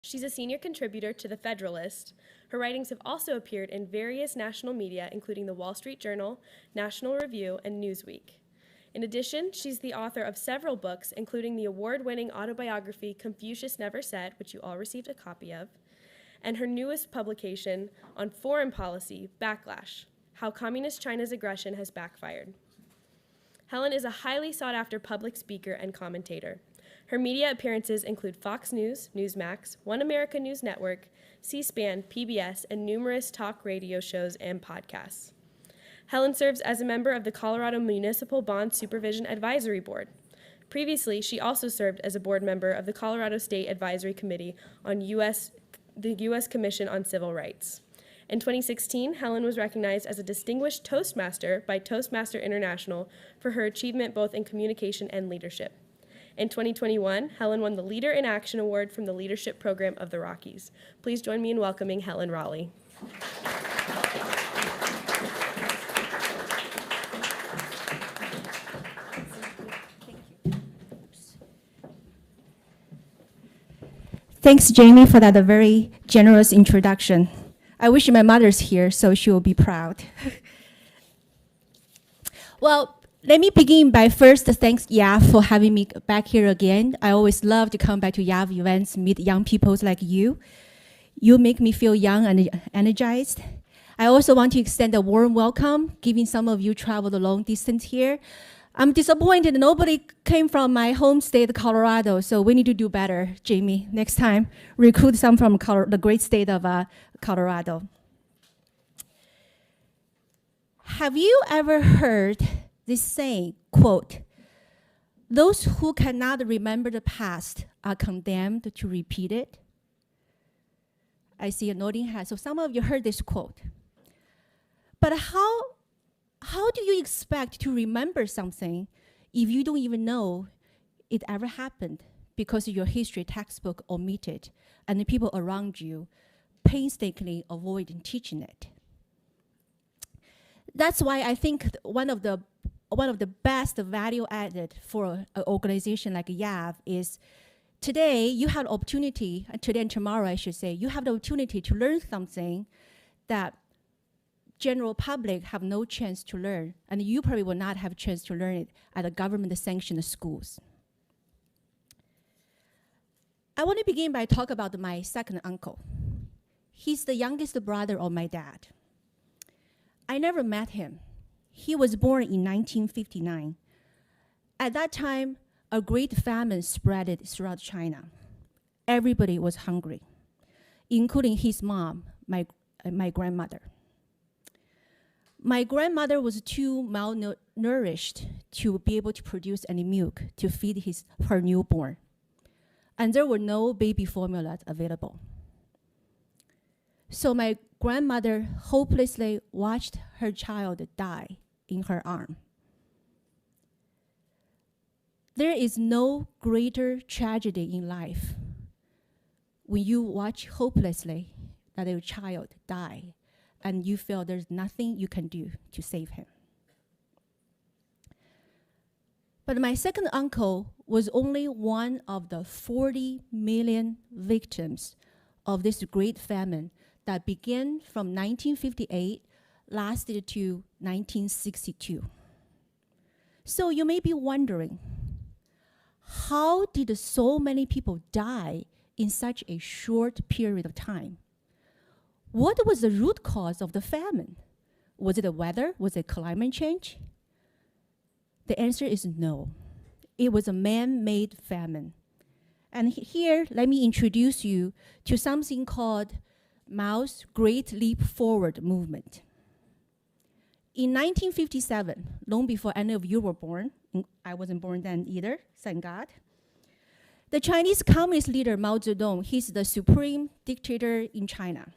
She's a senior contributor to The Federalist. Her writings have also appeared in various national media, including The Wall Street Journal, National Review, and Newsweek. In addition, she's the author of several books, including the award-winning autobiography Confucius Never Said, which you all received a copy of, and her newest publication on foreign policy, Backlash: How Communist China's Aggression Has Backfired. Helen is a highly sought-after public speaker and commentator. Her media appearances include Fox News, Newsmax, One America News Network, C-SPAN, PBS, and numerous talk radio shows and podcasts. Helen serves as a member of the Colorado Municipal Bond Supervision Advisory Board. Previously, she also served as a board member of the Colorado State Advisory Committee on the U.S. Commission on Civil Rights. In 2016, Helen was recognized as a distinguished Toastmaster by Toastmaster International for her achievement both in communication and leadership. In 2021, Helen won the Leader in Action Award from the Leadership Program of the Rockies. Please join me in welcoming Helen Raleigh. Thanks, Jamie, for that very generous introduction. I wish my mother's here, so she will be proud. Well, let me begin by first thanks YAF for having me back here again. I always love to come back to YAF events, meet young people like you. You make me feel young and energized. I also want to extend a warm welcome, given some of you traveled a long distance here. I'm disappointed nobody came from my home state, Colorado, so we need to do better, Jamie. Next time, recruit some from the great state of Colorado. Have you ever heard this saying, quote, "Those who cannot remember the past are condemned to repeat it"? I see a nodding head, so some of you heard this quote. But how do you expect to remember something if you don't even know it ever happened because your history textbook omitted and the people around you painstakingly avoid teaching it? That's why I think one of the best value added for an organization like YAV is today you have the opportunity, today and tomorrow I should say, you have the opportunity to learn something that general public have no chance to learn, and you probably will not have a chance to learn it at the government-sanctioned schools. I want to begin by talking about my second uncle. He's the youngest brother of my dad. I never met him. He was born in 1959. At that time, a great famine spread throughout China. Everybody was hungry, including his mom, my grandmother. My grandmother was too malnourished to be able to produce any milk to feed her newborn. And there were no baby formulas available. So my grandmother hopelessly watched her child die in her arm. There is no greater tragedy in life when you watch hopelessly that your child die and you feel there's nothing you can do to save him. But my second uncle was only one of the 40 million victims of this great famine that began from 1958, lasted to 1962. So you may be wondering, how did so many people die in such a short period of time? What was the root cause of the famine? Was it the weather? Was it climate change? The answer is no. It was a man-made famine. And here, let me introduce you to something called Mao's Great Leap Forward movement. In 1957, long before any of you were born, I wasn't born then either, thank God, the Chinese communist leader Mao Zedong, he's the supreme dictator in China.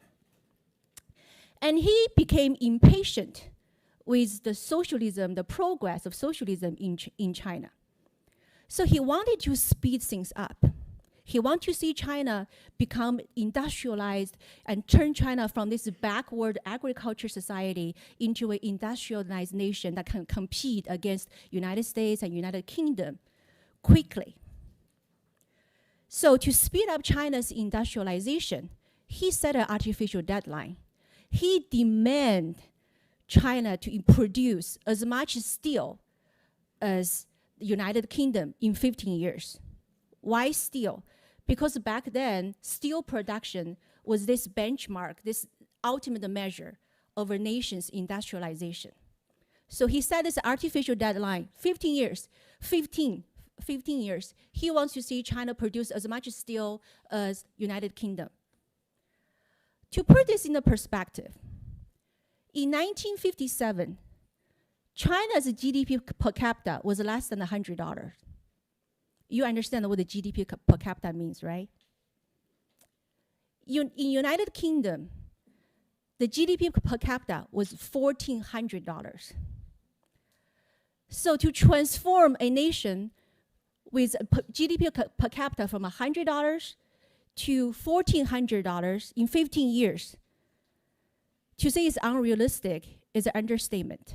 And he became impatient with the socialism, the progress of socialism in China. So he wanted to speed things up. He wanted to see China become industrialized and turn China from this backward agriculture society into an industrialized nation that can compete against United States and United Kingdom quickly. So to speed up China's industrialization, he set an artificial deadline. He demanded China to produce as much steel as the United Kingdom in 15 years. Why steel? Because back then, steel production was this benchmark, this ultimate measure of a nation's industrialization. So he set this artificial deadline, 15 years, 15 years. He wants to see China produce as much steel as United Kingdom. To put this into perspective, in 1957, China's GDP per capita was less than $100. You understand what the GDP per capita means, right? In United Kingdom, the GDP per capita was $1,400. So to transform a nation with a GDP per capita from $100 to $1,400 in 15 years, to say it's unrealistic is an understatement.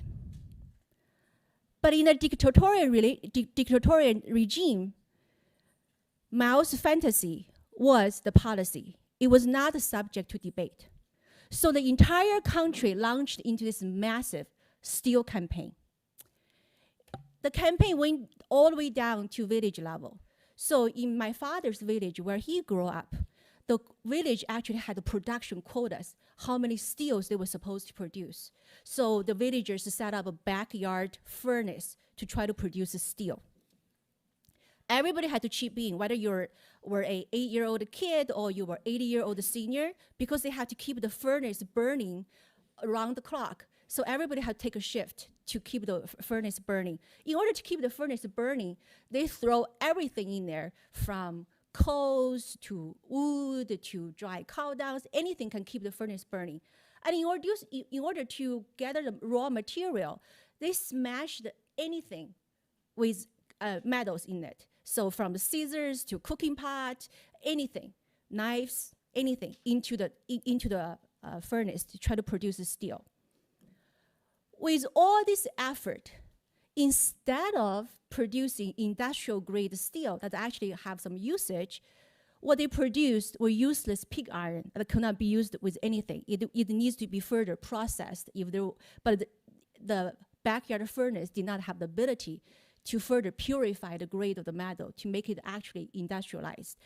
But in a dictatorial regime, Mao's fantasy was the policy. It was not subject to debate. So the entire country launched into this massive steel campaign. The campaign went all the way down to village level. So in my father's village, where he grew up, the village actually had production quotas, how many steels they were supposed to produce. So the villagers set up a backyard furnace to try to produce steel. Everybody had to chip in, whether you were an 8-year-old kid or you were 80-year-old senior, because they had to keep the furnace burning around the clock. So everybody had to take a shift to keep the furnace burning. In order to keep the furnace burning, they throw everything in there, from coals to wood to dry cow dung. Anything can keep the furnace burning. And in order to gather the raw material, they smashed anything with metals in it. So from the scissors to cooking pot, anything, knives, anything into the furnace to try to produce the steel. With all this effort, instead of producing industrial grade steel that actually have some usage, what they produced were useless pig iron that could not be used with anything. It needs to be further processed. But the backyard furnace did not have the ability to further purify the grade of the metal to make it actually industrialized,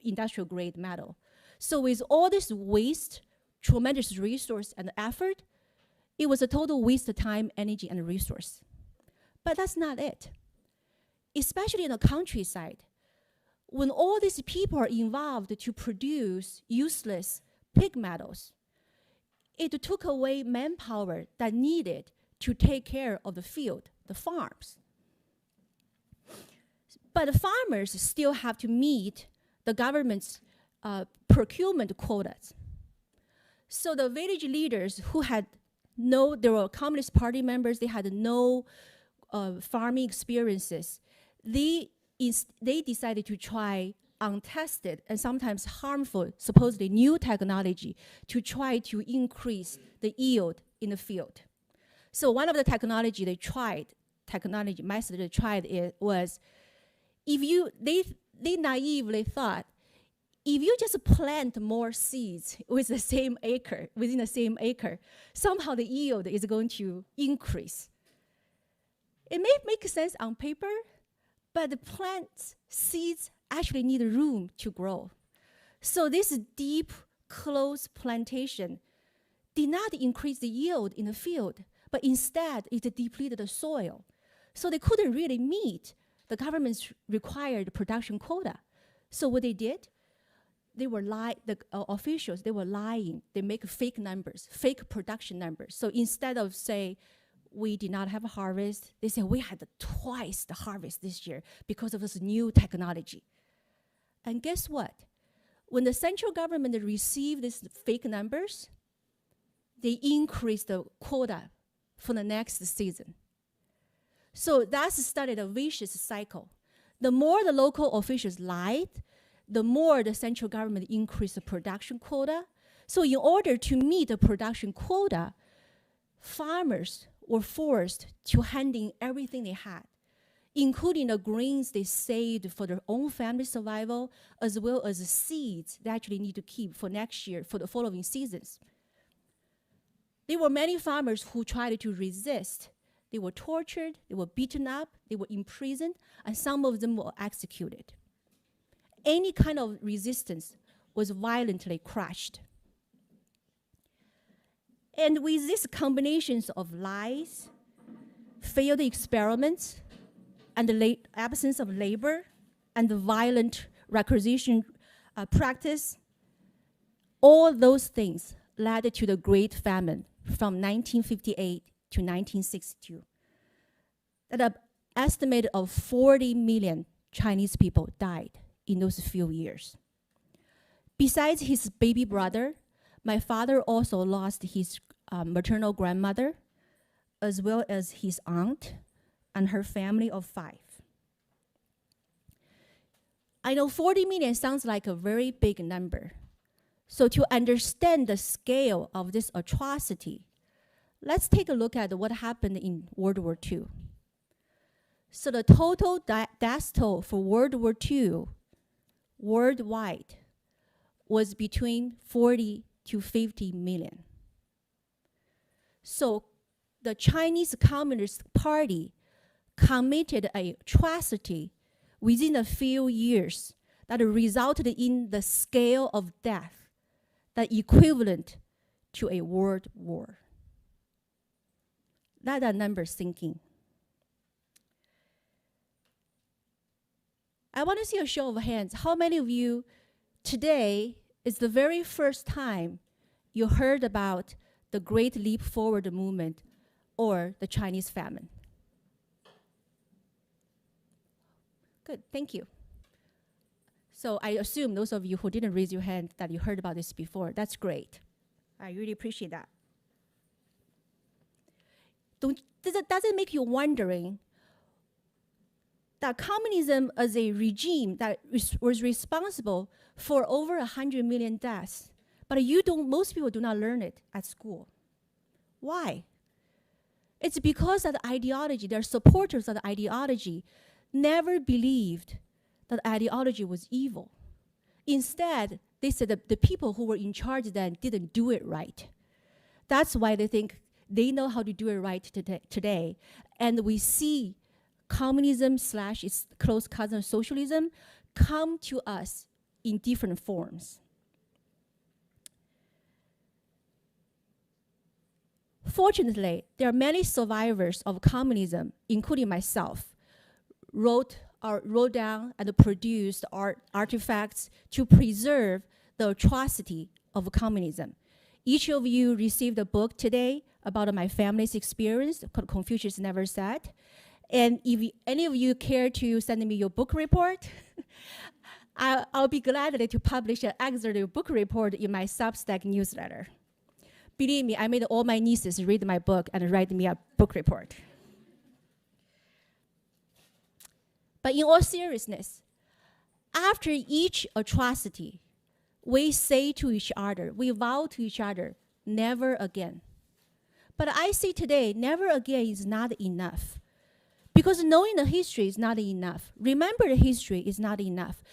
industrial grade metal. So with all this waste, tremendous resource and effort, it was a total waste of time, energy, and resource. But that's not it. Especially in the countryside, when all these people are involved to produce useless pig metals, it took away manpower that needed to take care of the field, the farms. But the farmers still have to meet the government's procurement quotas. So the village leaders who they were Communist Party members, they had no farming experiences. They decided to try untested and sometimes harmful, supposedly new technology to try to increase the yield in the field. So one of the methods they tried was, they naively thought, if you just plant more seeds within the same acre, somehow the yield is going to increase. It may make sense on paper, but the plant seeds actually need room to grow. So this deep, close plantation did not increase the yield in the field, but instead it depleted the soil. So they couldn't really meet the government's required production quota. So what they did, the officials were lying. They make fake numbers, fake production numbers. So instead of say, we did not have a harvest, they say we had twice the harvest this year because of this new technology. And guess what? When the central government received these fake numbers, they increased the quota for the next season. So that started a vicious cycle. The more the local officials lied, the more the central government increased the production quota. So in order to meet the production quota, farmers were forced to hand in everything they had. including the grains they saved for their own family survival, as well as the seeds they actually need to keep for next year, for the following seasons. There were many farmers who tried to resist. They were tortured, they were beaten up, they were imprisoned, and some of them were executed. Any kind of resistance was violently crushed. And with these combinations of lies, failed experiments, and the absence of labor, and the violent requisition practice, all those things led to the Great Famine from 1958 to 1962. That an estimate of 40 million Chinese people died in those few years. Besides his baby brother, my father also lost his maternal grandmother, as well as his aunt and her family of 5. I know 40 million sounds like a very big number. So to understand the scale of this atrocity, let's take a look at what happened in World War II. So the total death toll for World War II worldwide was between 40 to 50 million. So the Chinese Communist Party committed an atrocity within a few years that resulted in the scale of death that equivalent to a world war. Let that number sink in. I want to see a show of hands. How many of you today is the very first time you heard about the Great Leap Forward movement or the Chinese famine? Good, thank you. So I assume those of you who didn't raise your hand that you heard about this before. That's great. I really appreciate that. Does it make you wondering that communism as a regime that was responsible for over 100 million deaths, but most people do not learn it at school? Why? It's because of the ideology, their supporters of the ideology never believed that ideology was evil. Instead, they said that the people who were in charge then didn't do it right. That's why they think they know how to do it right today. And we see communism / its close cousin socialism come to us in different forms. Fortunately, there are many survivors of communism, including myself, wrote down and produced artifacts to preserve the atrocity of communism. Each of you received a book today about my family's experience, Confucius Never Said. And if any of you care to send me your book report, I'll be glad to publish an excerpt of your book report in my Substack newsletter. Believe me, I made all my nieces read my book and write me a book report. But in all seriousness, after each atrocity, we say to each other, we vow to each other, never again. But I say today, never again is not enough. Because knowing the history is not enough. Remember the history is not enough.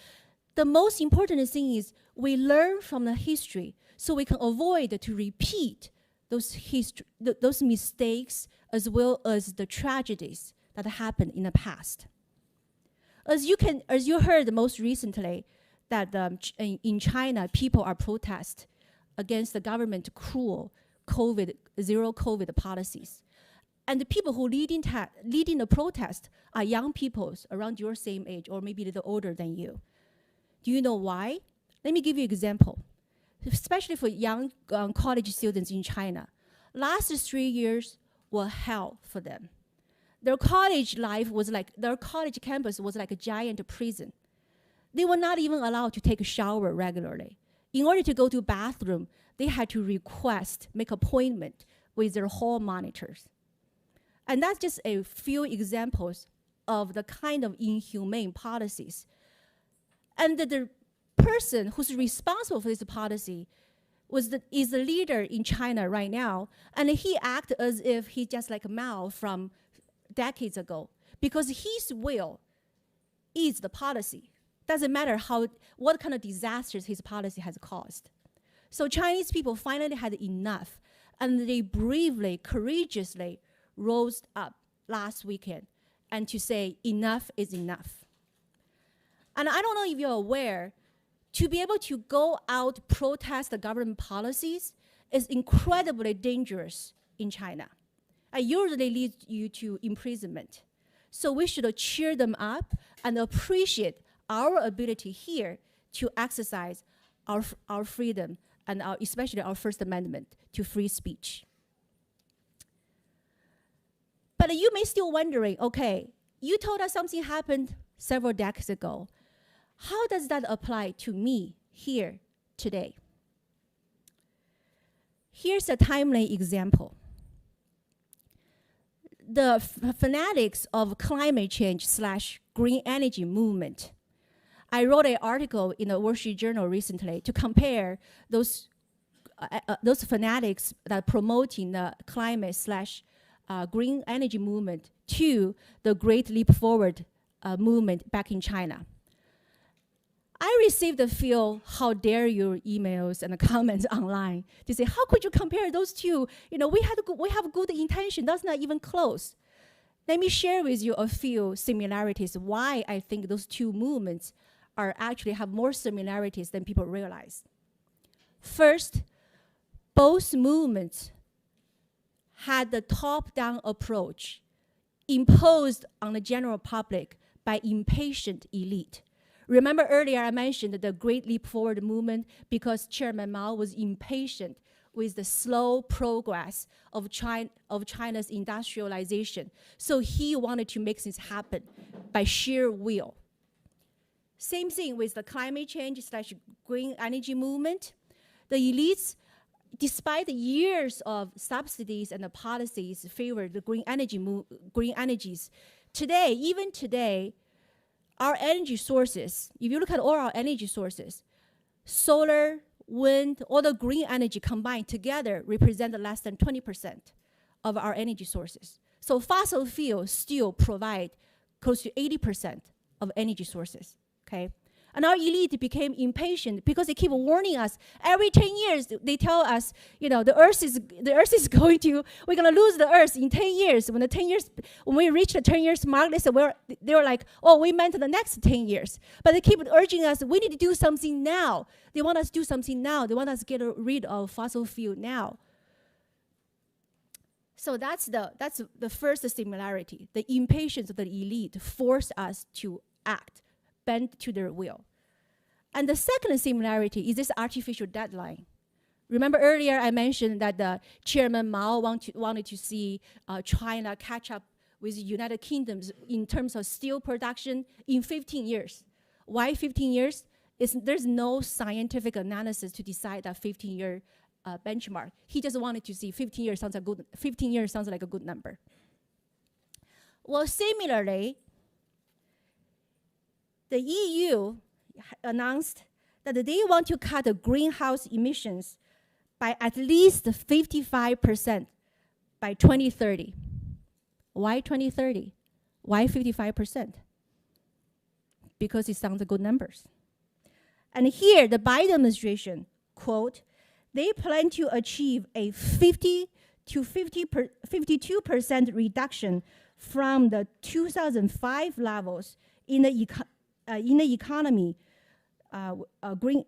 The most important thing is we learn from the history so we can avoid to repeat those mistakes as well as the tragedies that happened in the past. As you heard most recently, that in China, people are protest against the government cruel zero COVID policies. And the people who leading the protest are young people around your same age or maybe a little older than you. Do you know why? Let me give you an example. Especially for young college students in China. Last 3 years were hell for them. Their college campus was like a giant prison. They were not even allowed to take a shower regularly. In order to go to bathroom, they had to make appointment with their hall monitors. And that's just a few examples of the kind of inhumane policies. And the person who's responsible for this policy is the leader in China right now, and he acted as if he just like Mao from decades ago. because his will is the policy. Doesn't matter what kind of disasters his policy has caused. So Chinese people finally had enough, and they bravely, courageously rose up last weekend and to say enough is enough. And I don't know if you're aware, to be able to go out protest the government policies is incredibly dangerous in China. It usually leads you to imprisonment. So we should cheer them up and appreciate our ability here to exercise our freedom and especially our First Amendment to free speech. But you may still wondering, okay, you told us something happened several decades ago. How does that apply to me here today? Here's a timely example. The fanatics of climate change / green energy movement. I wrote an article in the Wall Street Journal recently to compare those fanatics that are promoting the climate / green energy movement to the Great Leap Forward movement back in China. I received a few "how dare you" emails and comments online to say, how could you compare those two? You know, we have good intention. That's not even close. Let me share with you a few similarities why I think those two movements actually have more similarities than people realize. First, both movements had the top-down approach imposed on the general public by impatient elite. Remember earlier I mentioned the Great Leap Forward movement because Chairman Mao was impatient with the slow progress of China's industrialization. So he wanted to make things happen by sheer will. Same thing with the climate change / green energy movement. The elites, despite the years of subsidies and the policies favored the green energies, even today, our energy sources, if you look at all our energy sources, solar, wind, all the green energy combined together represent less than 20% of our energy sources. So fossil fuels still provide close to 80% of energy sources, okay? And our elite became impatient because they keep warning us. Every 10 years, they tell us, you know, the earth is we're gonna lose the earth in 10 years. When we reach the 10 years mark, they were like, oh, we meant the next 10 years. But they keep urging us, we need to do something now. They want us to do something now. They want us to get rid of fossil fuel now. So that's the first similarity. The impatience of the elite forced us to act, bend to their will. And the second similarity is this artificial deadline. Remember earlier I mentioned that Chairman Mao wanted to see China catch up with the United Kingdom in terms of steel production in 15 years. Why 15 years? There's no scientific analysis to decide that 15-year benchmark. He just wanted to see 15 years sounds like a good number. Well, similarly, the EU announced that they want to cut the greenhouse emissions by at least 55% by 2030. Why 2030? Why 55%? Because it sounds like good numbers. And here, the Biden administration, quote, they plan to achieve a 50 to 52% reduction from the 2005 levels in the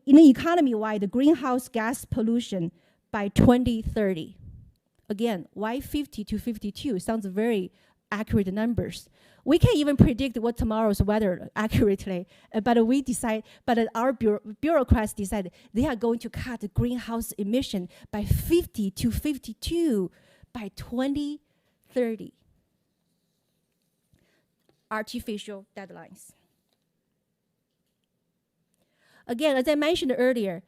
economy-wide greenhouse gas pollution by 2030. Again, why 50 to 52? Sounds very accurate numbers. We can't even predict what tomorrow's weather accurately, but our bureaucrats decided they are going to cut the greenhouse emission by 50 to 52 by 2030. Artificial deadlines. Again, as I mentioned earlier,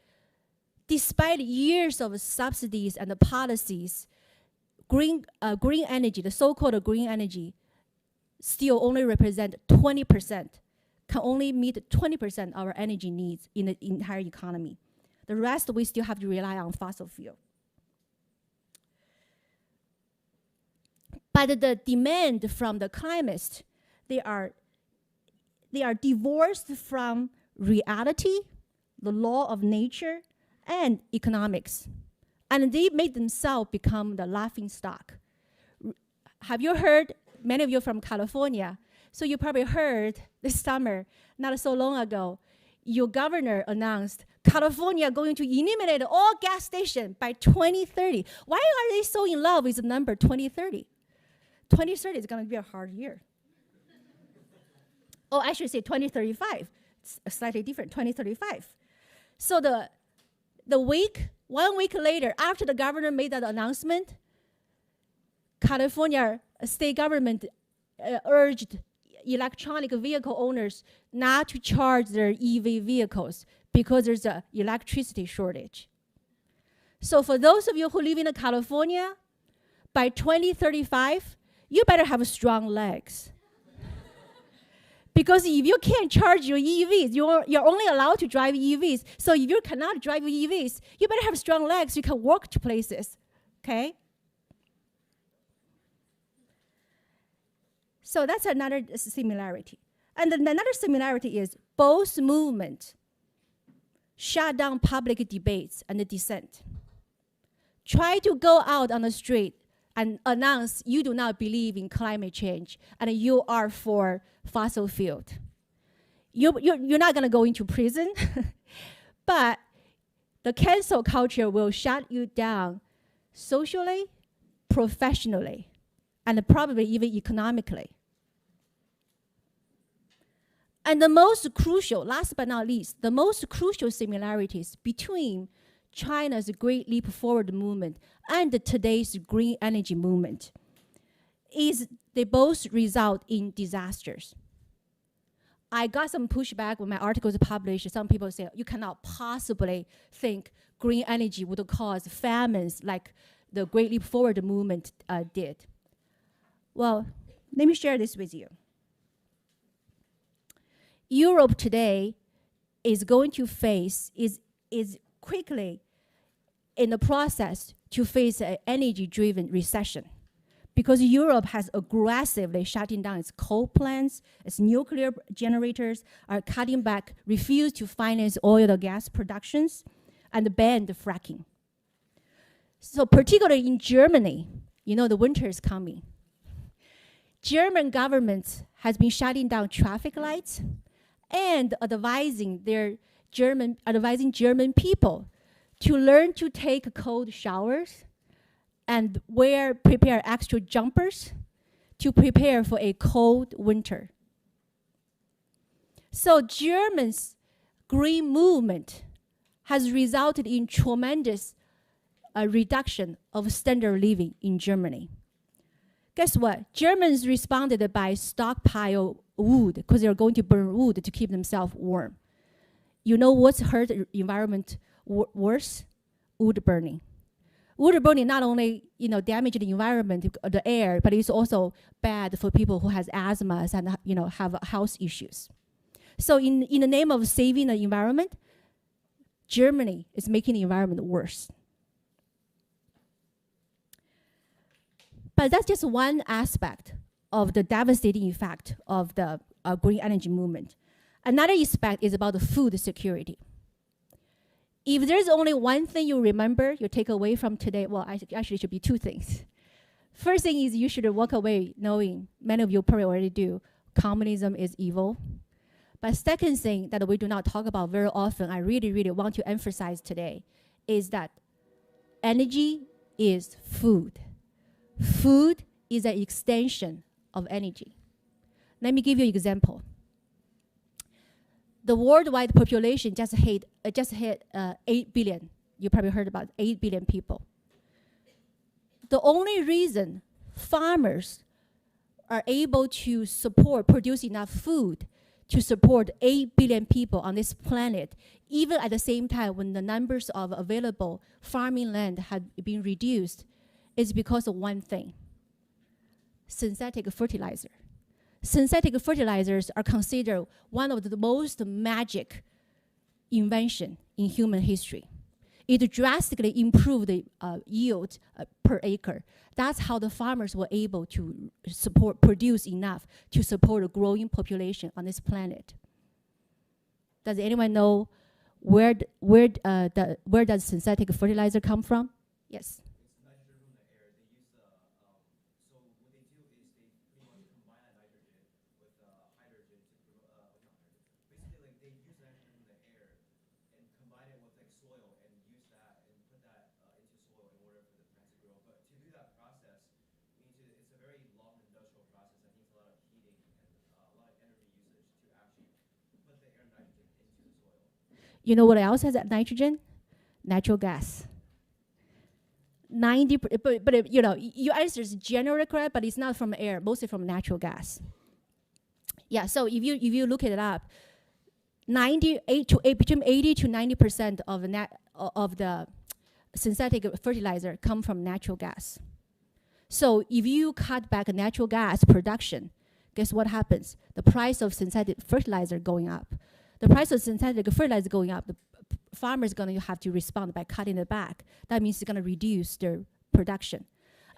despite years of subsidies and the policies, green energy, the so-called green energy, still only represent 20%, can only meet 20% of our energy needs in the entire economy. The rest, we still have to rely on fossil fuel. But the demand from the climates, they are divorced from reality, the law of nature, and economics. And they made themselves become the laughing stock. Have you heard, many of you from California, so you probably heard this summer, not so long ago, your governor announced California going to eliminate all gas stations by 2030. Why are they so in love with the number 2030? 2030 is going to be a hard year. Oh, I should say 2035. It's slightly different, 2035. So one week later, after the governor made that announcement, California state government urged electronic vehicle owners not to charge their EV vehicles because there's an electricity shortage. So for those of you who live in California, by 2035, you better have strong legs. Because if you can't charge your EVs, you're only allowed to drive EVs. So if you cannot drive EVs, you better have strong legs so you can walk to places, okay? So that's another similarity. And then another similarity is both movements shut down public debates and dissent. Try to go out on the street and announce you do not believe in climate change and you are for fossil fuel. You're not going to go into prison, but the cancel culture will shut you down socially, professionally, and probably even economically. And the most crucial, last but not least, the most crucial similarities between China's Great Leap Forward movement and today's green energy movement is they both result in disasters. I got some pushback when my article was published. Some people say, you cannot possibly think green energy would cause famines like the Great Leap Forward movement did. Well, let me share this with you. Europe today is going to face, is quickly in the process to face an energy-driven recession because Europe has aggressively shutting down its coal plants, its nuclear generators are cutting back, refuse to finance oil or gas productions, and ban the fracking. So particularly in Germany, you know the winter is coming. German government has been shutting down traffic lights and advising German people to learn to take cold showers and prepare extra jumpers to prepare for a cold winter. So Germany's green movement has resulted in tremendous reduction of standard living in Germany. Guess what? Germans responded by stockpile wood because they're going to burn wood to keep themselves warm. You know what's hurt the environment worse? Wood burning. Wood burning not only damage the environment, the air, but it's also bad for people who has asthma and have health issues. So in the name of saving the environment, Germany is making the environment worse. But that's just one aspect of the devastating effect of the green energy movement. Another aspect is about the food security. If there's only one thing you remember, you take away from today, well, actually it should be two things. First thing is you should walk away knowing, many of you probably already do, communism is evil. But second thing that we do not talk about very often, I really, really want to emphasize today, is that energy is food. Food is an extension of energy. Let me give you an example. The worldwide population just hit 8 billion. You probably heard about 8 billion people. The only reason farmers are able to produce enough food to support 8 billion people on this planet, even at the same time when the numbers of available farming land had been reduced, is because of one thing: synthetic fertilizer. Synthetic fertilizers are considered one of the most magic invention in human history. it drastically improved the yield per acre. That's how the farmers were able to produce enough to support a growing population on this planet. Does anyone know where does synthetic fertilizer come from? Yes. It's nitrogen from the air. They use so what they do is they pretty much combine that nitrogen with hydrogen to basically like they use nitrogen from the air and combine it with like soil and use that and put that into soil in order for the plants to grow. But to do that process, it's a very long industrial process that needs a lot of heating and a lot of energy usage to actually put the air nitrogen into the soil. You know what else has that nitrogen? Natural gas. 90, but you know, your answer is generally correct, but it's not from air, mostly from natural gas. Yeah, so if you look it up, between 80 to 90% of the synthetic fertilizer come from natural gas. So if you cut back natural gas production, guess what happens? The price of synthetic fertilizer going up. The price of synthetic fertilizer going up, the farmers going to have to respond by cutting it back. That means it's going to reduce their production.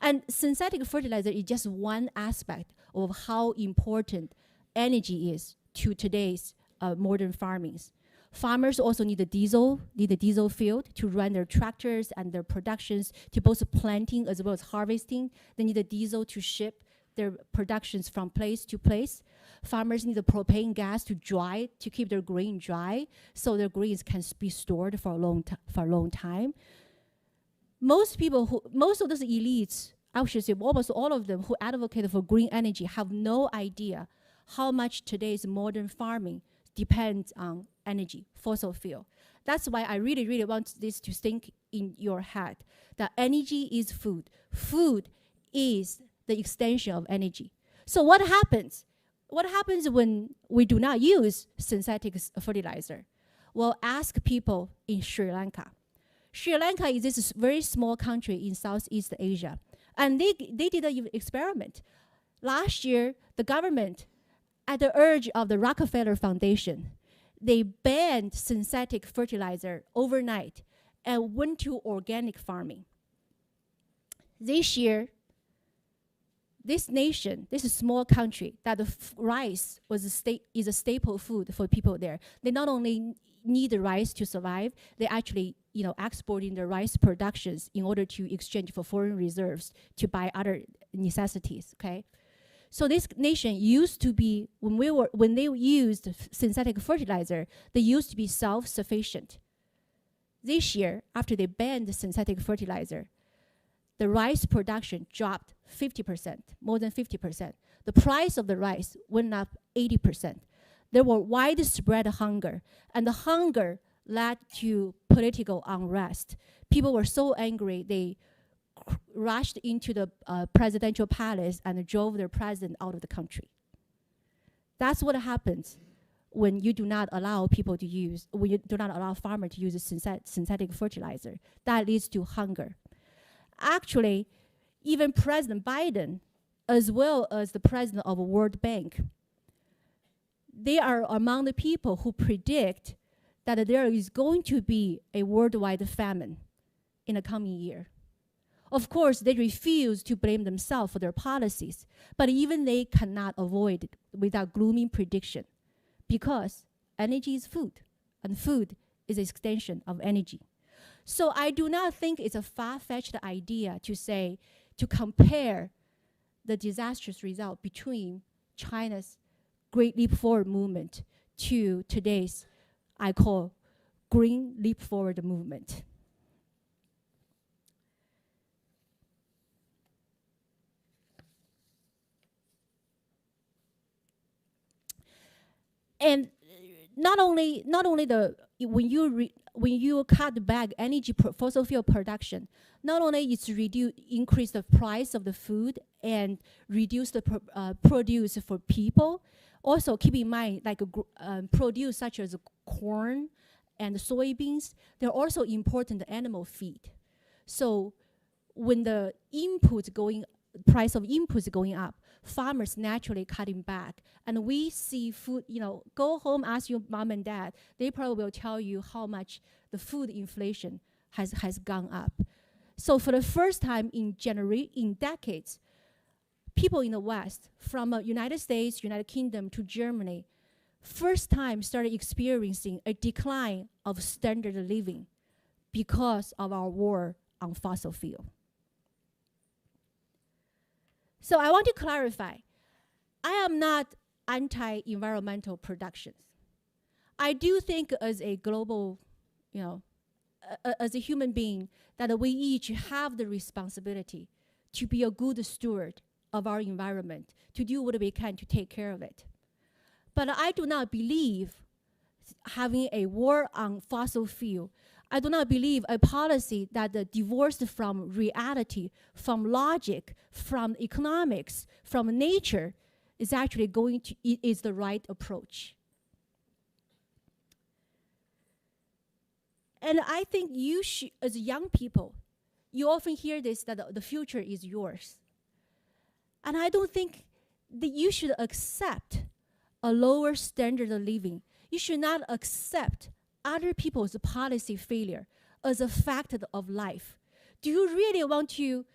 And synthetic fertilizer is just one aspect of how important energy is to today's modern farmings. Farmers also need the diesel field to run their tractors and their productions to both planting as well as harvesting. They need the diesel to ship their productions from place to place. Farmers need the propane gas to keep their grain dry, so their grains can be stored for a long time. Most of those elites, I should say almost all of them who advocate for green energy have no idea how much today's modern farming depends on energy, fossil fuel. That's why I really, really want this to sink in your head, that energy is food. Food is the extension of energy. So what happens? What happens when we do not use synthetic fertilizer? Well, ask people in Sri Lanka. Sri Lanka is this very small country in Southeast Asia. And they did an experiment. Last year, the government, at the urge of the Rockefeller Foundation, they banned synthetic fertilizer overnight and went to organic farming. This year, this nation, this small country, that the rice is a staple food for people there. They not only need the rice to survive, they actually, exporting the rice productions in order to exchange for foreign reserves to buy other necessities. Okay, so this nation used to be when they used synthetic fertilizer, they used to be self-sufficient. This year, after they banned synthetic fertilizer, the rice production dropped 50%, more than 50%. The price of the rice went up 80%. There were widespread hunger, and the hunger led to political unrest. People were so angry, they rushed into the presidential palace and drove their president out of the country. That's what happens when you do not allow when you do not allow farmers to use synthetic fertilizer. That leads to hunger. Actually, even President Biden, as well as the president of the World Bank, they are among the people who predict that there is going to be a worldwide famine in the coming year. Of course, they refuse to blame themselves for their policies, but even they cannot avoid it without gloomy prediction, because energy is food, and food is an extension of energy. So I do not think it's a far-fetched idea to compare the disastrous result between China's Great Leap Forward movement to today's, I call, Green Leap Forward movement. And not only when you cut back energy fossil fuel production, not only it's increase the price of the food and reduce the produce for people. Also keep in mind, like produce such as corn and soybeans, they're also important animal feed. So when the price of inputs going up, farmers naturally cutting back. And we see food, go home, ask your mom and dad, they probably will tell you how much the food inflation, has gone up. So for the first time in decades, people in the West, from United States, United Kingdom to Germany, first time started experiencing a decline of standard of living because of our war on fossil fuel. So I want to clarify, I am not anti-environmental productions. I do think as a global, as a human being, that we each have the responsibility to be a good steward of our environment, to do what we can to take care of it. But I do not believe having a war on fossil fuel. I do not believe a policy that divorced from reality, from logic, from economics, from nature is actually is the right approach. And I think you should, as young people, you often hear this, that the future is yours. And I don't think that you should accept a lower standard of living. You should not accept other people's policy failure as a fact of life. Do you really want to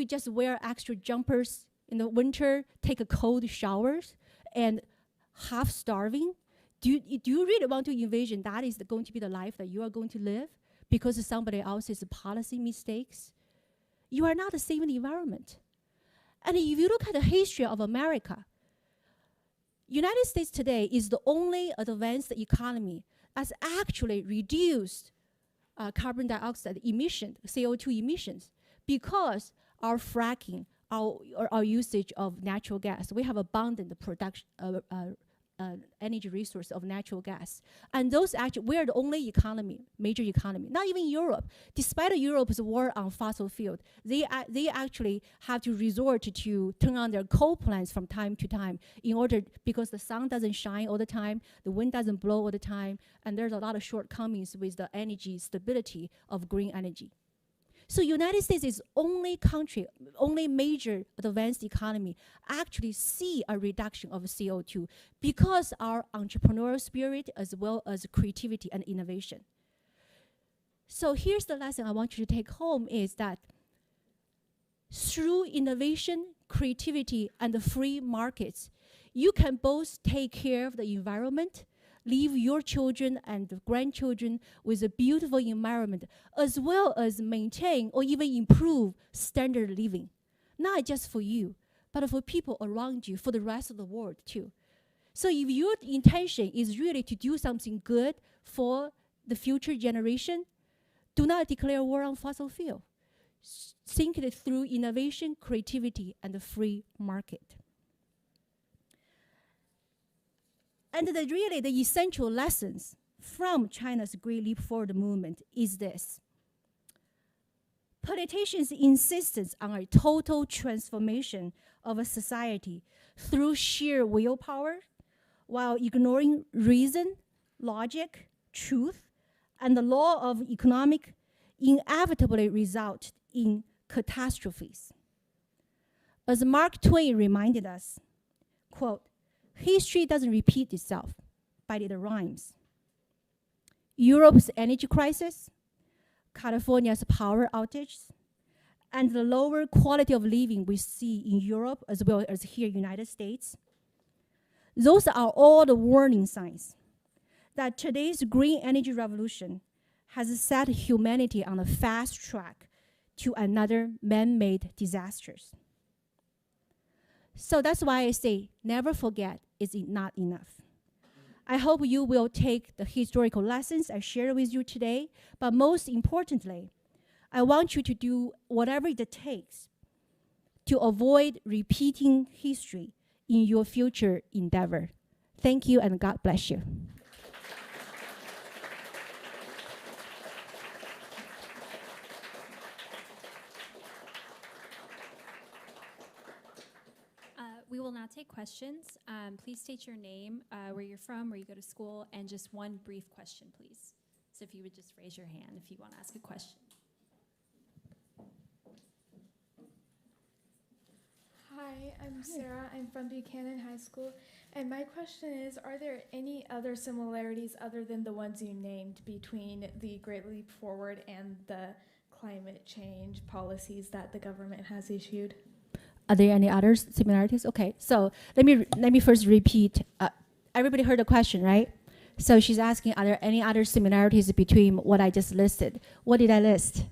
just wear extra jumpers in the winter, take a cold showers, and half starving? Do you really want to envision that is going to be the life that you are going to live because of somebody else's policy mistakes? You are not saving the environment. And if you look at the history of America, United States today is the only advanced economy that's actually reduced carbon dioxide emission, CO2 emissions, because our fracking, our usage of natural gas. We have abundant production energy resource of natural gas. And those actually, we are the only major economy, not even Europe. Despite Europe's war on fossil fuel, they actually have to resort to turn on their coal plants from time to time because the sun doesn't shine all the time, the wind doesn't blow all the time, and there's a lot of shortcomings with the energy stability of green energy. So United States is only major advanced economy actually see a reduction of CO2 because our entrepreneurial spirit as well as creativity and innovation. So here's the lesson I want you to take home is that through innovation, creativity, and the free markets, you can both take care of the environment, leave your children and grandchildren with a beautiful environment, as well as maintain or even improve standard living, not just for you, but for people around you, for the rest of the world too. So if your intention is really to do something good for the future generation, do not declare war on fossil fuel. Think it through innovation, creativity, and the free market. And the essential lessons from China's Great Leap Forward movement is this. Politicians' insistence on a total transformation of a society through sheer willpower, while ignoring reason, logic, truth, and the law of economic, inevitably result in catastrophes. As Mark Twain reminded us, quote, "History doesn't repeat itself, but it rhymes." Europe's energy crisis, California's power outage, and the lower quality of living we see in Europe as well as here in the United States, those are all the warning signs that today's green energy revolution has set humanity on a fast track to another man-made disasters. So that's why I say, never forget is not enough. I hope you will take the historical lessons I shared with you today, but most importantly, I want you to do whatever it takes to avoid repeating history in your future endeavor. Thank you, and God bless you. We will now take questions. Please state your name, where you're from, where you go to school, and just one brief question, please. So if you would just raise your hand if you want to ask a question. Hi, I'm Sarah. I'm from Buchanan High School. And my question is, are there any other similarities other than the ones you named between the Great Leap Forward and the climate change policies that the government has issued? Are there any other similarities? Okay, so let me first repeat. Everybody heard the question, right? So she's asking, are there any other similarities between what I just listed? What did I list?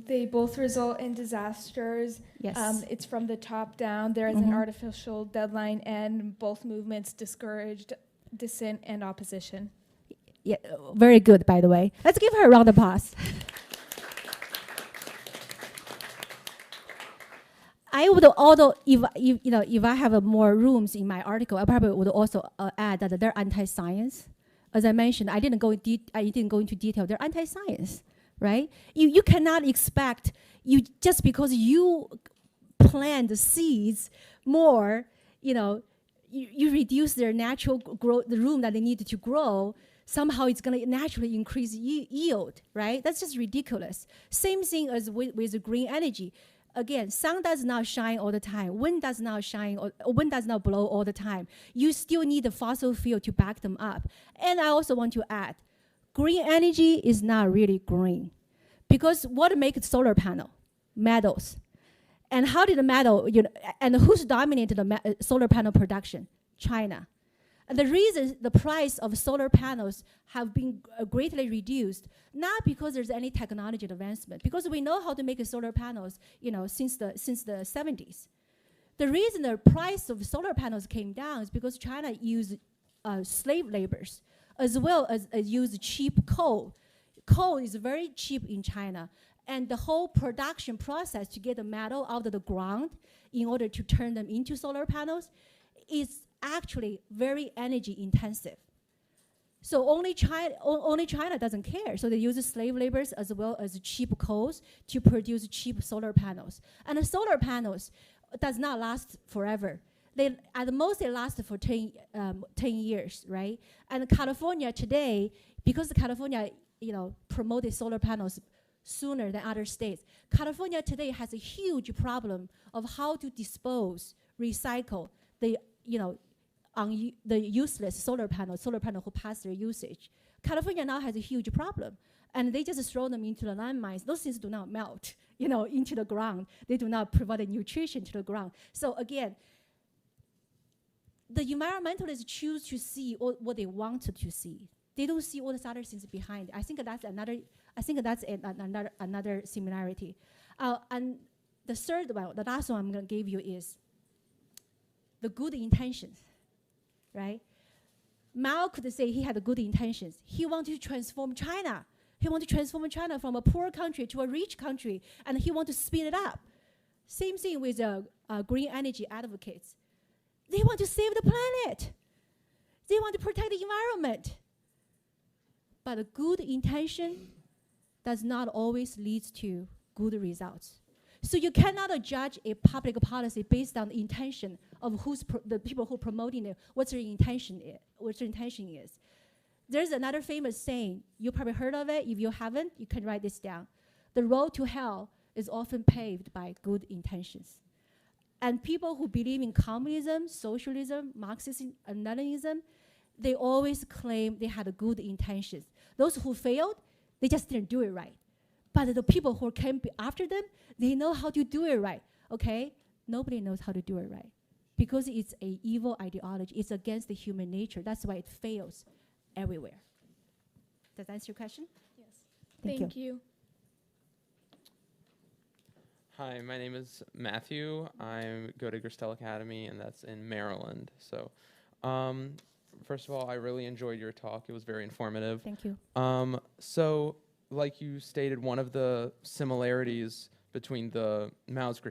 They both result in disasters. Yes. It's from the top down. There is an artificial deadline, and both movements discouraged dissent and opposition. Yeah, very good, by the way. Let's give her a round of applause. I would, although if I have more rooms in my article, I probably would also add that they're anti-science. As I mentioned, I didn't go into detail. They're anti-science, right? You cannot expect just because you plant the seeds more, you reduce their natural growth, the room that they need to grow. Somehow it's going to naturally increase yield, right? That's just ridiculous. Same thing as with green energy. Again, sun does not shine all the time. Wind does not shine, or wind does not blow all the time. You still need the fossil fuel to back them up. And I also want to add, green energy is not really green. Because what makes solar panel? Metals. And how did the metal, and who's dominated the solar panel production? China. And the reason the price of solar panels have been greatly reduced, not because there's any technology advancement, because we know how to make solar panels, since the 70s. The reason the price of solar panels came down is because China used slave laborers, as well as used cheap coal. Coal is very cheap in China, and the whole production process to get the metal out of the ground in order to turn them into solar panels is actually very energy intensive. So only China doesn't care. So they use slave laborers as well as cheap coals to produce cheap solar panels. And the solar panels does not last forever. At the most, they last for 10 years, right? And California today, because California, promoted solar panels sooner than other states, California today has a huge problem of how to dispose, recycle the useless solar panel who pass their usage. California now has a huge problem, and they just throw them into the landmines. Those things do not melt, into the ground. They do not provide nutrition to the ground. So again, the environmentalists choose to see what they want to see. They don't see all these other things behind it. I think that's another similarity. And the third one, the last one I'm going to give you is the good intentions, right? Mao could say he had good intentions. He wanted to transform China. He wanted to transform China from a poor country to a rich country, and he wanted to speed it up. Same thing with green energy advocates. They want to save the planet. They want to protect the environment. But a good intention does not always lead to good results. So you cannot judge a public policy based on the intention of the people who are promoting it, what their intention is. There's another famous saying, you probably heard of it. If you haven't, you can write this down. The road to hell is often paved by good intentions. And people who believe in communism, socialism, Marxism, and Leninism, they always claim they had good intentions. Those who failed, they just didn't do it right. But the people who came after them, they know how to do it right, okay? Nobody knows how to do it right because it's an evil ideology. It's against the human nature. That's why it fails everywhere. Does that answer your question? Yes. Thank you. Hi, my name is Matthew. I go to Gerstel Academy, and that's in Maryland. So, first of all, I really enjoyed your talk. It was very informative. Thank you. So, like you stated, one of the similarities between the Mao's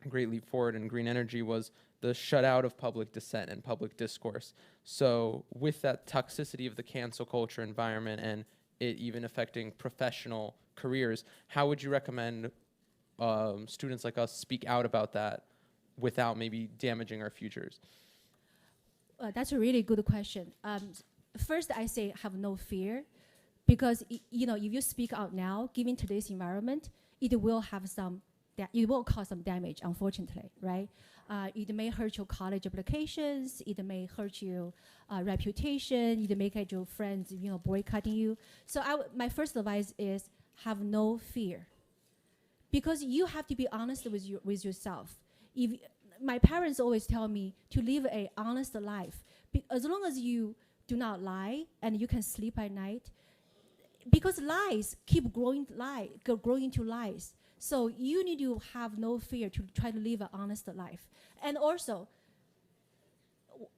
Great Leap Forward and green energy was the shutout of public dissent and public discourse. So, with that toxicity of the cancel culture environment and it even affecting professional careers, how would you recommend students like us speak out about that without maybe damaging our futures? That's a really good question. First, I say have no fear, because if you speak out now, given today's environment, it will have some it will cause some damage, unfortunately, right? It may hurt your college applications. It may hurt your reputation. It may get your friends, boycotting you. So my first advice is have no fear, because you have to be honest with yourself. My parents always tell me to live an honest life. As long as you do not lie and you can sleep at night, because lies keep growing into lies. So you need to have no fear to try to live an honest life. And also,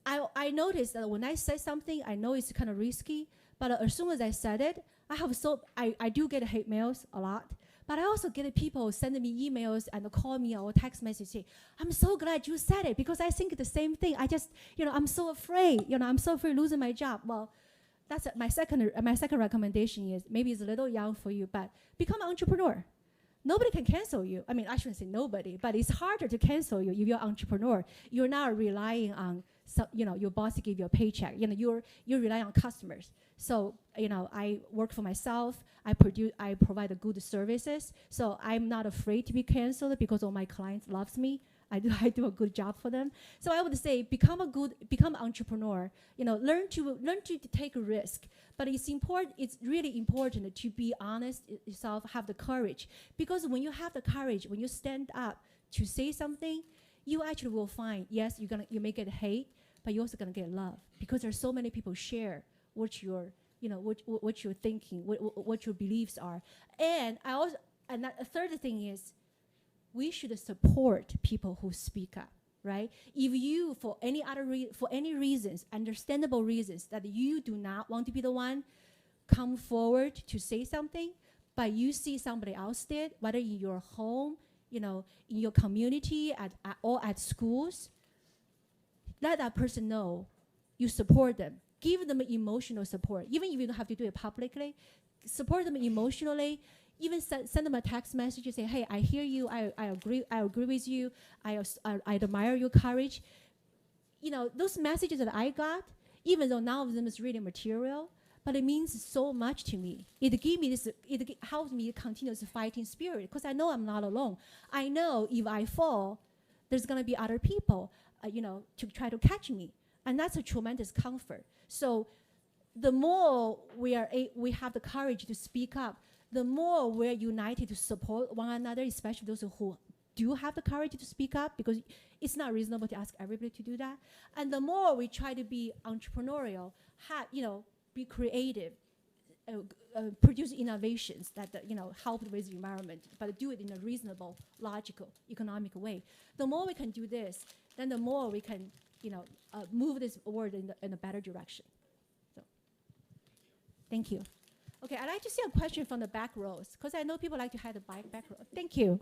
I noticed that when I say something, I know it's kind of risky, but as soon as I said it, I do get hate mails a lot, but I also get people sending me emails and call me or text message say, I'm so glad you said it because I think the same thing. I just, I'm so afraid, I'm so afraid losing my job. Well, that's my second recommendation is, maybe it's a little young for you, but become an entrepreneur. Nobody can cancel you. I mean, I shouldn't say nobody, but it's harder to cancel you if you're an entrepreneur. You're not relying on your boss to give you a paycheck. You're relying on customers. So, I work for myself. I provide good services. So I'm not afraid to be canceled because all my clients loves me. I do a good job for them. So I would say become an entrepreneur. Learn to take a risk. But it's really important to be honest yourself, have the courage. Because when you have the courage, when you stand up to say something, you actually will find, yes, you may get hate, but you're also gonna get love. Because there's so many people share what you're thinking, what your beliefs are. And a third thing is, we should support people who speak up, right? If you, for any reasons, understandable reasons, that you do not want to be the one, come forward to say something, but you see somebody else did, whether in your home, in your community, or at schools, let that person know you support them. Give them emotional support. Even if you don't have to do it publicly, support them emotionally. Even send them a text message and say, hey, I hear you, I agree with you, I admire your courage. Those messages that I got, even though none of them is really material, but it means so much to me. It helps me continue this fighting spirit, because I know I'm not alone. I know if I fall, there's gonna be other people, to try to catch me. And that's a tremendous comfort. So the more we have the courage to speak up, the more we're united to support one another, especially those who do have the courage to speak up, because it's not reasonable to ask everybody to do that. And the more we try to be entrepreneurial, be creative, produce innovations that help with the environment, but do it in a reasonable, logical, economic way. The more we can do this, then the more we can move this world in a better direction. So, thank you. Okay, I'd like to see a question from the back rows, because I know people like to have the back row. Thank you.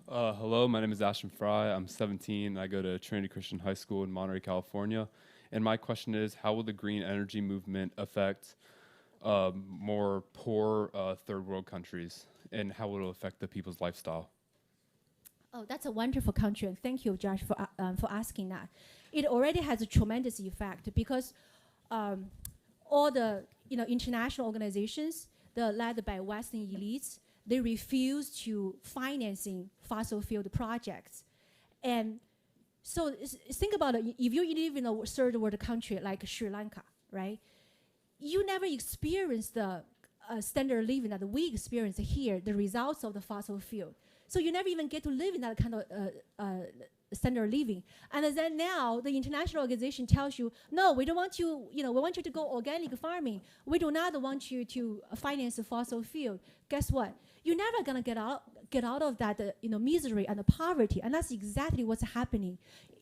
Hello, my name is Ashton Fry. I'm 17. I go to Trinity Christian High School in Monterey, California. And my question is, how will the green energy movement affect more poor third world countries? And how will it affect the people's lifestyle? Oh, that's a wonderful country, and thank you, Josh, for asking that. It already has a tremendous effect, because all the international organizations that are led by Western elites, they refuse to financing fossil fuel projects. And so think about it. If you live in a third world country like Sri Lanka, right? You never experience the standard of living that we experience here, the results of the fossil fuel. So you never even get to live in that kind of standard of living. And then now the international organization tells you, no, we don't want you, we want you to go organic farming. We do not want you to finance the fossil fuel. Guess what? You're never gonna get out of that misery and the poverty. And that's exactly what's happening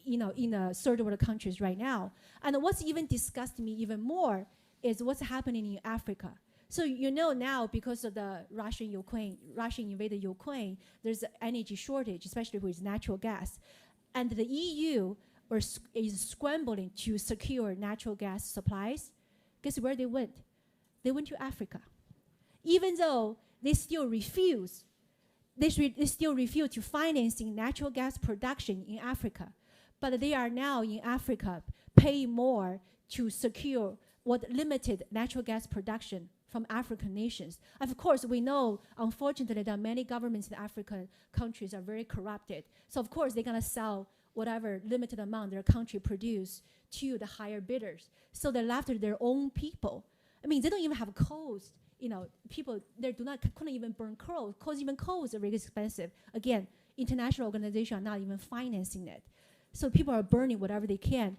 in the third world countries right now. And what's even disgusts me even more is what's happening in Africa. So now, because of the Russian invaded Ukraine, there's an energy shortage, especially with natural gas. And the EU is scrambling to secure natural gas supplies. Guess where they went? They went to Africa. Even though they still refuse to financing natural gas production in Africa. But they are now in Africa paying more to secure what limited natural gas production from African nations. Of course, we know, unfortunately, that many governments in African countries are very corrupted. So of course, they're gonna sell whatever limited amount their country produce to the higher bidders. So they're left to their own people. I mean, they don't even have coals. You know, people they couldn't even burn coal. Even coals are really expensive. Again, international organizations are not even financing it. So people are burning whatever they can.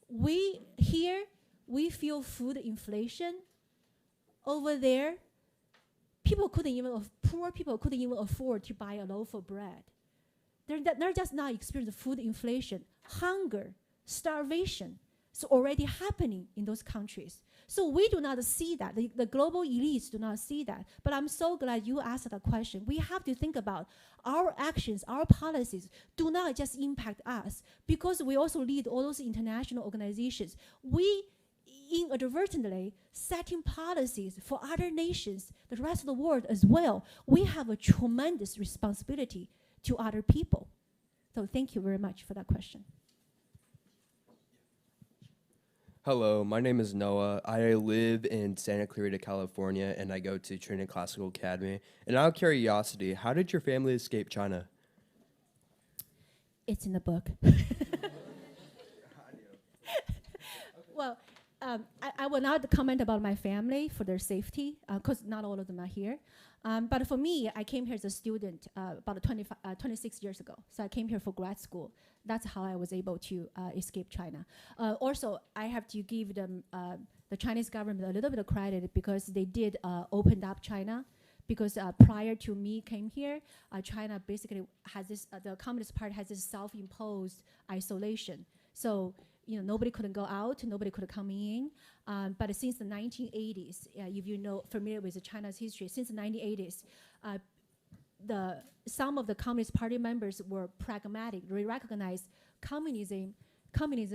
We feel food inflation. Over there, poor people couldn't even afford to buy a loaf of bread. They're just not experiencing food inflation, hunger, starvation. It's already happening in those countries. So we do not see that. The global elites do not see that. But I'm so glad you asked that question. We have to think about our actions, our policies do not just impact us, because we also lead all those international organizations. We inadvertently setting policies for other nations, the rest of the world as well. We have a tremendous responsibility to other people. So thank you very much for that question. Hello, my name is Noah. I live in Santa Clarita, California, and I go to Trinity Classical Academy. And out of curiosity, how did your family escape China? It's in the book. Well, I will not comment about my family for their safety, because not all of them are here. But for me, I came here as a student about 26 years ago. So I came here for grad school. That's how I was able to escape China. Also, I have to give them, the Chinese government a little bit of credit, because they did open up China. Because prior to me came here, China basically has this, the Communist Party has this self-imposed isolation. So, you know, nobody couldn't go out, nobody could come in. But since the 1980s, if you know, familiar with China's history, since the 1980s, some of the Communist Party members were pragmatic. They recognized communism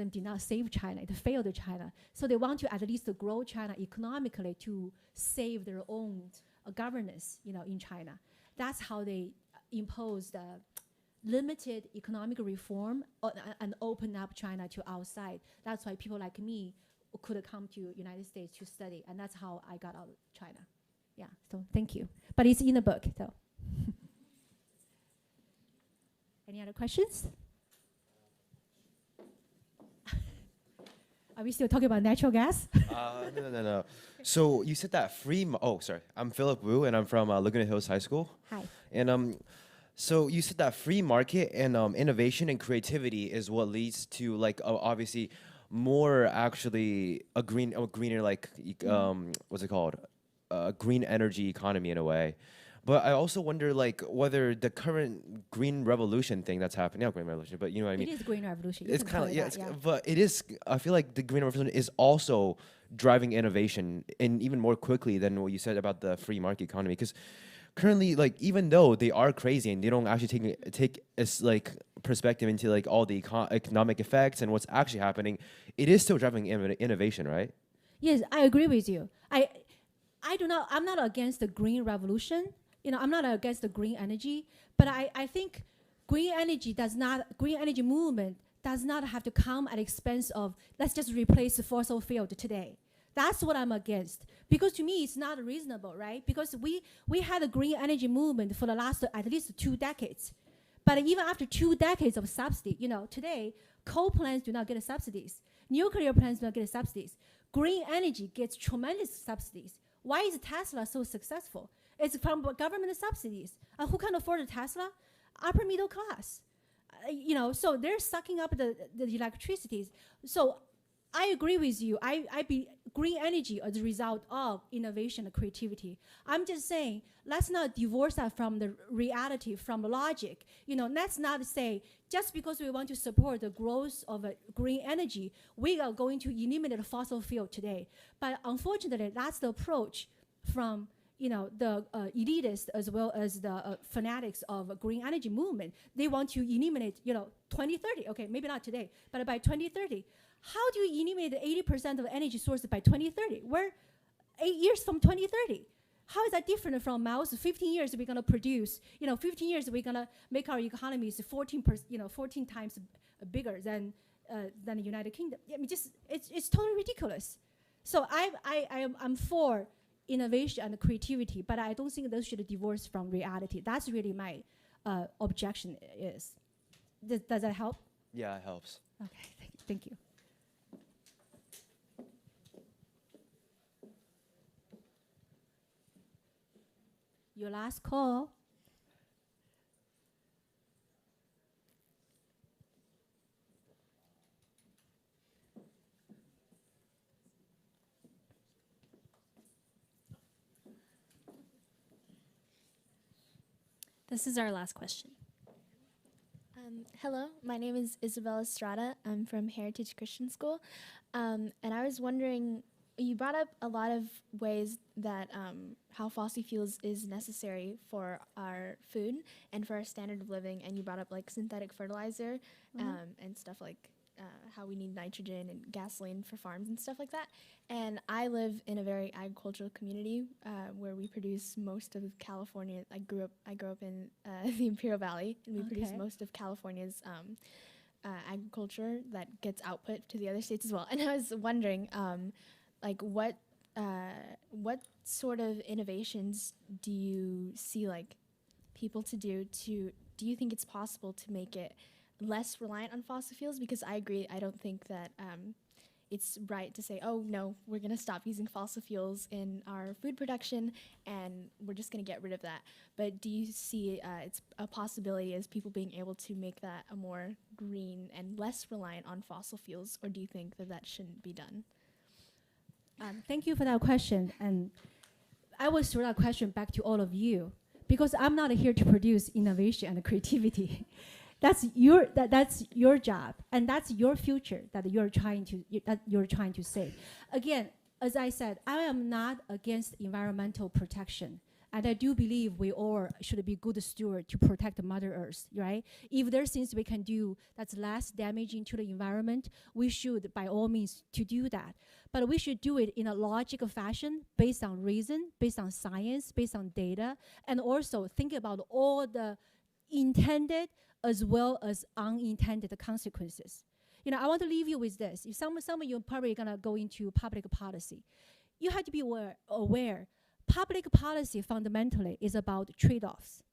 did not save China, it failed China. So they want to at least grow China economically to save their own governance, you know, in China. That's how they imposed limited economic reform and open up China to outside. That's why people like me could come to United States to study, and that's how I got out of China. Yeah, so thank you. But it's in the book, so. Any other questions? Are we still talking about natural gas? No. So you said that I'm Philip Wu, and I'm from Laguna Hills High School. Hi. And so you said that free market and innovation and creativity is what leads to, like, obviously more actually a greener, like, what's it called? Green energy economy in a way. But I also wonder, like, whether the current green revolution thing that's happening, not green revolution, but you know what I mean? It is green revolution. It's kind of, but it is, I feel like the green revolution is also driving innovation, and even more quickly than what you said about the free market economy. Because currently, like, even though they are crazy and they don't actually take like perspective into like all the economic effects and what's actually happening, it is still driving innovation, right? Yes, I agree with you. I'm not against the green revolution. You know, I'm not against the green energy, but I think green energy movement does not have to come at the expense of, let's just replace the fossil fuel today. That's what I'm against. Because to me, it's not reasonable, right? Because we had a green energy movement for the last at least 2 decades. But even after 2 decades of subsidy, you know, today, coal plants do not get subsidies. Nuclear plants do not get subsidies. Green energy gets tremendous subsidies. Why is Tesla so successful? It's from government subsidies. Who can afford a Tesla? Upper middle class. You know, so they're sucking up the electricities. So I agree with you. I be green energy as a result of innovation and creativity. I'm just saying, let's not divorce that from the reality, from logic. You know, let's not say, just because we want to support the growth of green energy, we are going to eliminate the fossil fuel today. But unfortunately, that's the approach from, you know, the elitists as well as the fanatics of a green energy movement. They want to eliminate, you know, 2030. Okay, maybe not today, but by 2030. How do you eliminate 80% of energy sources by 2030? We're 8 years from 2030. How is that different from Mao's 15 years we're going to produce, you know, 15 years we're going to make our economies 14 times bigger than the United Kingdom. I mean, just it's totally ridiculous. So I'm for innovation and creativity, but I don't think those should divorce from reality. That's really my objection is. Does that help? Yeah, it helps. Okay, thank you. Your last call. This is our last question. Hello, my name is Isabella Estrada. I'm from Heritage Christian School. And I was wondering, you brought up a lot of ways that how fossil fuels is necessary for our food and for our standard of living. And you brought up like synthetic fertilizer and stuff like how we need nitrogen and gasoline for farms and stuff like that. And I live in a very agricultural community where we produce most of California. I grew up in the Imperial Valley, and we produce most of California's agriculture that gets output to the other states as well. And I was wondering, like, what sort of innovations do you see like people to do? Do you think it's possible to make it less reliant on fossil fuels? Because I agree, I don't think that it's right to say, oh no, we're gonna stop using fossil fuels in our food production and we're just gonna get rid of that. But do you see it's a possibility as people being able to make that a more green and less reliant on fossil fuels, or do you think that that shouldn't be done? Thank you for that question. And I will throw that question back to all of you, because I'm not here to produce innovation and creativity. That's your job, and that's your future that you're trying to save. Again, as I said, I am not against environmental protection, and I do believe we all should be good stewards to protect Mother Earth, right? If there's things we can do that's less damaging to the environment, we should, by all means, to do that. But we should do it in a logical fashion, based on reason, based on science, based on data, and also think about all the intended as well as unintended consequences. You know, I want to leave you with this. If some of you are probably gonna go into public policy, you have to be aware. Public policy fundamentally is about trade-offs,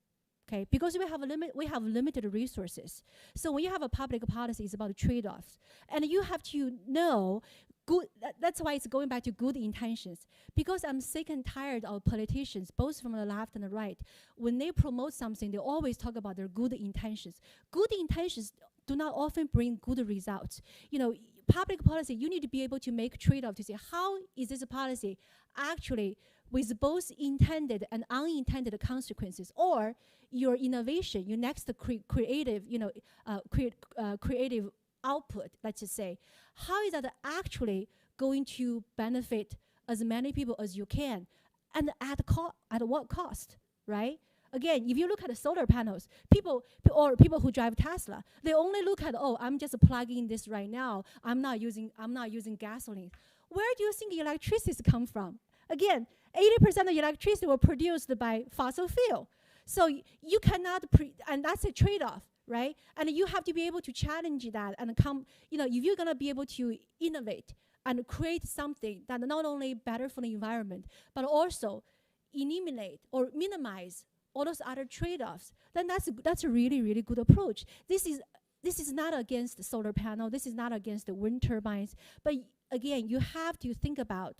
okay? Because we have limited resources. So when you have a public policy, it's about trade-offs, and you have to know. That's why it's going back to good intentions. Because I'm sick and tired of politicians, both from the left and the right. When they promote something, they always talk about their good intentions. Good intentions do not often bring good results. You know, public policy, you need to be able to make trade-off to say, how is this policy actually with both intended and unintended consequences, or your innovation, your next creative, creative output, let's just say, how is that actually going to benefit as many people as you can, and at what cost, right? Again, if you look at the solar panels, people who drive Tesla, they only look at, oh, I'm just plugging this right now. I'm not using gasoline. Where do you think electricity come from? Again, 80% of electricity were produced by fossil fuel. So you cannot, and that's a trade-off, right? And you have to be able to challenge that and if you're gonna be able to innovate and create something that not only better for the environment, but also eliminate or minimize all those other trade-offs, then that's a really, really good approach. This is not against the solar panel, this is not against the wind turbines, but again, you have to think about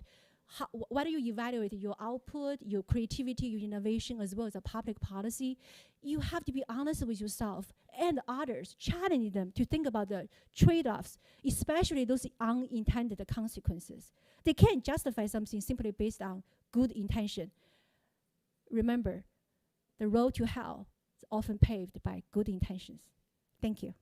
whether you evaluate your output, your creativity, your innovation, as well as a public policy. You have to be honest with yourself and others, challenging them to think about the trade-offs, especially those unintended consequences. They can't justify something simply based on good intention. Remember, the road to hell is often paved by good intentions. Thank you.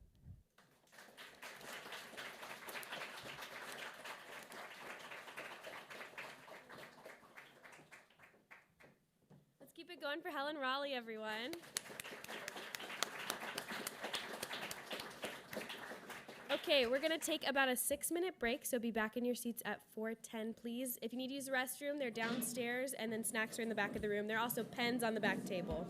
Let's keep it going for Helen Raleigh, everyone. Okay, we're gonna take about a 6-minute break, so be back in your seats at 4:10, please. If you need to use the restroom, they're downstairs, and then snacks are in the back of the room. There are also pens on the back table.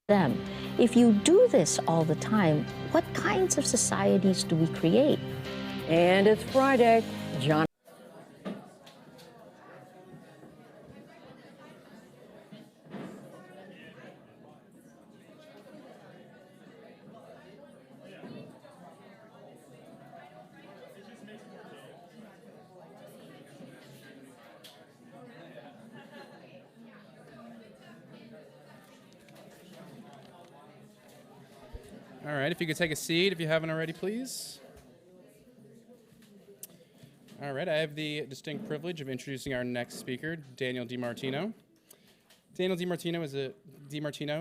them. If you do this all the time, what kinds of societies do we create? And it's Friday. John. All right, if you could take a seat if you haven't already, please. All right, I have the distinct privilege of introducing our next speaker, Daniel DiMartino. Daniel DiMartino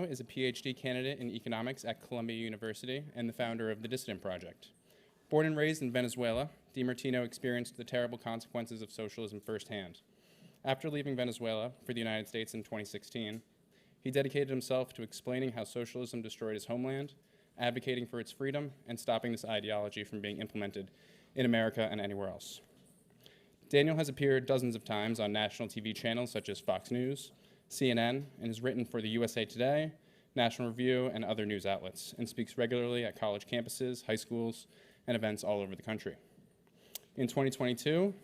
is a PhD candidate in economics at Columbia University and the founder of the Dissident Project. Born and raised in Venezuela, DiMartino experienced the terrible consequences of socialism firsthand. After leaving Venezuela for the United States in 2016, he dedicated himself to explaining how socialism destroyed his homeland, advocating for its freedom, and stopping this ideology from being implemented in America and anywhere else. Daniel has appeared dozens of times on national TV channels such as Fox News, CNN, and has written for the USA Today, National Review, and other news outlets, and speaks regularly at college campuses, high schools, and events all over the country. In 2022,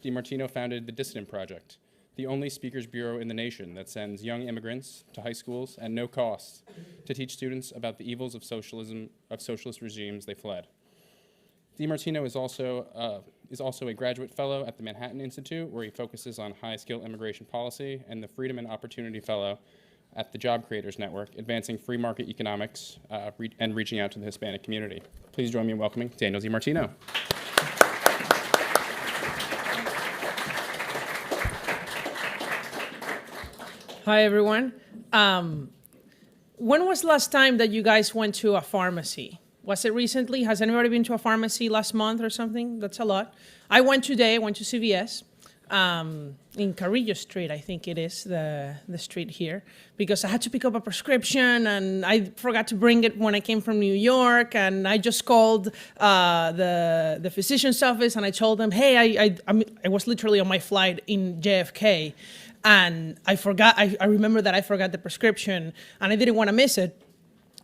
DiMartino founded the Dissident Project, the only speakers bureau in the nation that sends young immigrants to high schools at no cost to teach students about the evils of socialism, of socialist regimes they fled. DiMartino is also a graduate fellow at the Manhattan Institute, where he focuses on high-skill immigration policy, and the Freedom and Opportunity Fellow at the Job Creators Network, advancing free market economics and reaching out to the Hispanic community. Please join me in welcoming Daniel DiMartino. Hi, everyone. When was the last time that you guys went to a pharmacy? Was it recently? Has anybody been to a pharmacy last month or something? That's a lot. I went today, I went to CVS in Carrillo Street, I think it is, the street here, because I had to pick up a prescription and I forgot to bring it when I came from New York, and I just called the physician's office and I told them, hey, I was literally on my flight in JFK, and I remember that I forgot the prescription and I didn't want to miss it.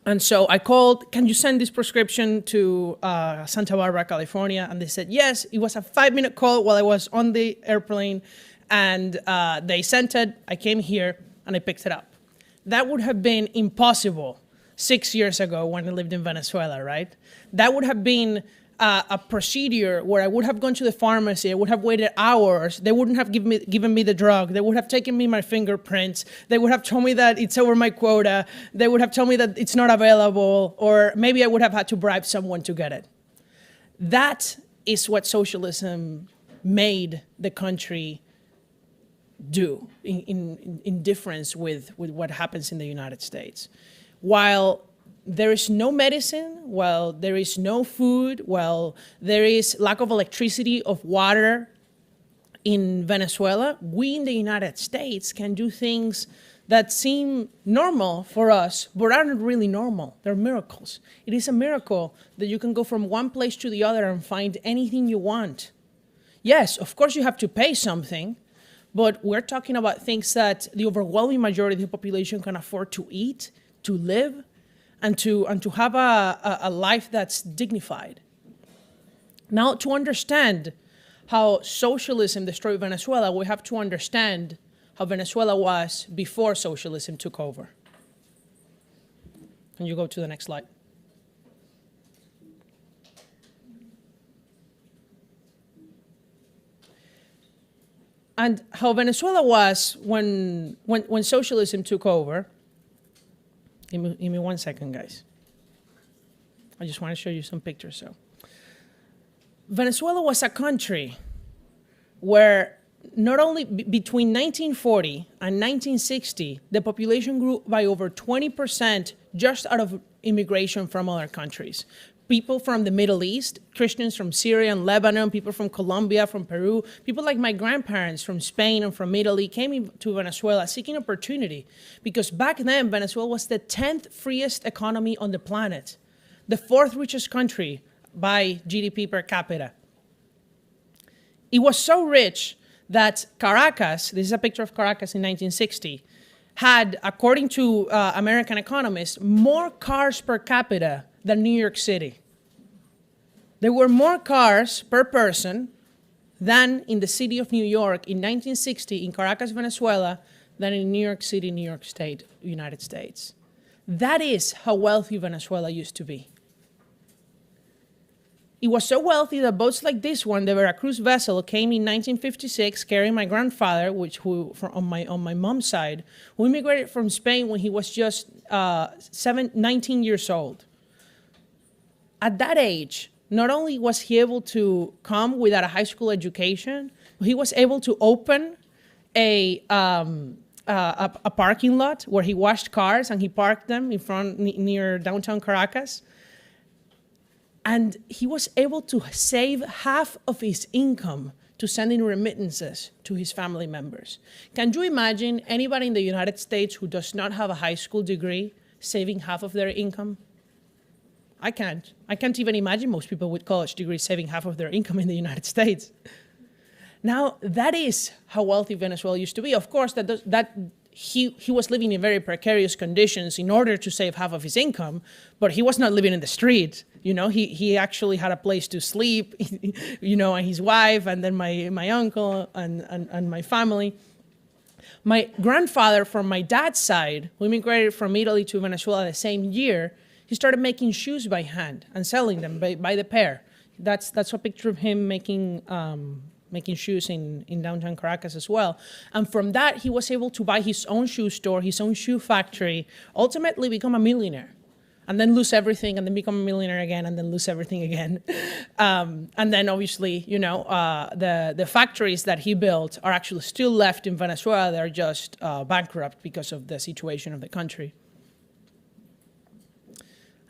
And so I called, can you send this prescription to Santa Barbara, California? And they said, yes. It was a 5-minute call while I was on the airplane, and they sent it. I came here and I picked it up. That would have been impossible 6 years ago when I lived in Venezuela, right? That would have been a procedure where I would have gone to the pharmacy, I would have waited hours, they wouldn't have given me the drug, they would have taken me my fingerprints, they would have told me that it's over my quota, they would have told me that it's not available, or maybe I would have had to bribe someone to get it. That is what socialism made the country do in difference with what happens in the United States. While there is no medicine, while there is no food, while there is lack of electricity, of water in Venezuela, we in the United States can do things that seem normal for us, but aren't really normal. They're miracles. It is a miracle that you can go from one place to the other and find anything you want. Yes, of course you have to pay something, but we're talking about things that the overwhelming majority of the population can afford to eat, to live, and to have a life that's dignified. Now, to understand how socialism destroyed Venezuela, we have to understand how Venezuela was before socialism took over. Can you go to the next slide? And how Venezuela was when socialism took over. Give me 1 second, guys. I just want to show you some pictures. So, Venezuela was a country where not only between 1940 and 1960, the population grew by over 20% just out of immigration from other countries. People from the Middle East, Christians from Syria and Lebanon, people from Colombia, from Peru, people like my grandparents from Spain and from Italy came to Venezuela seeking opportunity, because back then Venezuela was the 10th freest economy on the planet, the 4th richest country by GDP per capita. It was so rich that Caracas, this is a picture of Caracas in 1960, had, according to American economists, more cars per capita than New York City. There were more cars per person than in the city of New York in 1960 in Caracas, Venezuela, than in New York City, New York State, United States. That is how wealthy Venezuela used to be. It was so wealthy that boats like this one, the Veracruz vessel, came in 1956 carrying my grandfather, on my mom's side, who immigrated from Spain when he was just 19 years old. At that age, not only was he able to come without a high school education, but he was able to open a parking lot where he washed cars and he parked them in front near downtown Caracas. And he was able to save half of his income to send in remittances to his family members. Can you imagine anybody in the United States who does not have a high school degree saving half of their income? I can't. I can't even imagine most people with college degrees saving half of their income in the United States. Now, that is how wealthy Venezuela used to be. Of course, he was living in very precarious conditions in order to save half of his income, but he was not living in the street. You know, he actually had a place to sleep, you know, and his wife, and then my uncle and my family. My grandfather from my dad's side, who immigrated from Italy to Venezuela the same year, he started making shoes by hand and selling them by the pair. That's a picture of him making shoes in downtown Caracas as well. And from that, he was able to buy his own shoe store, his own shoe factory, ultimately become a millionaire, and then lose everything, and then become a millionaire again, and then lose everything again. And then obviously, you know, the factories that he built are actually still left in Venezuela. They're just bankrupt because of the situation of the country.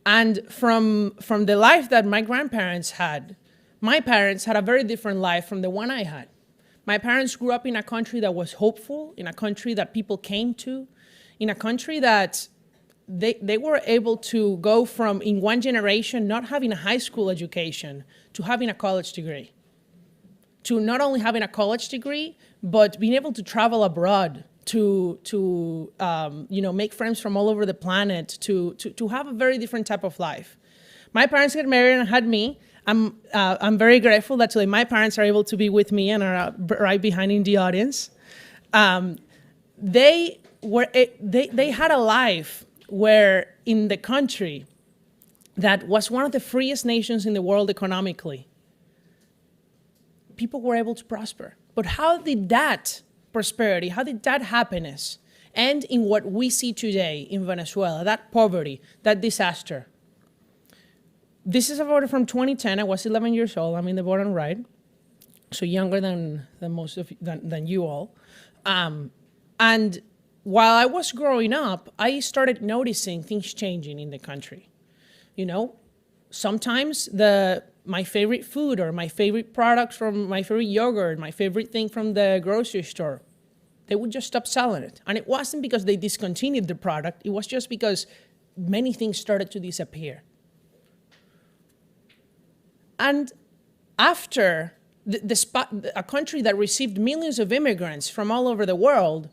And from the life that my grandparents had, my parents had a very different life from the one I had. My parents grew up in a country that was hopeful, in a country that people came to, in a country that they were able to go from, in one generation, not having a high school education to having a college degree. To not only having a college degree, but being able to travel abroad, to you know, make friends from all over the planet, to have a very different type of life. My parents got married and had me. I'm very grateful that today my parents are able to be with me and are right behind in the audience. They had a life where in the country that was one of the freest nations in the world economically, people were able to prosper. But how did that prosperity, how did that happiness end in what we see today in Venezuela, that poverty, that disaster? This is a photo from 2010. I was 11 years old. I'm in the bottom right, so younger than most of than you all. And while I was growing up, I started noticing things changing in the country. You know, sometimes my favorite food or my favorite products from my favorite yogurt, my favorite thing from the grocery store, they would just stop selling it. And it wasn't because they discontinued the product. It was just because many things started to disappear. And after a country that received millions of immigrants from all over the world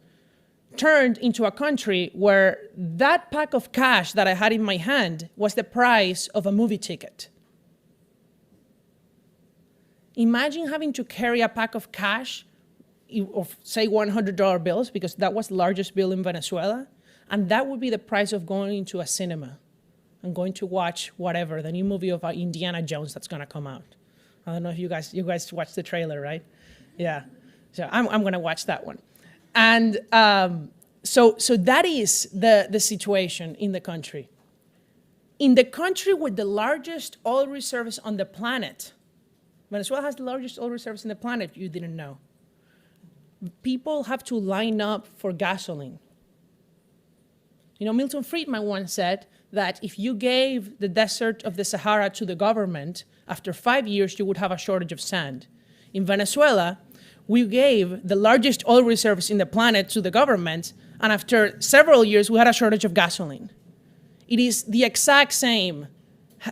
turned into a country where that pack of cash that I had in my hand was the price of a movie ticket. Imagine having to carry a pack of cash, of say $100 bills, because that was the largest bill in Venezuela, and that would be the price of going into a cinema and going to watch whatever, the new movie of Indiana Jones that's gonna come out. I don't know if you guys watched the trailer, right? Yeah, so I'm gonna watch that one. And so that is the situation in the country. In the country with the largest oil reserves on the planet, Venezuela has the largest oil reserves on the planet, you didn't know. People have to line up for gasoline. You know, Milton Friedman once said that if you gave the desert of the Sahara to the government, after 5 years, you would have a shortage of sand. In Venezuela, we gave the largest oil reserves in the planet to the government, and after several years, we had a shortage of gasoline. It is the exact same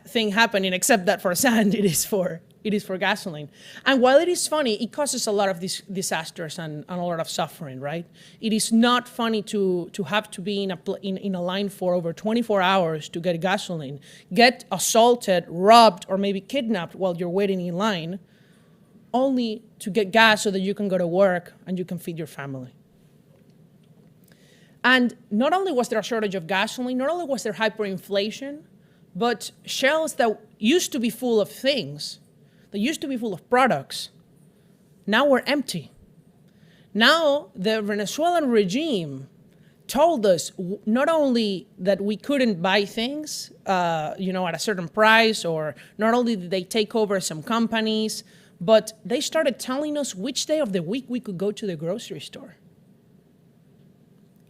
thing happening, except that for sand, it is for it is for gasoline. And while it is funny, it causes a lot of disasters and a lot of suffering, right? It is not funny to have to be in a line for over 24 hours to get gasoline, get assaulted, robbed, or maybe kidnapped while you're waiting in line, only to get gas so that you can go to work and you can feed your family. And not only was there a shortage of gasoline, not only was there hyperinflation, but shelves that used to be full of things, that used to be full of products, now were empty. Now the Venezuelan regime told us not only that we couldn't buy things, at a certain price, or not only did they take over some companies, but they started telling us which day of the week we could go to the grocery store.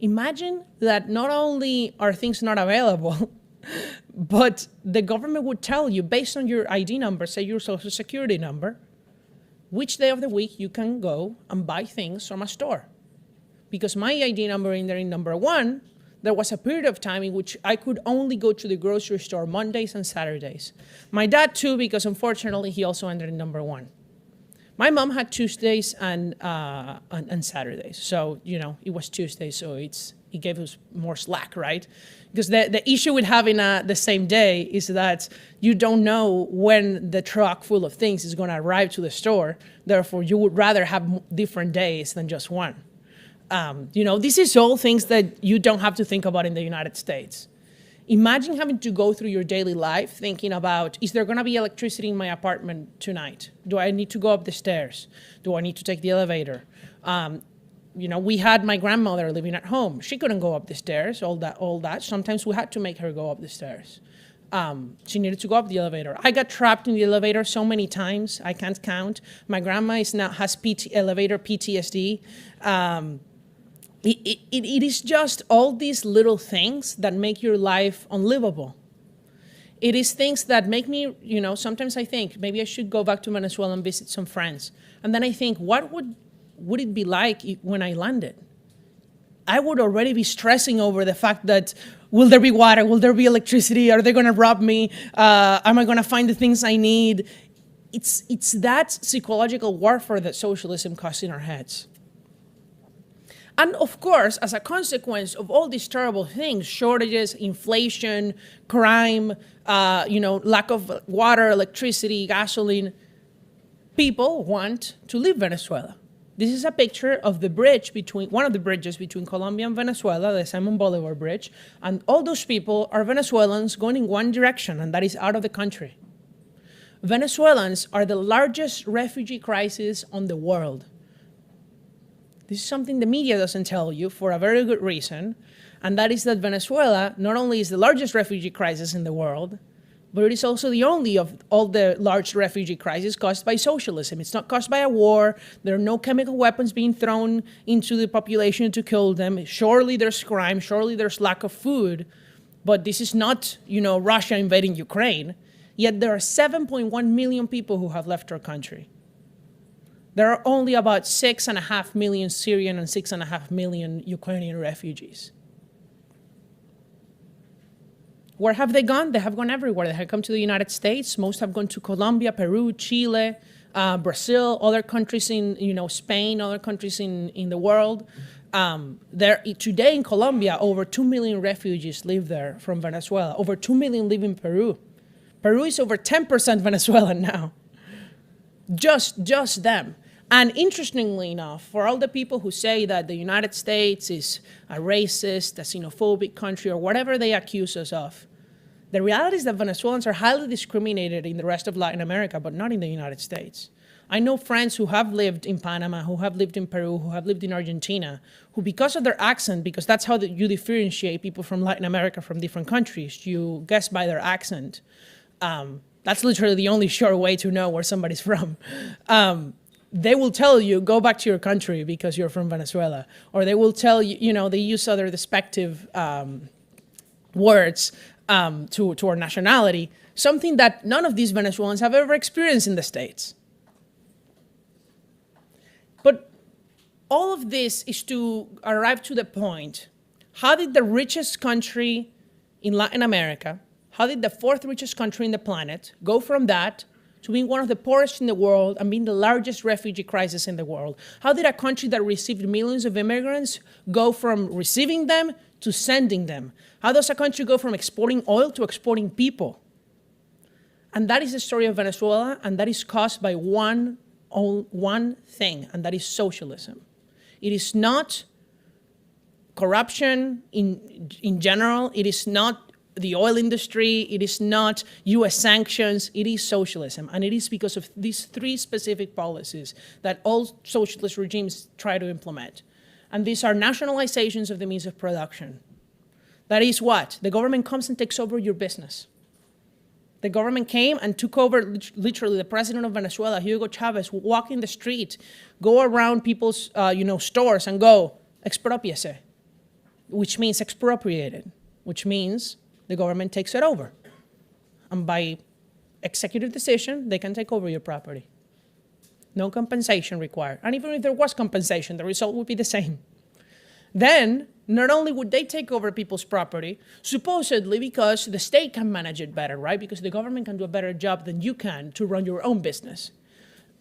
Imagine that not only are things not available, but the government would tell you, based on your ID number, say your social security number, which day of the week you can go and buy things from a store. Because my ID number in there in number 1, there was a period of time in which I could only go to the grocery store Mondays and Saturdays. My dad too, because unfortunately he also entered in number 1. My mom had Tuesdays and Saturdays. So, it was Tuesday, so it gave us more slack, right? Because the issue with having the same day is that you don't know when the truck full of things is going to arrive to the store. Therefore, you would rather have different days than just one. This is all things that you don't have to think about in the United States. Imagine having to go through your daily life thinking about, is there going to be electricity in my apartment tonight? Do I need to go up the stairs? Do I need to take the elevator? We had my grandmother living at home. She couldn't go up the stairs, all that. Sometimes we had to make her go up the stairs. She needed to go up the elevator. I got trapped in the elevator so many times, I can't count. My grandma has elevator PTSD. It is just all these little things that make your life unlivable. It is things that make me, sometimes I think maybe I should go back to Venezuela and visit some friends. And then I think, what would it be like when I landed? I would already be stressing over the fact that, will there be water? Will there be electricity? Are they going to rob me? Am I going to find the things I need? It's that psychological warfare that socialism caused in our heads. And of course, as a consequence of all these terrible things, shortages, inflation, crime, lack of water, electricity, gasoline, people want to leave Venezuela. This is a picture of the bridge one of the bridges between Colombia and Venezuela, the Simon Bolivar Bridge, and all those people are Venezuelans going in one direction, and that is out of the country. Venezuelans are the largest refugee crisis on the world. This is something the media doesn't tell you for a very good reason, and that is that Venezuela not only is the largest refugee crisis in the world, but it is also the only of all the large refugee crises caused by socialism. It's not caused by a war. There are no chemical weapons being thrown into the population to kill them. Surely there's crime. Surely there's lack of food. But this is not, Russia invading Ukraine. Yet there are 7.1 million people who have left our country. There are only about 6.5 million Syrian and 6.5 million Ukrainian refugees. Where have they gone? They have gone everywhere. They have come to the United States. Most have gone to Colombia, Peru, Chile, Brazil, other countries in, Spain, other countries in the world. Today in Colombia, over 2 million refugees live there from Venezuela. Over 2 million live in Peru. Peru is over 10% Venezuelan now. Just them. And interestingly enough, for all the people who say that the United States is a racist, a xenophobic country, or whatever they accuse us of, the reality is that Venezuelans are highly discriminated in the rest of Latin America, but not in the United States. I know friends who have lived in Panama, who have lived in Peru, who have lived in Argentina, who because of their accent, because that's how you differentiate people from Latin America from different countries, you guess by their accent. That's literally the only sure way to know where somebody's from. They will tell you, go back to your country because you're from Venezuela. Or they will tell you, they use other despective words to our nationality, something that none of these Venezuelans have ever experienced in the States. But all of this is to arrive to the point, how did the richest country in Latin America, how did the fourth richest country in the planet go from that to being one of the poorest in the world and being the largest refugee crisis in the world? How did a country that received millions of immigrants go from receiving them to sending them? How does a country go from exporting oil to exporting people? And that is the story of Venezuela, and that is caused by one thing, and that is socialism. It is not corruption in general. It is not the oil industry. It is not US sanctions. It is socialism. And it is because of these three specific policies that all socialist regimes try to implement. And these are nationalizations of the means of production. That is what? The government comes and takes over your business. The government came and took over, literally, the president of Venezuela, Hugo Chavez, walking the street, go around people's stores and go, expropiese, which means expropriated, which means the government takes it over. And by executive decision, they can take over your property. No compensation required. And even if there was compensation, the result would be the same. Then, not only would they take over people's property, supposedly because the state can manage it better, right? Because the government can do a better job than you can to run your own business.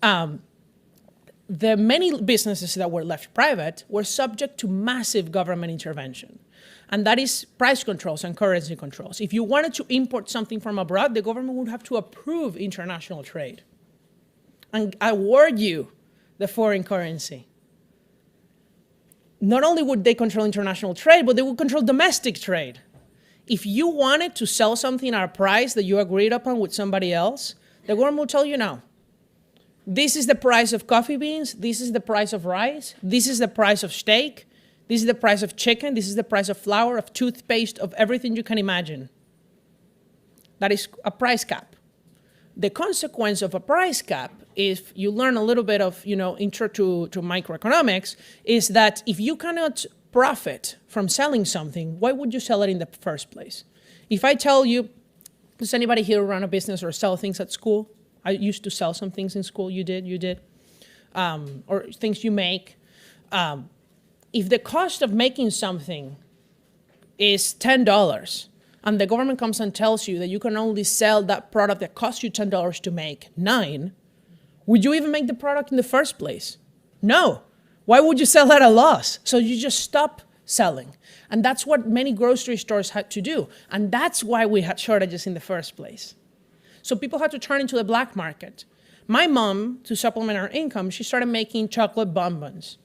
The many businesses that were left private were subject to massive government intervention. And that is price controls and currency controls. If you wanted to import something from abroad, the government would have to approve international trade and award you the foreign currency. Not only would they control international trade, but they would control domestic trade. If you wanted to sell something at a price that you agreed upon with somebody else, the government will tell you no. This is the price of coffee beans, this is the price of rice, this is the price of steak, this is the price of chicken, this is the price of flour, of toothpaste, of everything you can imagine. That is a price cap. The consequence of a price cap, if you learn a little bit of, intro to microeconomics, is that if you cannot profit from selling something, why would you sell it in the first place? If I tell you, does anybody here run a business or sell things at school? I used to sell some things in school. You did. Or things you make. If the cost of making something is $10, and the government comes and tells you that you can only sell that product that costs you $10 to make $9, would you even make the product in the first place? No. Why would you sell at a loss? So you just stop selling. And that's what many grocery stores had to do. And that's why we had shortages in the first place. So people had to turn into the black market. My mom, to supplement her income, she started making chocolate bonbons.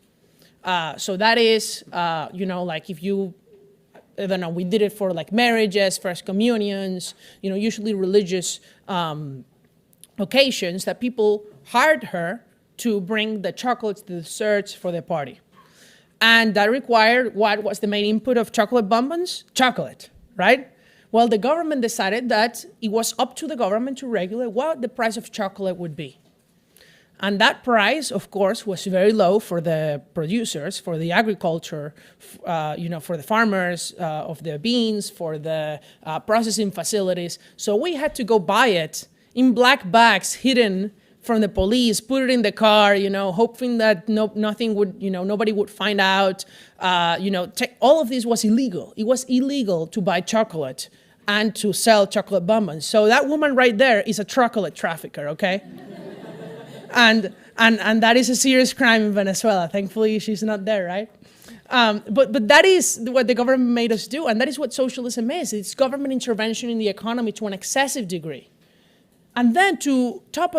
So that is, like if you, I don't know, we did it for like marriages, first communions, usually religious occasions that people hired her to bring the chocolates, the desserts for the party. And that required, what was the main input of chocolate bonbons? Chocolate, right? Well, the government decided that it was up to the government to regulate what the price of chocolate would be. And that price, of course, was very low for the producers, for the agriculture, for the farmers of the beans, for the processing facilities. So we had to go buy it in black bags hidden from the police, put it in the car, hoping that nothing would, nobody would find out. All of this was illegal. It was illegal to buy chocolate and to sell chocolate bonbons. So that woman right there is a chocolate trafficker, okay? And that is a serious crime in Venezuela. Thankfully, she's not there, right? But that is what the government made us do, and that is what socialism is. It's government intervention in the economy to an excessive degree. And then to top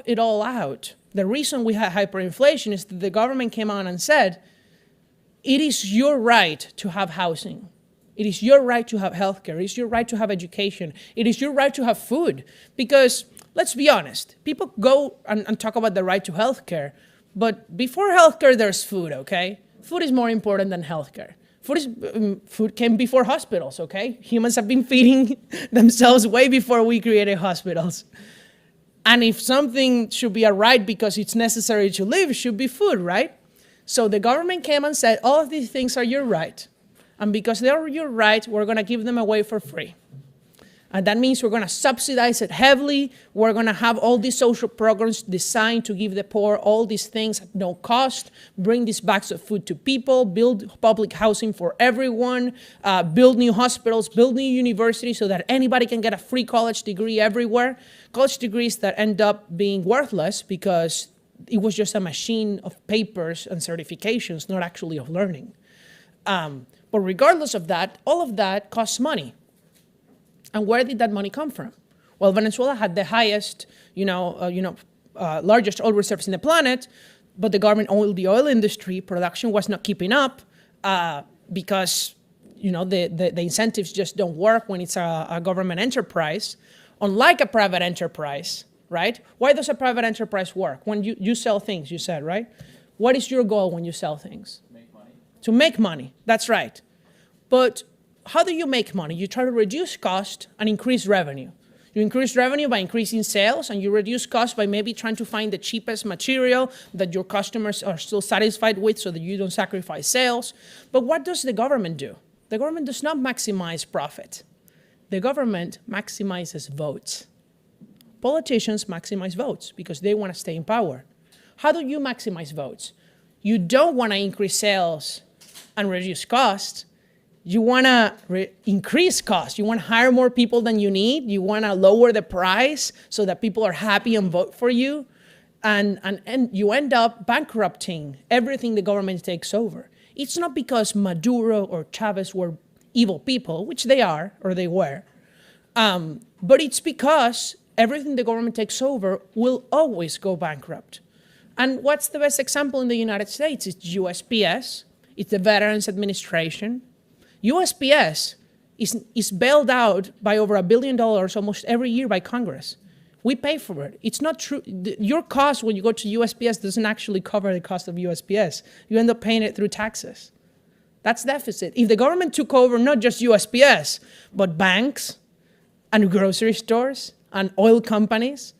it all out, the reason we had hyperinflation is that the government came on and said, it is your right to have housing. It is your right to have healthcare. It is your right to have education. It is your right to have food. Because let's be honest, people go and talk about the right to healthcare, but before healthcare, there's food, okay? Food is more important than healthcare. Food came before hospitals, okay? Humans have been feeding themselves way before we created hospitals. And if something should be a right because it's necessary to live, it should be food, right? So the government came and said, all of these things are your right. And because they are your right, we're going to give them away for free. And that means we're going to subsidize it heavily. We're going to have all these social programs designed to give the poor all these things at no cost, bring these bags of food to people, build public housing for everyone, build new hospitals, build new universities so that anybody can get a free college degree everywhere. College degrees that end up being worthless because it was just a machine of papers and certifications, not actually of learning. But regardless of that, all of that costs money. And where did that money come from? Well, Venezuela had the highest, largest oil reserves in the planet, but the government owned the oil industry. Production was not keeping up because, the incentives just don't work when it's a government enterprise. Unlike a private enterprise, right? Why does a private enterprise work? When you sell things, you said, right? What is your goal when you sell things? Make money. To make money, that's right. But how do you make money? You try to reduce cost and increase revenue. You increase revenue by increasing sales, and you reduce cost by maybe trying to find the cheapest material that your customers are still satisfied with so that you don't sacrifice sales. But what does the government do? The government does not maximize profit. The government maximizes votes. Politicians maximize votes because they want to stay in power. How do you maximize votes? You don't want to increase sales and reduce costs. You want to increase costs. You want to hire more people than you need. You want to lower the price so that people are happy and vote for you. And you end up bankrupting everything the government takes over. It's not because Maduro or Chavez were evil people, which they are, or they were, but it's because everything the government takes over will always go bankrupt. And what's the best example in the United States? It's USPS. It's the Veterans Administration. USPS is bailed out by over $1 billion almost every year by Congress. We pay for it. It's not true. Your cost when you go to USPS doesn't actually cover the cost of USPS. You end up paying it through taxes. That's deficit. If the government took over not just USPS, but banks and grocery stores and oil companies,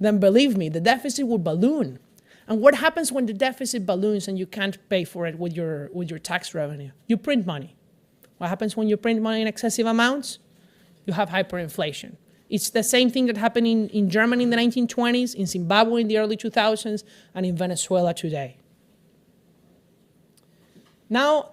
then believe me, the deficit will balloon. And what happens when the deficit balloons and you can't pay for it with your tax revenue? You print money. What happens when you print money in excessive amounts? You have hyperinflation. It's the same thing that happened in Germany in the 1920s, in Zimbabwe in the early 2000s, and in Venezuela today. Now,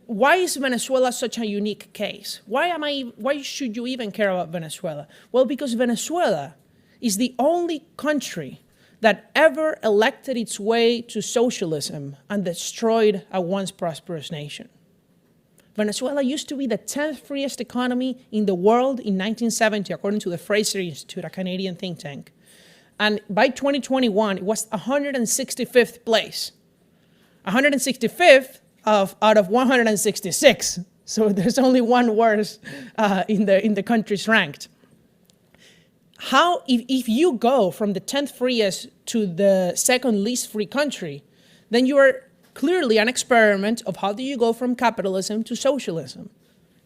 why is Venezuela such a unique case? Why should you even care about Venezuela? Well, because Venezuela is the only country that ever elected its way to socialism and destroyed a once prosperous nation. Venezuela used to be the 10th freest economy in the world in 1970, according to the Fraser Institute, a Canadian think tank. And by 2021, it was 165th place. 165th out of 166. So there's only one worse in the countries ranked. If you go from the 10th freest to the second least free country, then you are clearly an experiment of how do you go from capitalism to socialism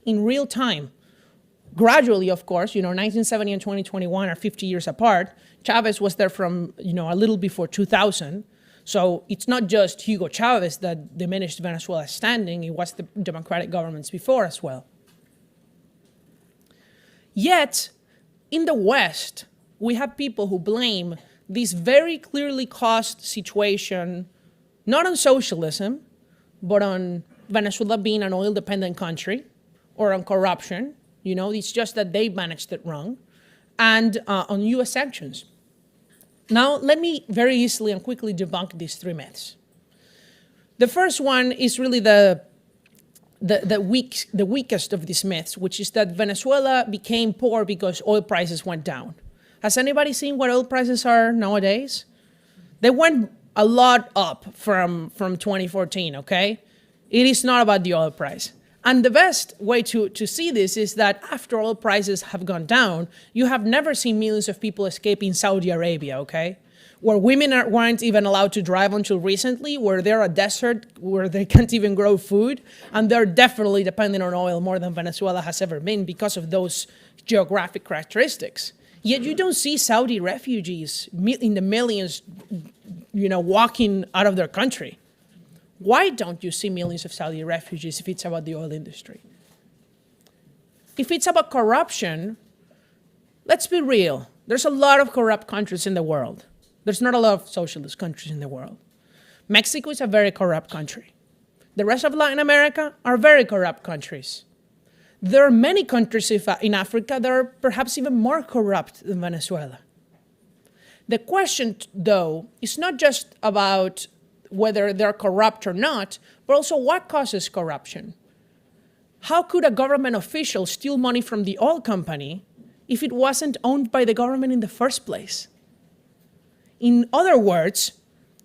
in real time. Gradually, of course, 1970 and 2021 are 50 years apart. Chavez was there from, a little before 2000. So it's not just Hugo Chavez that diminished Venezuela's standing, it was the democratic governments before as well. Yet, in the West, we have people who blame this very clearly caused situation not on socialism, but on Venezuela being an oil-dependent country or on corruption. It's just that they managed it wrong, and on U.S. sanctions. Now, let me very easily and quickly debunk these three myths. The first one is really the weakest of these myths, which is that Venezuela became poor because oil prices went down. Has anybody seen what oil prices are nowadays? They went a lot up from 2014, okay? It is not about the oil price. And the best way to see this is that after oil prices have gone down, you have never seen millions of people escaping Saudi Arabia, okay? Where women weren't even allowed to drive until recently, where they're a desert, where they can't even grow food, and they're definitely dependent on oil more than Venezuela has ever been because of those geographic characteristics. Yet you don't see Saudi refugees in the millions, walking out of their country. Why don't you see millions of Saudi refugees if it's about the oil industry? If it's about corruption, let's be real. There's a lot of corrupt countries in the world. There's not a lot of socialist countries in the world. Mexico is a very corrupt country. The rest of Latin America are very corrupt countries. There are many countries in Africa that are perhaps even more corrupt than Venezuela. The question, though, is not just about whether they're corrupt or not, but also what causes corruption. How could a government official steal money from the oil company if it wasn't owned by the government in the first place? In other words,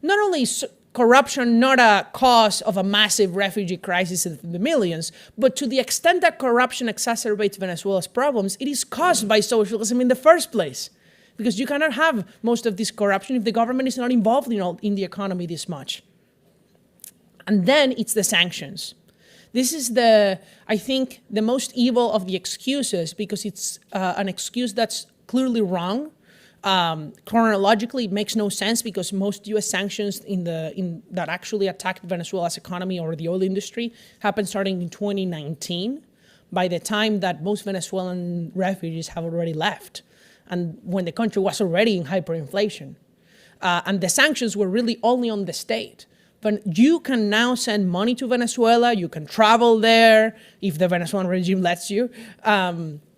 not only is corruption not a cause of a massive refugee crisis of the millions, but to the extent that corruption exacerbates Venezuela's problems, it is caused by socialism in the first place. Because you cannot have most of this corruption if the government is not involved in the economy this much. And then it's the sanctions. This is I think, the most evil of the excuses, because it's an excuse that's clearly wrong. Chronologically, it makes no sense because most U.S. sanctions that actually attacked Venezuela's economy or the oil industry happened starting in 2019, by the time that most Venezuelan refugees have already left, and when the country was already in hyperinflation. And the sanctions were really only on the state. But you can now send money to Venezuela, you can travel there, if the Venezuelan regime lets you,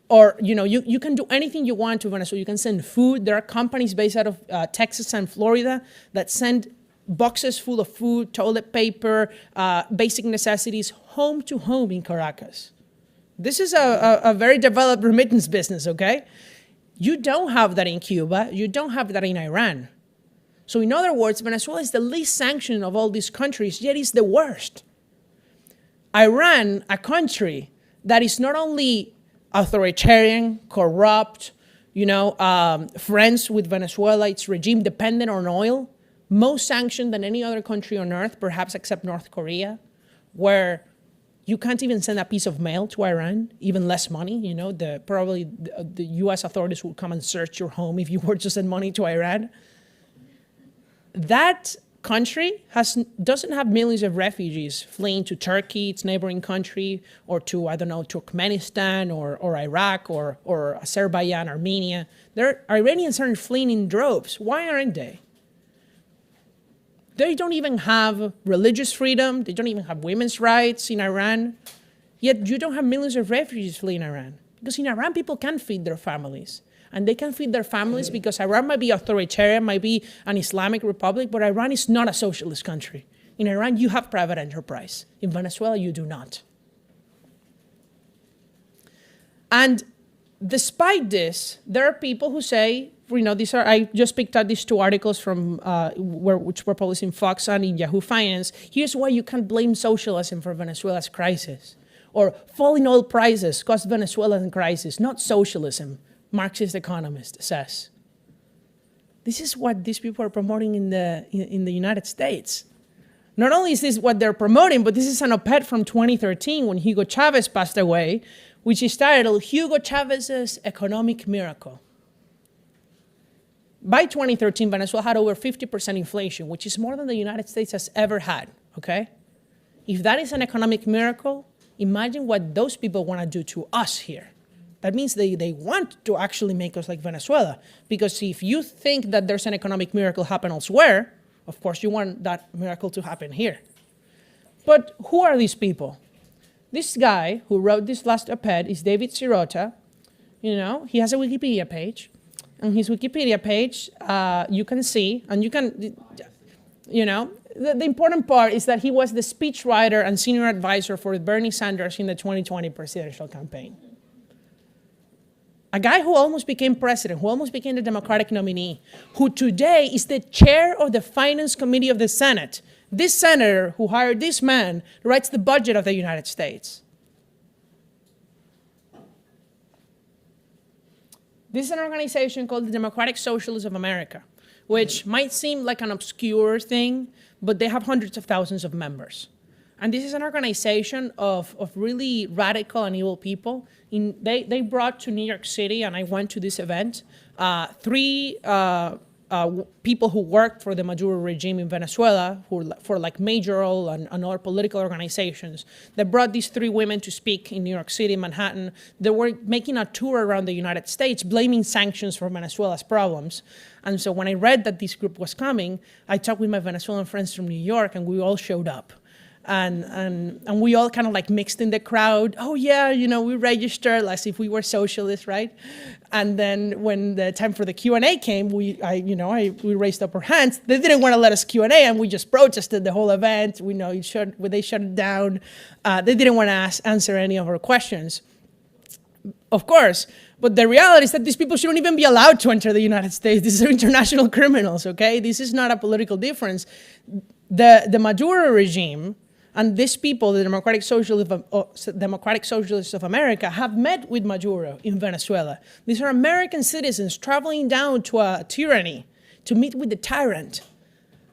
or you can do anything you want to Venezuela. You can send food. There are companies based out of Texas and Florida that send boxes full of food, toilet paper, basic necessities, home to home in Caracas. This is a very developed remittance business, okay? You don't have that in Cuba. You don't have that in Iran. So in other words, Venezuela is the least sanctioned of all these countries, yet it's the worst. Iran, a country that is not only authoritarian, corrupt, friends with Venezuela, it's regime dependent on oil, most sanctioned than any other country on earth, perhaps except North Korea, where you can't even send a piece of mail to Iran, even less money. Probably the US authorities will come and search your home if you were to send money to Iran. That country doesn't have millions of refugees fleeing to Turkey, its neighboring country, or to, Turkmenistan or Iraq or Azerbaijan, Armenia. Iranians aren't fleeing in droves. Why aren't they? They don't even have religious freedom. They don't even have women's rights in Iran. Yet you don't have millions of refugees fleeing Iran. Because in Iran, people can feed their families. And they can feed their families because Iran might be authoritarian, might be an Islamic republic, but Iran is not a socialist country. In Iran, you have private enterprise. In Venezuela, you do not. And despite this, there are people who say, I just picked out these two articles from which were published in Fox and in Yahoo Finance. Here's why you can't blame socialism for Venezuela's crisis. Or falling oil prices caused Venezuelan crisis, not socialism, Marxist economist says. This is what these people are promoting in the United States. Not only is this what they're promoting, but this is an op-ed from 2013 when Hugo Chavez passed away, which is titled Hugo Chavez's Economic Miracle. By 2013, Venezuela had over 50% inflation, which is more than the United States has ever had, okay? If that is an economic miracle, imagine what those people want to do to us here. That means they want to actually make us like Venezuela. Because if you think that there's an economic miracle happen elsewhere, of course you want that miracle to happen here. But who are these people? This guy who wrote this last op-ed is David Sirota. He has a Wikipedia page. On his Wikipedia page, you can see, and you can, the important part is that he was the speechwriter and senior advisor for Bernie Sanders in the 2020 presidential campaign. A guy who almost became president, who almost became the Democratic nominee, who today is the chair of the Finance Committee of the Senate. This senator who hired this man writes the budget of the United States. This is an organization called the Democratic Socialists of America, which might seem like an obscure thing, but they have hundreds of thousands of members. And this is an organization of really radical and evil people. They brought to New York City, and I went to this event, three people who worked for the Maduro regime in Venezuela, for like mayoral and other political organizations, that brought these 3 women to speak in New York City, Manhattan. They were making a tour around the United States, blaming sanctions for Venezuela's problems. And so when I read that this group was coming, I talked with my Venezuelan friends from New York, and we all showed up. And we all kind of like mixed in the crowd. Oh yeah, we registered as if we were socialists, right? And then when the time for the Q&A came, we raised up our hands. They didn't want to let us Q&A, and we just protested the whole event. They shut it down. They didn't want to answer any of our questions, of course. But the reality is that these people shouldn't even be allowed to enter the United States. These are international criminals, okay? This is not a political difference. The Maduro regime and these people, the Democratic Socialists of America, have met with Maduro in Venezuela. These are American citizens traveling down to a tyranny to meet with the tyrant.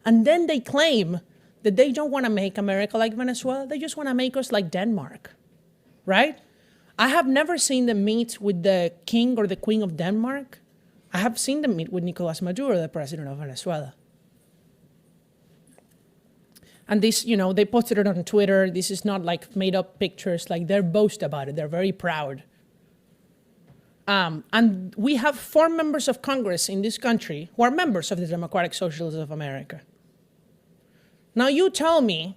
And then they claim that they don't want to make America like Venezuela. They just want to make us like Denmark, right? I have never seen them meet with the king or the queen of Denmark. I have seen them meet with Nicolas Maduro, the president of Venezuela. And this, they posted it on Twitter. This is not like made up pictures. Like, they're boast about it. They're very proud. And we have 4 members of Congress in this country who are members of the Democratic Socialists of America. Now you tell me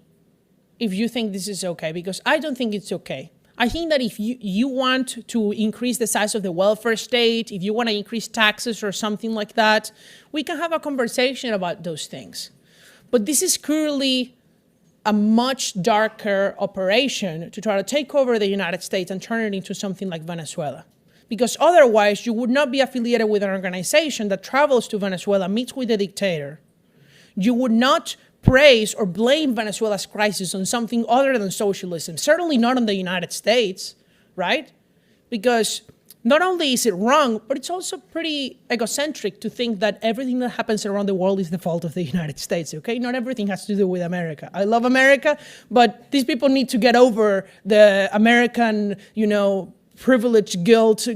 if you think this is okay, because I don't think it's okay. I think that if you want to increase the size of the welfare state, if you want to increase taxes or something like that, we can have a conversation about those things. But this is clearly a much darker operation to try to take over the United States and turn it into something like Venezuela. Because otherwise, you would not be affiliated with an organization that travels to Venezuela, meets with the dictator. You would not praise or blame Venezuela's crisis on something other than socialism, certainly not on the United States, right? Because not only is it wrong, but it's also pretty egocentric to think that everything that happens around the world is the fault of the United States, okay? Not everything has to do with America. I love America, but these people need to get over the American, privilege, guilt,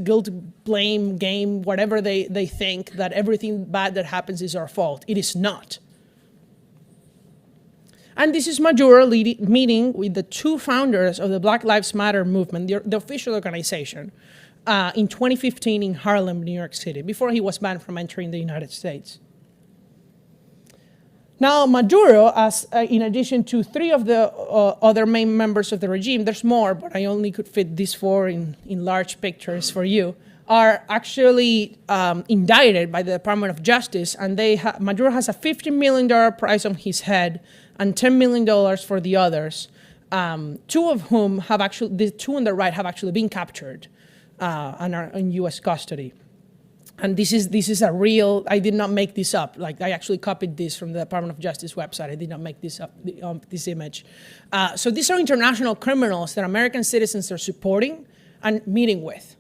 blame game, whatever they think that everything bad that happens is our fault. It is not. And this is Maduro meeting with the 2 founders of the Black Lives Matter movement, the official organization, in 2015 in Harlem, New York City, before he was banned from entering the United States. Now, Maduro, in addition to 3 of the other main members of the regime, there's more, but I only could fit these 4 in large pictures for you, are actually indicted by the Department of Justice, and Maduro has a $50 million price on his head and $10 million for the others, 2 of whom the 2 on the right have actually been captured and are in U.S. custody. And this is a real, I did not make this up. Like, I actually copied this from the Department of Justice website. I did not make this up, this image. So these are international criminals that American citizens are supporting and meeting with.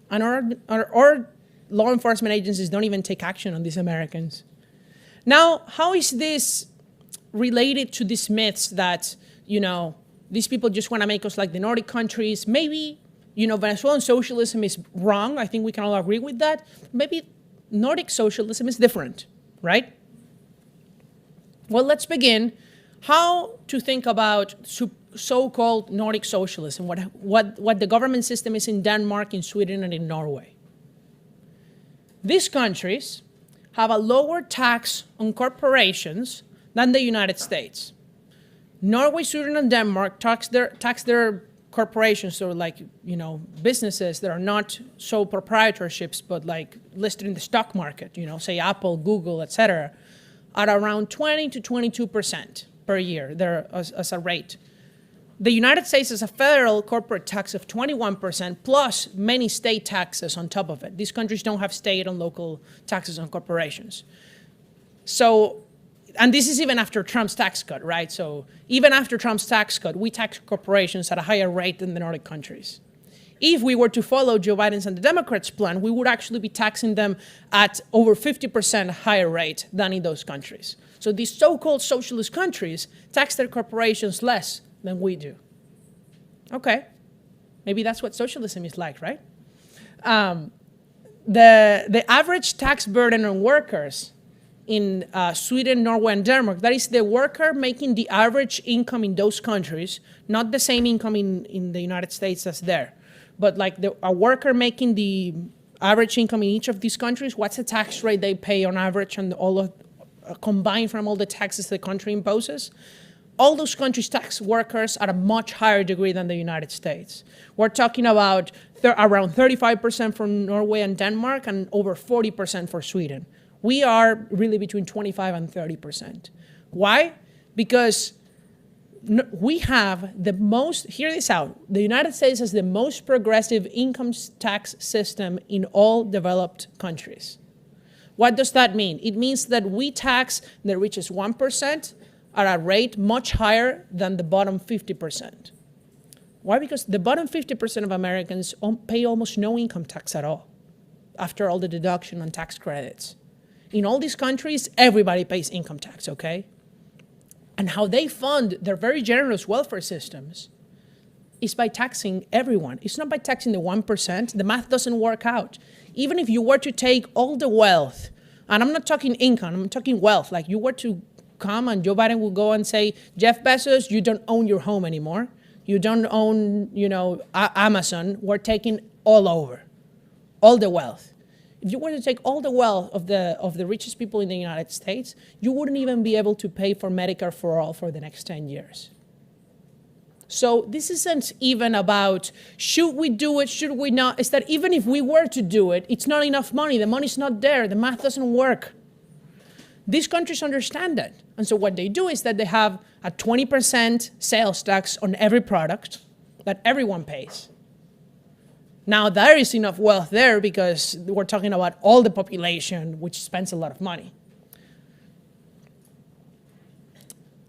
And our law enforcement agencies don't even take action on these Americans. Now, how is this related to these myths that, these people just want to make us like the Nordic countries? Maybe, Venezuelan socialism is wrong. I think we can all agree with that. Maybe Nordic socialism is different, right? Well, let's begin. How to think about so-called Nordic socialism, what the government system is in Denmark, in Sweden, and in Norway. These countries have a lower tax on corporations than the United States. Norway, Sweden, and Denmark tax their corporations, or businesses that are not sole proprietorships, but like listed in the stock market, say Apple, Google, etc., at around 20 to 22% per year there as a rate. The United States has a federal corporate tax of 21% plus many state taxes on top of it. These countries don't have state and local taxes on corporations. So, and this is even after Trump's tax cut, right? So even after Trump's tax cut, we tax corporations at a higher rate than the Nordic countries. If we were to follow Joe Biden's and the Democrats' plan, we would actually be taxing them at over 50% higher rate than in those countries. So these so-called socialist countries tax their corporations less than we do. Okay, maybe that's what socialism is like, right? the average tax burden on workers in Sweden, Norway, and Denmark, that is the worker making the average income in those countries, not the same income in the United States as there, but like a worker making the average income in each of these countries, what's the tax rate they pay on average and all of, combined from all the taxes the country imposes? All those countries tax workers at a much higher degree than the United States. We're talking about around 35% for Norway and Denmark and over 40% for Sweden. We are really between 25 and 30%. Why? Because we have the most, hear this out, the United States has the most progressive income tax system in all developed countries. What does that mean? It means that we tax the richest 1% at a rate much higher than the bottom 50%. Why? Because the bottom 50% of Americans pay almost no income tax at all after all the deduction on tax credits. In all these countries, everybody pays income tax, okay? And how they fund their very generous welfare systems is by taxing everyone. It's not by taxing the 1%. The math doesn't work out. Even if you were to take all the wealth, and I'm not talking income, I'm talking wealth, like you were to come and Joe Biden will go and say, Jeff Bezos, you don't own your home anymore. You don't own, Amazon. We're taking all over, all the wealth. If you were to take all the wealth of the richest people in the United States, you wouldn't even be able to pay for Medicare for all for the next 10 years. So this isn't even about, should we do it, should we not? It's that even if we were to do it, it's not enough money. The money's not there. The math doesn't work. These countries understand that. And so what they do is that they have a 20% sales tax on every product that everyone pays. Now, there is enough wealth there because we're talking about all the population, which spends a lot of money.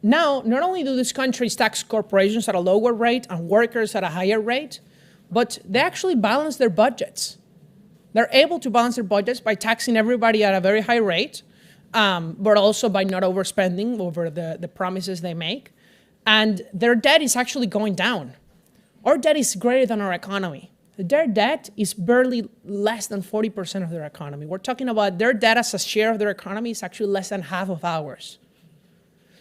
Now, not only do these countries tax corporations at a lower rate and workers at a higher rate, but they actually balance their budgets. They're able to balance their budgets by taxing everybody at a very high rate, but also by not overspending over the promises they make. And their debt is actually going down. Our debt is greater than our economy. Their debt is barely less than 40% of their economy. We're talking about their debt as a share of their economy is actually less than half of ours.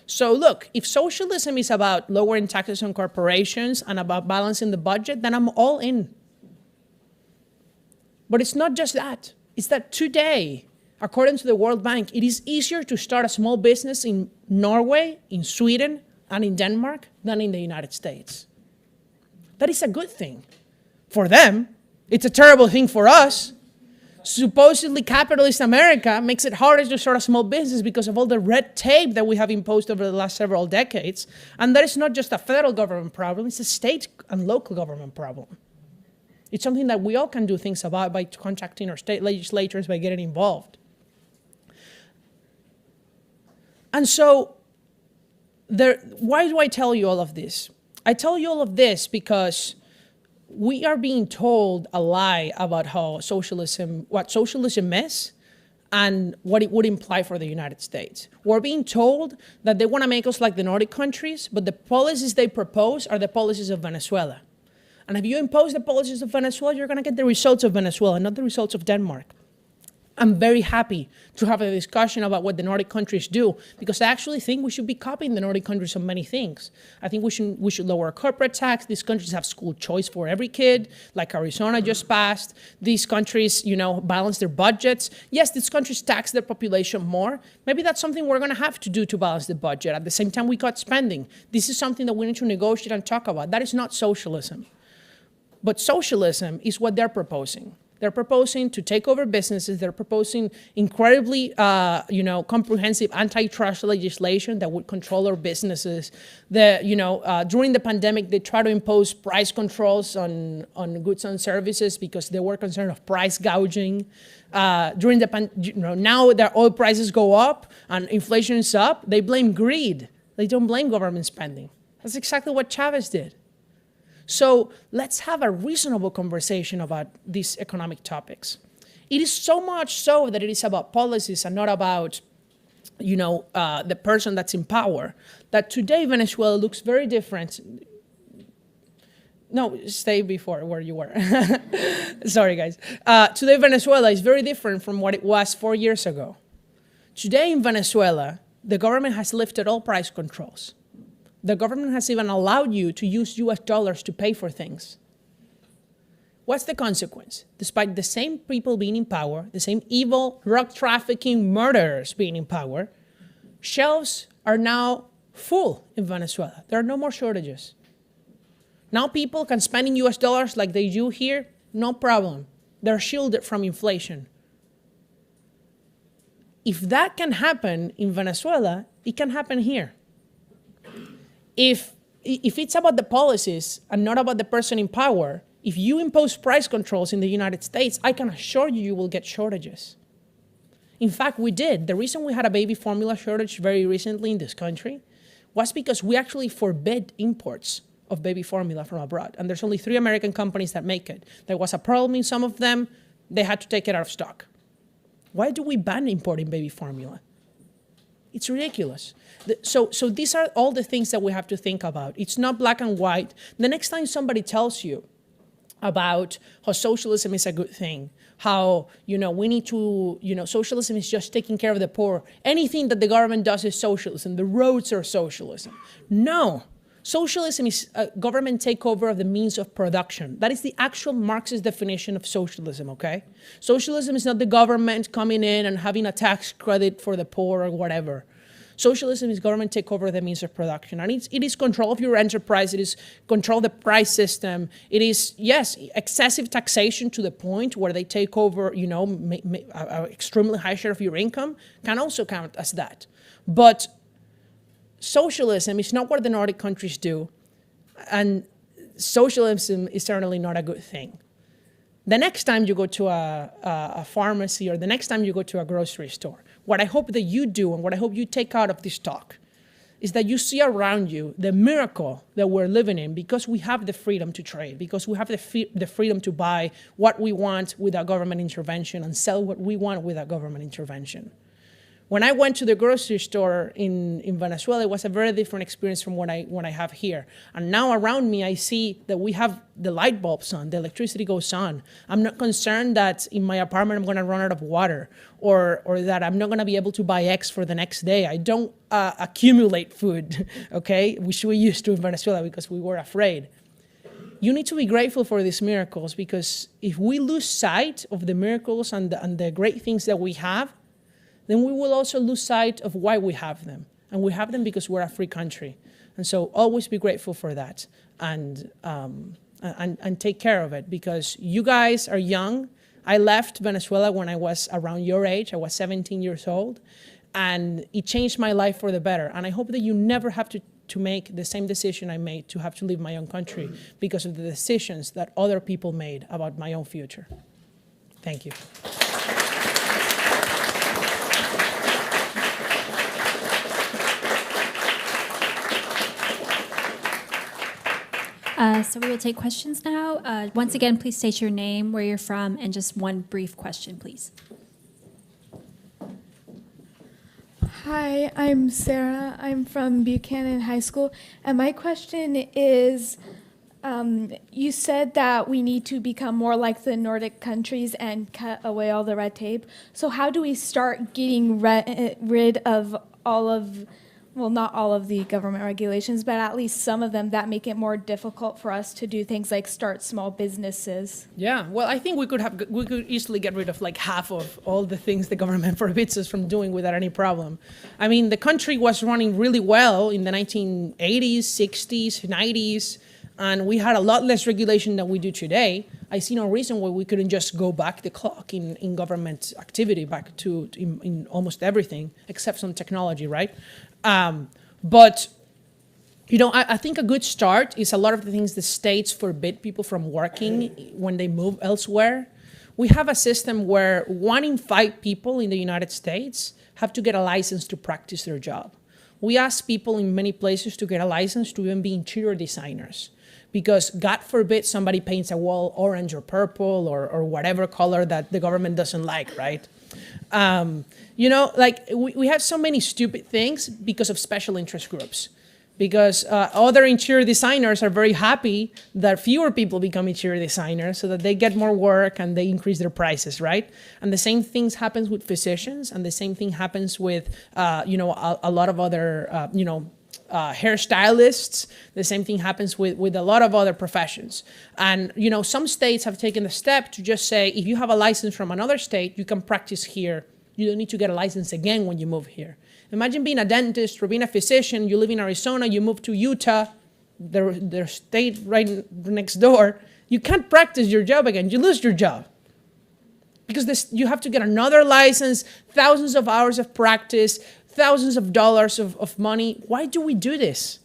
So look, if socialism is about lowering taxes on corporations and about balancing the budget, then I'm all in. But it's not just that. It's that today, according to the World Bank, it is easier to start a small business in Norway, in Sweden, and in Denmark than in the United States. That is a good thing. For them, it's a terrible thing for us. Supposedly capitalist America makes it harder to start a small business because of all the red tape that we have imposed over the last several decades. And that is not just a federal government problem, it's a state and local government problem. It's something that we all can do things about by contacting our state legislatures, by getting involved. And so, why do I tell you all of this? I tell you all of this because we are being told a lie about what socialism is and what it would imply for the United States. We're being told that they want to make us like the Nordic countries, but the policies they propose are the policies of Venezuela. And if you impose the policies of Venezuela, you're going to get the results of Venezuela, not the results of Denmark. I'm very happy to have a discussion about what the Nordic countries do, because I actually think we should be copying the Nordic countries on many things. I think we should lower corporate tax. These countries have school choice for every kid, like Arizona just passed. These countries, balance their budgets. Yes, these countries tax their population more. Maybe that's something we're going to have to do to balance the budget. At the same time, we cut spending. This is something that we need to negotiate and talk about. That is not socialism. But socialism is what they're proposing. They're proposing to take over businesses. They're proposing incredibly, comprehensive antitrust legislation that would control our businesses. During the pandemic, they try to impose price controls on goods and services because they were concerned of price gouging. Now that oil prices go up and inflation is up, they blame greed. They don't blame government spending. That's exactly what Chavez did. So let's have a reasonable conversation about these economic topics. It is so much so that it is about policies and not about, the person that's in power, that today Venezuela looks very different. No, stay before where you were. Sorry, guys. Today, Venezuela is very different from what it was 4 years ago. Today in Venezuela, the government has lifted all price controls. The government has even allowed you to use US dollars to pay for things. What's the consequence? Despite the same people being in power, the same evil, drug trafficking murderers being in power, shelves are now full in Venezuela. There are no more shortages. Now people can spend in US dollars like they do here, no problem. They're shielded from inflation. If that can happen in Venezuela, it can happen here. If it's about the policies and not about the person in power, if you impose price controls in the United States, I can assure you, you will get shortages. In fact, we did. The reason we had a baby formula shortage very recently in this country was because we actually forbid imports of baby formula from abroad. And there's only 3 American companies that make it. There was a problem in some of them. They had to take it out of stock. Why do we ban importing baby formula? It's ridiculous. So these are all the things that we have to think about. It's not black and white. The next time somebody tells you about how socialism is a good thing, how, we need to, socialism is just taking care of the poor. Anything that the government does is socialism. The roads are socialism. No. Socialism is a government takeover of the means of production. That is the actual Marxist definition of socialism, okay? Socialism is not the government coming in and having a tax credit for the poor or whatever. Socialism is government takeover of the means of production. And it is control of your enterprise. It is control of the price system. It is, yes, excessive taxation to the point where they take over, an extremely high share of your income can also count as that. But socialism is not what the Nordic countries do, and socialism is certainly not a good thing. The next time you go to a pharmacy or the next time you go to a grocery store, what I hope that you do and what I hope you take out of this talk is that you see around you the miracle that we're living in because we have the freedom to trade, because we have the freedom to buy what we want without government intervention and sell what we want without government intervention. When I went to the grocery store in Venezuela, it was a very different experience from what I have here. And now around me, I see that we have the light bulbs on, the electricity goes on. I'm not concerned that in my apartment I'm gonna run out of water or that I'm not gonna be able to buy eggs for the next day. I don't accumulate food, okay, which we used to in Venezuela because we were afraid. You need to be grateful for these miracles because if we lose sight of the miracles and the great things that we have, then we will also lose sight of why we have them. And we have them because we're a free country. And so always be grateful for that and take care of it because you guys are young. I left Venezuela when I was around your age. I was 17 years old. And it changed my life for the better. And I hope that you never have to make the same decision I made to have to leave my own country because of the decisions that other people made about my own future. Thank you. So we will take questions now. Once again, please state your name, where you're from, and just one brief question, please. Hi, I'm Sarah. I'm from Buchanan High School. And my question is, you said that we need to become more like the Nordic countries and cut away all the red tape. So how do we start getting rid of all of, well, not all of the government regulations, but at least some of them that make it more difficult for us to do things like start small businesses? Yeah, well, I think we could easily get rid of like half of all the things the government forbids us from doing without any problem. I mean, the country was running really well in the 1980s, 60s, 90s, and we had a lot less regulation than we do today. I see no reason why we couldn't just go back the clock in government activity, back to in almost everything, except some technology, right? But, I think a good start is a lot of the things the states forbid people from working when they move elsewhere. We have a system where 1 in 5 people in the United States have to get a license to practice their job. We ask people in many places to get a license to even be interior designers. Because God forbid somebody paints a wall orange or purple or whatever color that the government doesn't like, right? We have so many stupid things because of special interest groups. because other interior designers are very happy that fewer people become interior designers so that they get more work and they increase their prices, right? And the same things happens with physicians, and the same thing happens with, a lot of other, hairstylists. The same thing happens with a lot of other professions. And, some states have taken the step to just say, if you have a license from another state, you can practice here. You don't need to get a license again when you move here. Imagine being a dentist or being a physician. You live in Arizona, you move to Utah, their state right next door. You can't practice your job again. You lose your job. Because you have to get another license, thousands of hours of practice, thousands of dollars of money. Why do we do this?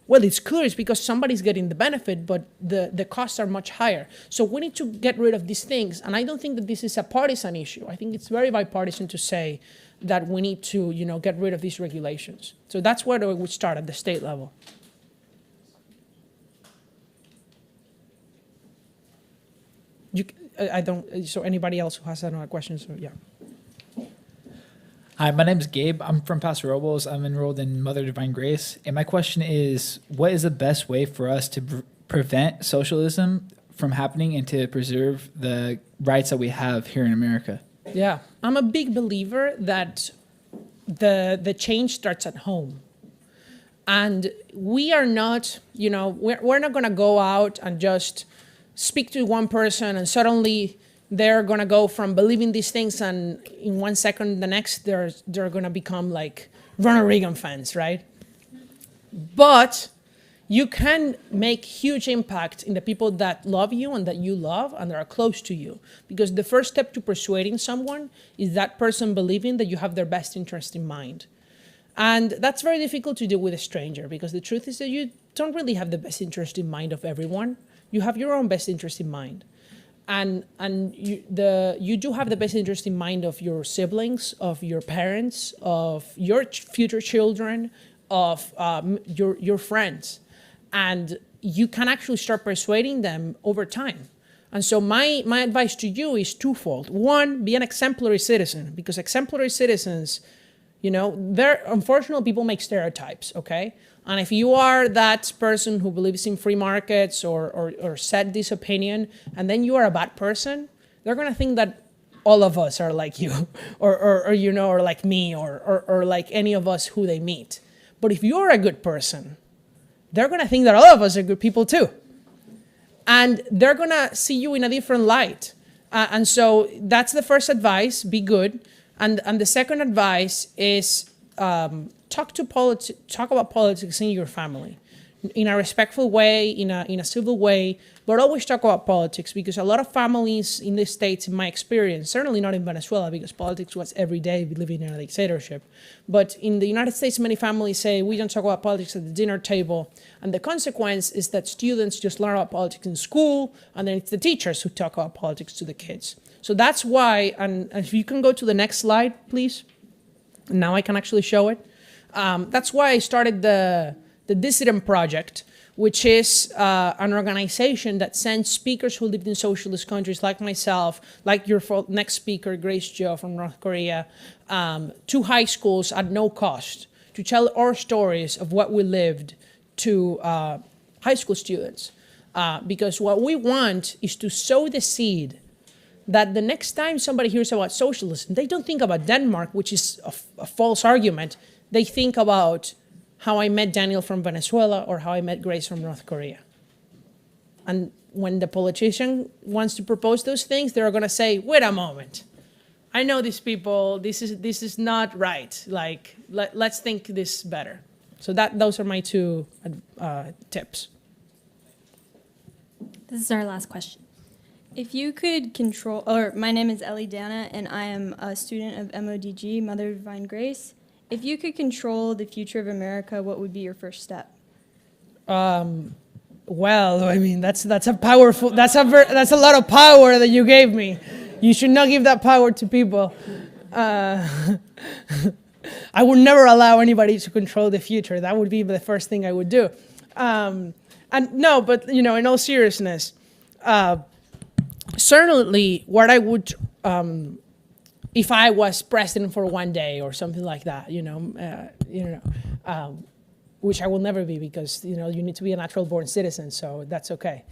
Well, it's clear it's because somebody's getting the benefit, but the costs are much higher. So we need to get rid of these things. And I don't think that this is a partisan issue. I think it's very bipartisan to say that we need to, get rid of these regulations. So that's where we would start at the state level. So anybody else who has another question, so yeah. Hi, my name is Gabe. I'm from Paso Robles. I'm enrolled in Mother Divine Grace. And my question is, what is the best way for us to prevent socialism from happening and to preserve the rights that we have here in America? Yeah, I'm a big believer that the change starts at home. And we are not, we're not going to go out and just speak to one person and suddenly they're going to go from believing these things and in 1 second, the next, they're going to become like Ronald Reagan fans, right? But you can make huge impact in the people that love you and that you love and that are close to you. Because the first step to persuading someone is that person believing that you have their best interest in mind. And that's very difficult to do with a stranger, because the truth is that you don't really have the best interest in mind of everyone. You have your own best interest in mind. And you do have the best interest in mind of your siblings, of your parents, of your future children, of your friends. And you can actually start persuading them over time. And so my advice to you is twofold. One, be an exemplary citizen, because exemplary citizens, unfortunately, people make stereotypes, okay? And if you are that person who believes in free markets or set this opinion, and then you are a bad person, they're going to think that all of us are like you, or like me, or like any of us who they meet. But if you're a good person, they're going to think that all of us are good people too. And they're going to see you in a different light. And so that's the first advice, be good. And the second advice is talk about politics in your family in a respectful way, in a civil way, but always talk about politics, because a lot of families in the States, in my experience, certainly not in Venezuela, because politics was every day living in a dictatorship, but in the United States, many families say, we don't talk about politics at the dinner table, and the consequence is that students just learn about politics in school, and then it's the teachers who talk about politics to the kids. So that's why, and if you can go to the next slide, please. Now I can actually show it. That's why I started the Dissident Project, which is an organization that sends speakers who lived in socialist countries like myself, like your next speaker, Grace Jo from North Korea, to high schools at no cost to tell our stories of what we lived to high school students. Because what we want is to sow the seed that the next time somebody hears about socialism, they don't think about Denmark, which is a false argument. They think about how I met Daniel from Venezuela or how I met Grace from North Korea. And when the politician wants to propose those things, they're going to say, wait a moment. I know these people, this is not right. Like, let's think this better. So those are my two tips. This is our last question. If you could control, my name is Ellie Dana, and I am a student of MODG, Mother Divine Grace. If you could control the future of America, what would be your first step? Well, I mean, that's a powerful, that's a lot of power that you gave me. You should not give that power to people. I would never allow anybody to control the future. That would be the first thing I would do. And no, but in all seriousness, certainly what I would, if I was president for one day or something like that, which I will never be because you need to be a natural born citizen, so that's okay.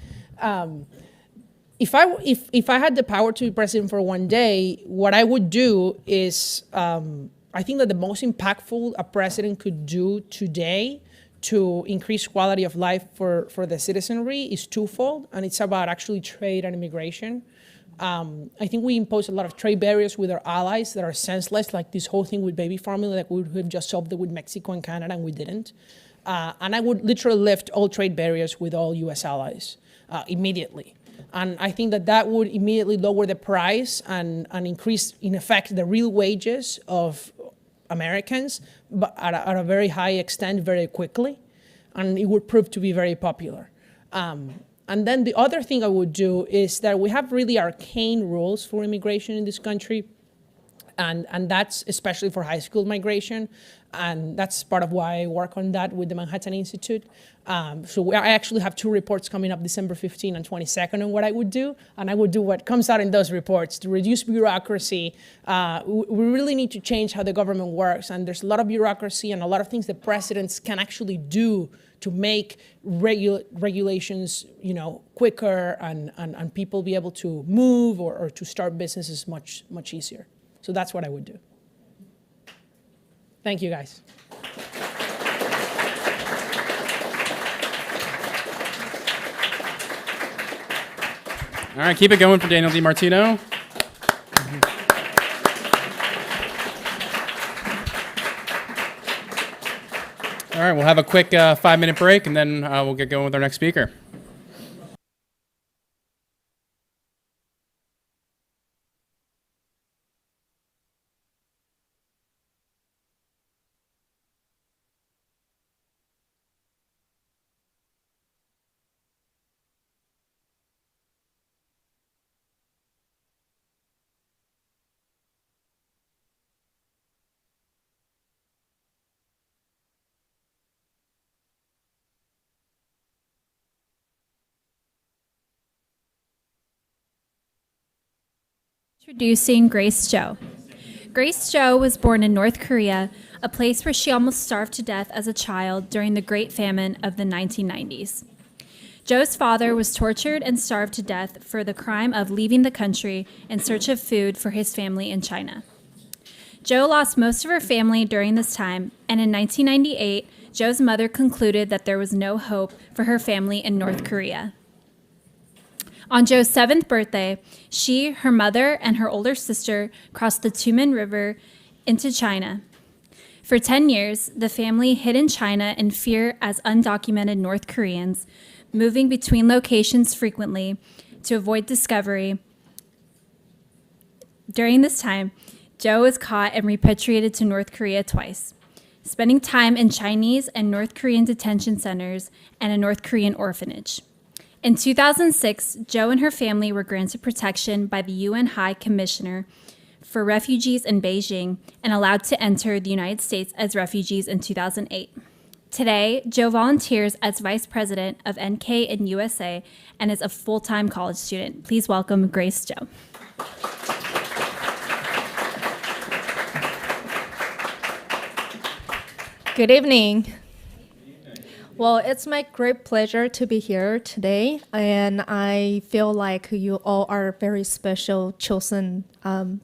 If I had the power to be president for one day, what I would do is I think that the most impactful a president could do today to increase quality of life for the citizenry is twofold, and it's about actually trade and immigration. I think we impose a lot of trade barriers with our allies that are senseless, like this whole thing with baby formula, like we would have just solved it with Mexico and Canada, and we didn't. And I would literally lift all trade barriers with all US allies immediately. And I think that would immediately lower the price and increase, in effect, the real wages of Americans, but at a very high extent very quickly. And it would prove to be very popular. And then the other thing I would do is that we have really arcane rules for immigration in this country. And that's especially for high school migration. And that's part of why I work on that with the Manhattan Institute. So I actually have 2 reports coming up December 15 and 22nd on what I would do. And I would do what comes out in those reports to reduce bureaucracy. We really need to change how the government works. And there's a lot of bureaucracy and a lot of things that presidents can actually do to make regulations quicker and people be able to move or to start businesses much, much easier. So that's what I would do. Thank you, guys. All right, keep it going for Daniel DiMartino. All right, we'll have a quick 5-minute break, and then we'll get going with our next speaker. Introducing Grace Jo. Grace Jo was born in North Korea, a place where she almost starved to death as a child during the Great Famine of the 1990s. Jo's father was tortured and starved to death for the crime of leaving the country in search of food for his family in China. Jo lost most of her family during this time, and in 1998, Jo's mother concluded that there was no hope for her family in North Korea. On Jo's 7th birthday, she, her mother, and her older sister crossed the Tumen River into China. For 10 years, the family hid in China in fear as undocumented North Koreans, moving between locations frequently to avoid discovery. During this time, Jo was caught and repatriated to North Korea twice, spending time in Chinese and North Korean detention centers and a North Korean orphanage. In 2006, Jo and her family were granted protection by the UN High Commissioner for Refugees in Beijing and allowed to enter the United States as refugees in 2008. Today, Jo volunteers as Vice President of NK in USA and is a full-time college student. Please welcome Grace Jo. Good evening. Well, it's my great pleasure to be here today, and I feel like you all are very special, chosen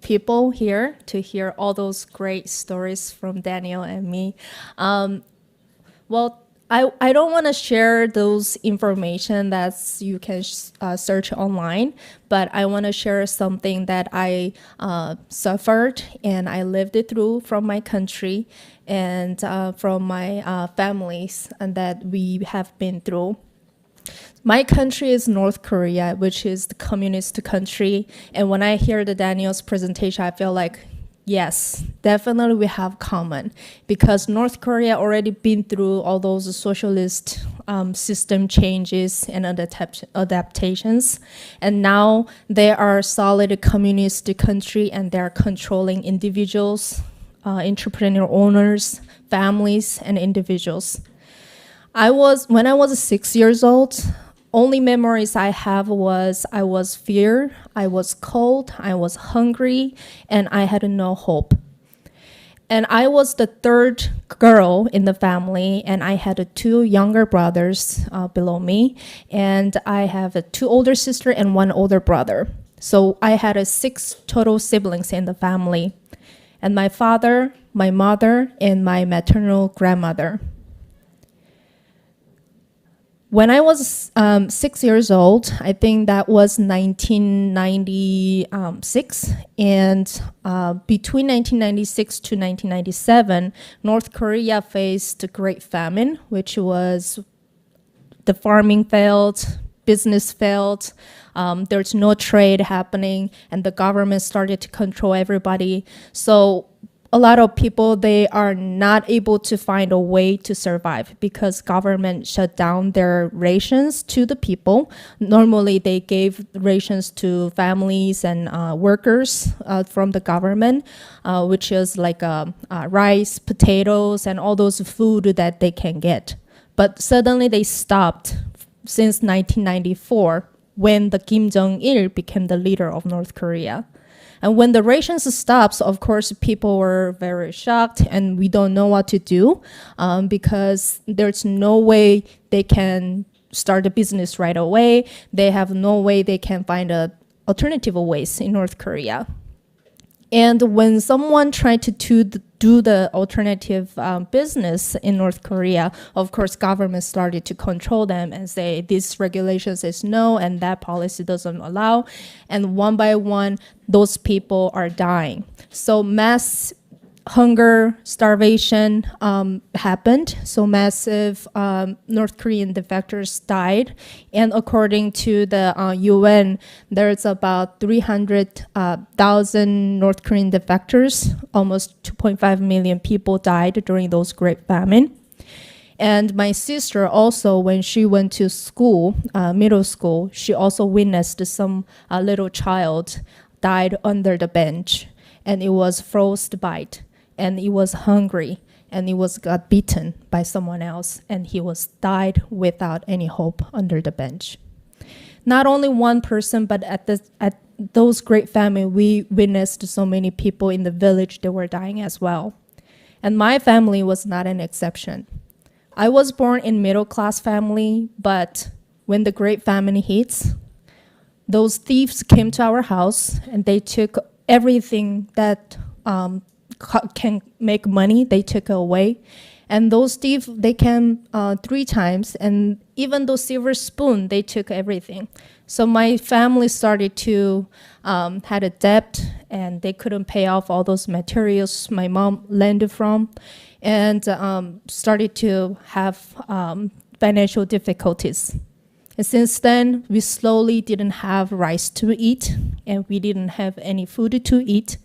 people here to hear all those great stories from Daniel and me. Well, I don't want to share those information that you can search online, but I want to share something that I suffered and I lived it through from my country and from my families and that we have been through. My country is North Korea, which is the communist country. And when I hear the Daniel's presentation, I feel like, yes, definitely we have common, because North Korea already been through all those socialist system changes and adaptations. And now they are a solid communist country and they're controlling individuals, entrepreneur owners, families, and individuals. When I was 6 years old, only memories I have was I was feared, I was cold, I was hungry, and I had no hope. And I was the third girl in the family, and I had 2 younger brothers below me, and I have a 2 older sister and 1 older brother. So I had 6 total siblings in the family, and my father, my mother, and my maternal grandmother. When I was 6 years old, I think that was 1996, and between 1996 to 1997, North Korea faced a great famine, which was the farming failed, business failed, there's no trade happening, and the government started to control everybody. So a lot of people, they are not able to find a way to survive because government shut down their rations to the people. Normally, they gave rations to families and workers from the government, which is like rice, potatoes, and all those food that they can get. But suddenly they stopped since 1994 when the Kim Jong-il became the leader of North Korea. And when the rations stops, of course, people were very shocked, and we don't know what to do because there's no way they can start a business right away. They have no way they can find alternative ways in North Korea. And when someone tried to do the alternative business in North Korea, of course, government started to control them and say this regulation says no and that policy doesn't allow. And one by one, those people are dying. So mass hunger, starvation happened. So massive North Korean defectors died. And according to the UN, there's about 300,000 North Korean defectors. Almost 2.5 million people died during those great famine. And my sister also, when she went to school, middle school, she also witnessed some little child died under the bench. And it was frostbite. And he was hungry, and he got beaten by someone else, and he died without any hope under the bench. Not only one person, but at those great famine, we witnessed so many people in the village that were dying as well. And my family was not an exception. I was born in middle-class family, but when the great famine hits, those thieves came to our house, and they took everything that can make money, they took away. And those thieves, they came 3 times, and even those silver spoon, they took everything. So my family started to had a debt, and they couldn't pay off all those materials my mom lent from, and started to have financial difficulties. And since then, we slowly didn't have rice to eat, and we didn't have any food to eat.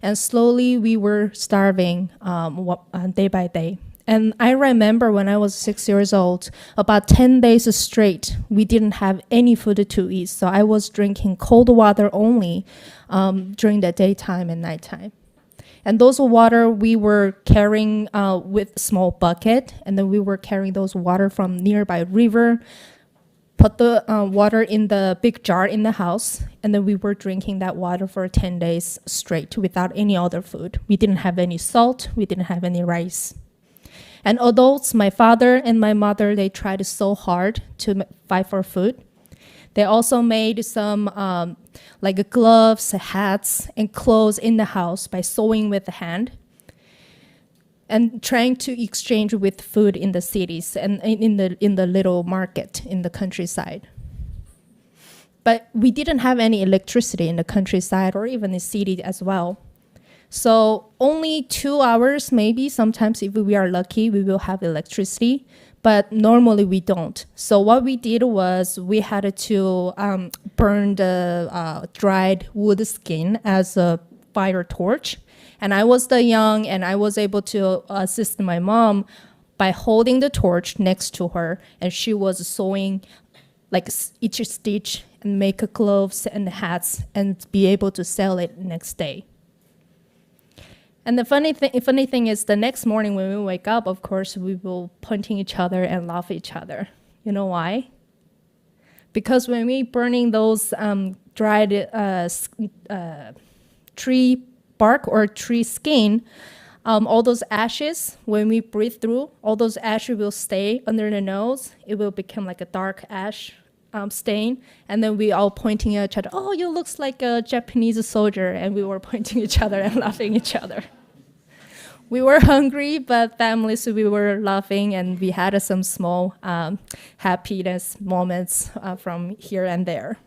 And slowly we were starving day by day. And I remember when I was 6 years old, about 10 days straight, we didn't have any food to eat. So I was drinking cold water only during the daytime and nighttime. And those water we were carrying with a small bucket, and then we were carrying those water from nearby river, put the water in the big jar in the house, and then we were drinking that water for 10 days straight without any other food. We didn't have any salt, we didn't have any rice. And adults, my father and my mother, they tried so hard to fight for food. They also made some like gloves, hats, and clothes in the house by sewing with the hand, and trying to exchange with food in the cities and in the little market in the countryside. But we didn't have any electricity in the countryside or even the city as well. So only 2 hours, maybe sometimes if we are lucky, we will have electricity, but normally we don't. So what we did was we had to burn the dried wood skin as a fire torch. And I was the young, and I was able to assist my mom by holding the torch next to her, and she was sewing like each stitch and make gloves and hats and be able to sell it next day. And the funny thing is, the next morning when we wake up, of course, we will pointing each other and laugh at each other. You know why? Because when we burning those dried tree bark or tree skin, all those ashes, when we breathe through, all those ashes will stay under the nose. It will become like a dark ash stain. And then we all pointing at each other, oh, you looks like a Japanese soldier. And we were pointing each other and laughing each other. We were hungry, but families, we were laughing, and we had some small happiness moments from here and there.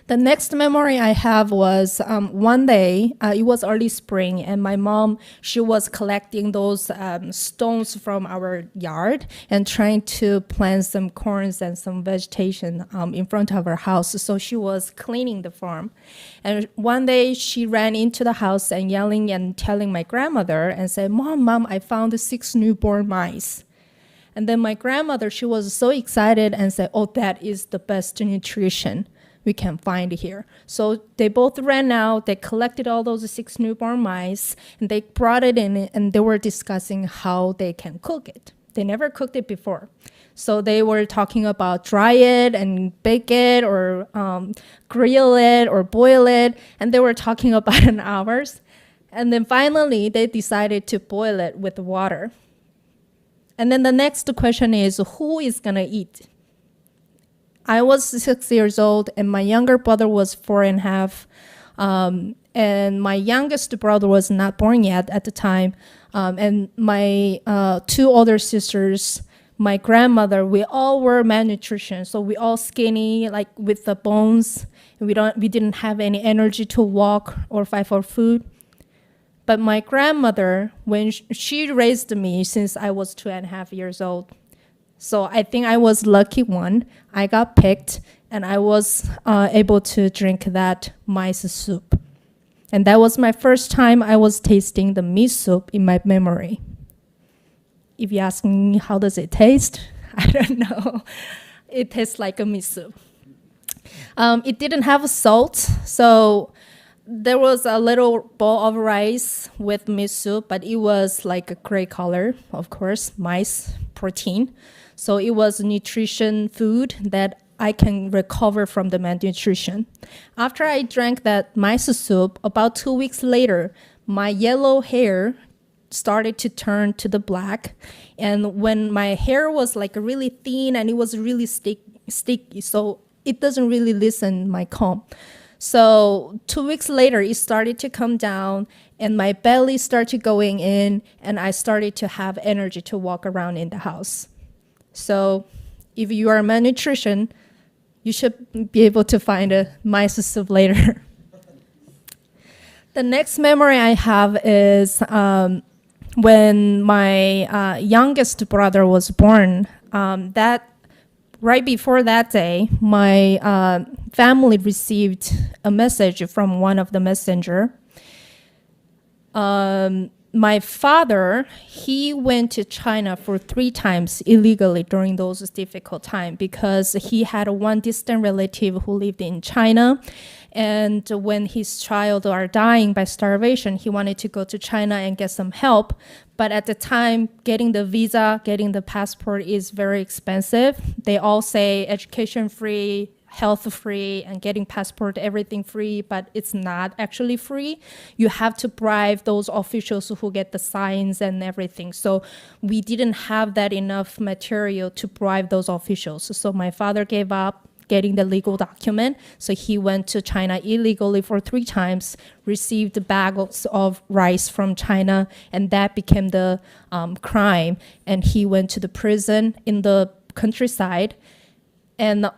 The next memory I have was one day, it was early spring, and my mom, she was collecting those stones from our yard and trying to plant some corns and some vegetation in front of our house. So she was cleaning the farm. And one day she ran into the house and yelling and telling my grandmother and said, Mom, I found 6 newborn mice. And then my grandmother, she was so excited and said, oh, that is the best nutrition we can find here. So they both ran out, they collected all those 6 newborn mice, and they brought it in, and they were discussing how they can cook it. They never cooked it before. So they were talking about dry it and bake it or grill it or boil it, and they were talking about an hours. And then finally, they decided to boil it with water. And then the next question is, who is gonna eat? I was 6 years old, and my younger brother was 4.5, and my youngest brother was not born yet at the time. And my 2 older sisters, my grandmother, we all were malnutrition, so we all skinny, like with the bones. And we didn't have any energy to walk or fight for food. But my grandmother, when she raised me since I was 2.5 years old. So I think I was lucky one. I got picked, and I was able to drink that mice soup. And that was my first time I was tasting the meat soup in my memory. If you ask me how does it taste, I don't know. It tastes like a meat soup. It didn't have salt, so there was a little bowl of rice with meat soup, but it was like a gray color, of course, mice, protein. So it was nutrition food that I can recover from the malnutrition. After I drank that mice soup, about 2 weeks later, my yellow hair started to turn to the black. And when my hair was like really thin and it was really sticky, so it doesn't really listen my comb. So 2 weeks later, it started to come down, and my belly started going in, and I started to have energy to walk around in the house. So if you are malnutrition, you should be able to find a mice soup later. The next memory I have is when my youngest brother was born. Right before that day, my family received a message from one of the messenger. My father, he went to China for 3 times illegally during those difficult times because he had one distant relative who lived in China. And when his child are dying by starvation, he wanted to go to China and get some help. But at the time, getting the visa, getting the passport is very expensive. They all say education free, health free, and getting passport, everything free, but it's not actually free. You have to bribe those officials who get the signs and everything. So we didn't have that enough material to bribe those officials. So my father gave up getting the legal document. So he went to China illegally for 3 times, received bags of rice from China, and that became the crime. And he went to the prison in the countryside. And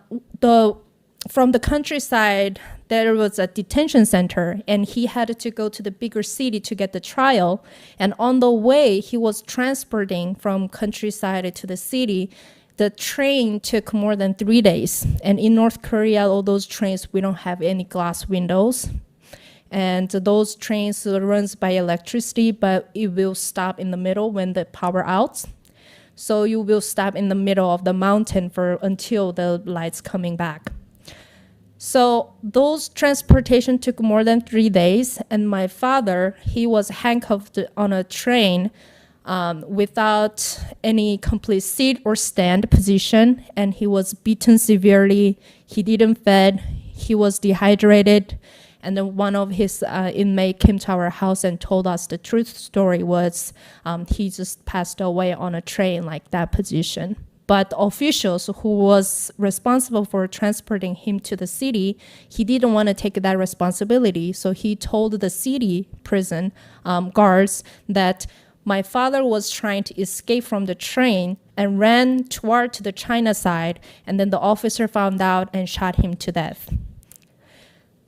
from the countryside, there was a detention center, and he had to go to the bigger city to get the trial. And on the way, he was transporting from countryside to the city. The train took more than 3 days. And in North Korea, all those trains, we don't have any glass windows. And those trains runs by electricity, but it will stop in the middle when the power out. So you will stop in the middle of the mountain until the lights coming back. So those transportation took more than 3 days, and my father, he was handcuffed on a train without any complete seat or stand position, and he was beaten severely. He didn't fed, he was dehydrated, And then one of his inmate came to our house and told us the truth story was he just passed away on a train, like that position. But officials who was responsible for transporting him to the city, he didn't want to take that responsibility. So he told the city prison guards that my father was trying to escape from the train and ran toward to the China side, and then the officer found out and shot him to death.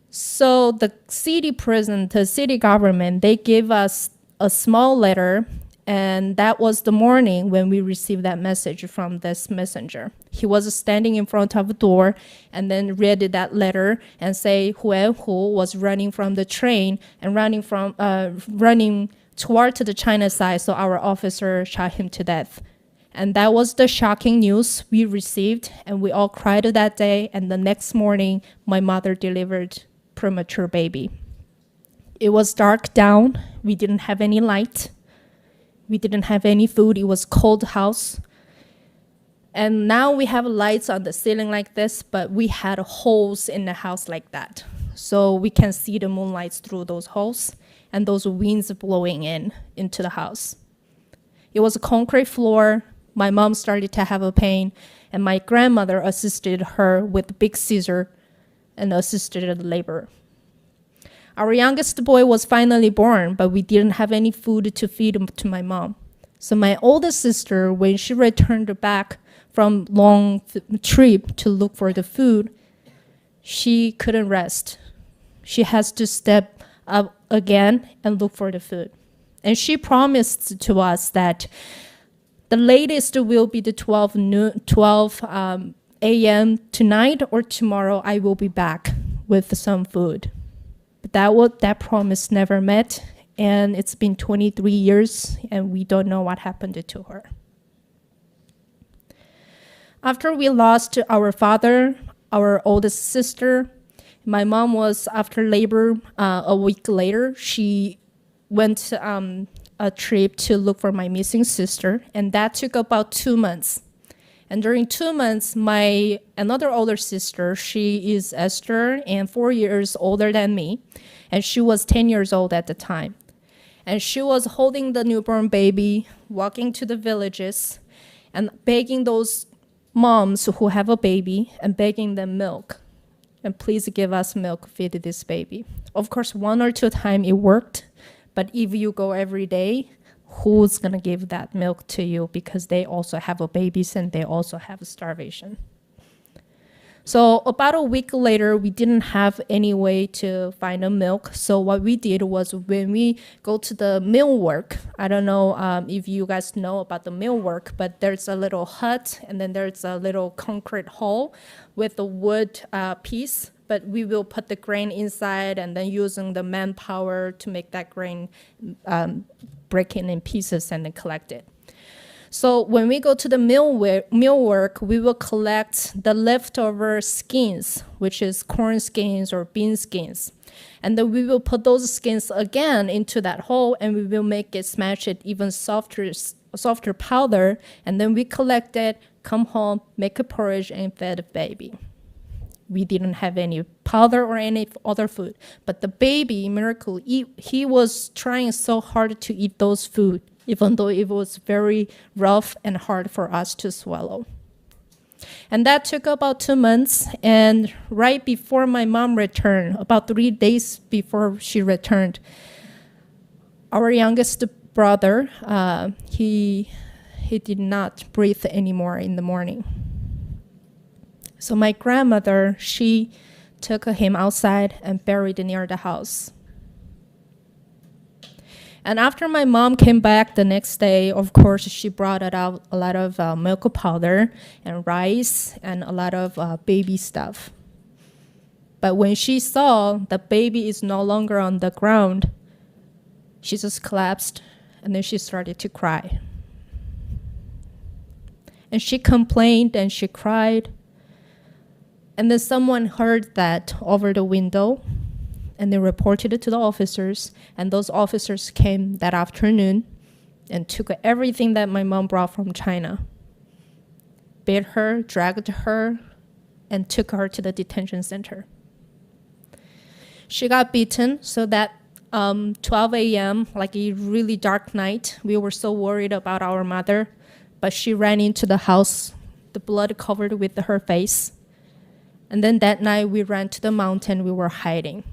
So the city prison, the city government, they gave us a small letter, and that was the morning when we received that message from this messenger. He was standing in front of a door and then read that letter and say Hu was running from the train and running toward to the China side, so our officer shot him to death. And that was the shocking news we received, and we all cried that day, and the next morning, my mother delivered premature baby. It was dark down, we didn't have any light, we didn't have any food, it was cold house. And now we have lights on the ceiling like this, but we had holes in the house like that. So we can see the moonlights through those holes and those winds blowing into the house. It was a concrete floor. My mom started to have a pain, and my grandmother assisted her with big scissor and assisted labor. Our youngest boy was finally born, but we didn't have any food to feed him to my mom. So my oldest sister, when she returned back from long trip to look for the food, she couldn't rest. She has to step up again and look for the food. And she promised to us that the latest will be the 12 a.m. tonight or tomorrow I will be back with some food. But that promise never met, and it's been 23 years and we don't know what happened to her. After we lost our father, our oldest sister, my mom was, after labor, a week later, she went a trip to look for my missing sister, and that took about 2 months. And during 2 months, my another older sister, she is Esther and 4 years older than me, and she was 10 years old at the time. And she was holding the newborn baby, walking to the villages, and begging those moms who have a baby and begging them milk. And please give us milk, feed this baby. Of course, 1 or 2 times it worked, but if you go every day, who's gonna give that milk to you? Because they also have a babies and they also have a starvation. So about a week later, we didn't have any way to find a milk. So what we did was when we go to the millwork, I don't know if you guys know about the millwork, but there's a little hut and then there's a little concrete hole with a wood piece, but we will put the grain inside and then using the manpower to make that grain break it in pieces and then collect it. So when we go to the millwork, we will collect the leftover skins, which is corn skins or bean skins. And then we will put those skins again into that hole and we will make it, smash it even softer powder. And then we collect it, come home, make a porridge and feed the baby. We didn't have any powder or any other food. But the baby, miracle, he was trying so hard to eat those food, even though it was very rough and hard for us to swallow. And that took about 2 months. And right before my mom returned, about 3 days before she returned, our youngest brother, he did not breathe anymore in the morning. So my grandmother, she took him outside and buried near the house. And after my mom came back the next day, of course, she brought out a lot of milk powder and rice and a lot of baby stuff. But when she saw the baby is no longer on the ground, she just collapsed and then she started to cry. And she complained and she cried. And then someone heard that over the window, and they reported it to the officers, and those officers came that afternoon and took everything that my mom brought from China, beat her, dragged her, and took her to the detention center. She got beaten, so that 12 a.m., like a really dark night, we were so worried about our mother, but she ran into the house, the blood covered with her face. And then that night we ran to the mountain, we were hiding.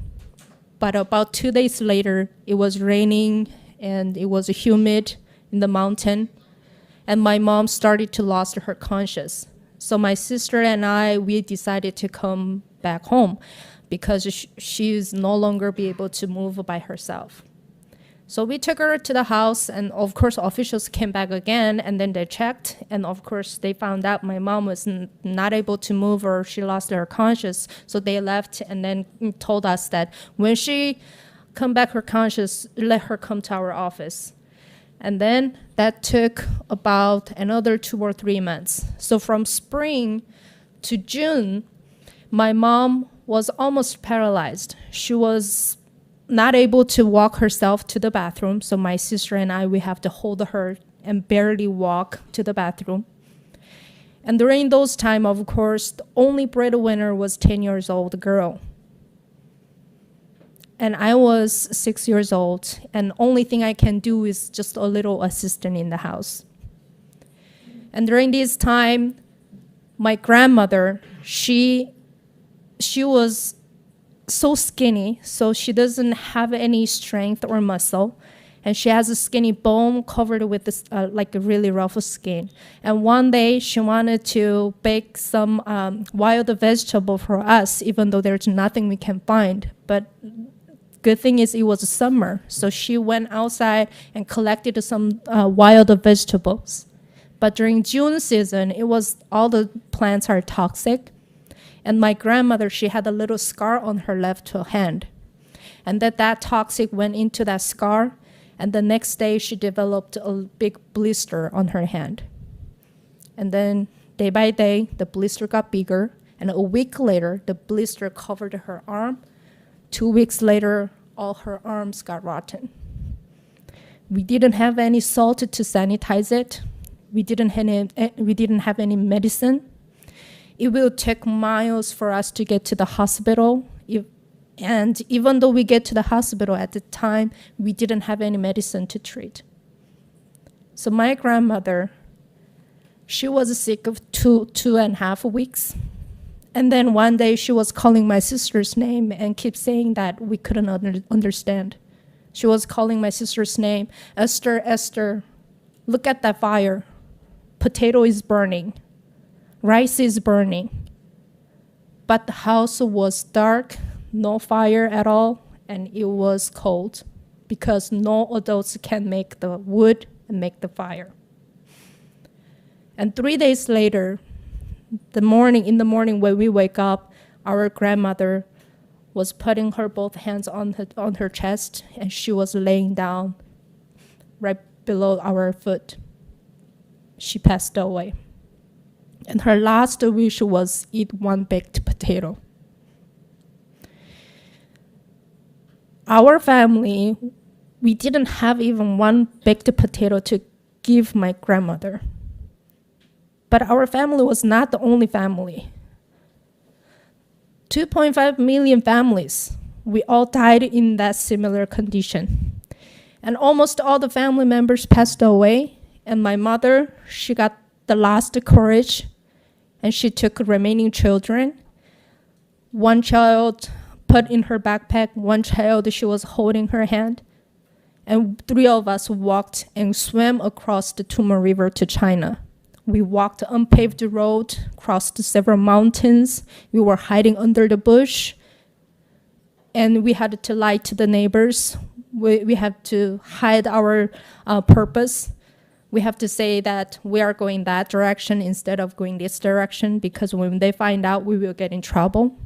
But about 2 days later, it was raining and it was humid in the mountain, and my mom started to lose her conscious. So my sister and I, we decided to come back home because she is no longer be able to move by herself. So we took her to the house, and of course officials came back again, and then they checked, and of course they found out my mom was not able to move, or she lost her conscious. So they left and then told us that when she come back her conscious, let her come to our office. And then that took about another 2 or 3 months. So from spring to June, my mom was almost paralyzed. She was not able to walk herself to the bathroom. So my sister and I, we have to hold her and barely walk to the bathroom. And during those time, of course, the only breadwinner was 10 years old girl. And I was 6 years old, and only thing I can do is just a little assistant in the house. And during this time, my grandmother, she was so skinny, so she doesn't have any strength or muscle, and she has a skinny bone covered with this like a really rough skin. And one day she wanted to bake some wild vegetable for us, even though there's nothing we can find. But good thing is it was summer, so she went outside and collected some wild vegetables. But during June season, it was all the plants are toxic. And my grandmother, she had a little scar on her left hand. And that toxic went into that scar. And the next day, she developed a big blister on her hand. And then day by day, the blister got bigger. And a week later, the blister covered her arm. 2 weeks later, all her arms got rotten. We didn't have any salt to sanitize it. We didn't have any medicine. It will take miles for us to get to the hospital. And even though we get to the hospital at the time, we didn't have any medicine to treat. So my grandmother, she was sick of 2.5 weeks. And then one day she was calling my sister's name and kept saying that we couldn't understand. She was calling my sister's name, Esther, Esther, look at that fire. Potato is burning. Rice is burning. But the house was dark, no fire at all, and it was cold because no adults can make the wood and make the fire. And 3 days later, in the morning when we wake up, our grandmother was putting her both hands on her chest, and she was laying down right below our foot. She passed away. And her last wish was eat one baked potato. Our family, we didn't have even one baked potato to give my grandmother. But our family was not the only family. 2.5 million families, we all died in that similar condition. And almost all the family members passed away, and my mother, she got the last courage, and she took remaining children. One child put in her backpack, one child she was holding her hand, and 3 of us walked and swam across the Tuma River to China. We walked unpaved road, crossed several mountains. We were hiding under the bush, and we had to lie to the neighbors. We had to hide our purpose. We have to say that we are going that direction instead of going this direction, because when they find out, we will get in trouble.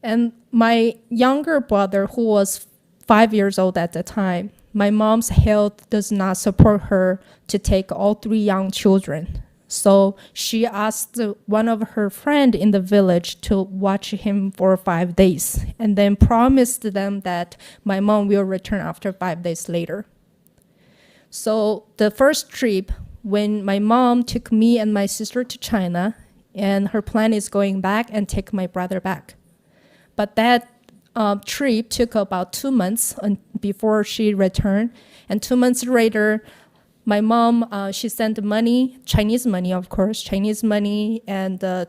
And my younger brother, who was 5 years old at the time, my mom's health does not support her to take all 3 young children. So she asked one of her friends in the village to watch him for 5 days, and then promised them that my mom will return after 5 days later. So the first trip, when my mom took me and my sister to China, and her plan is going back and take my brother back. but that trip took about 2 months before she returned. And 2 months later, my mom, she sent money, Chinese money, of course, Chinese money, and the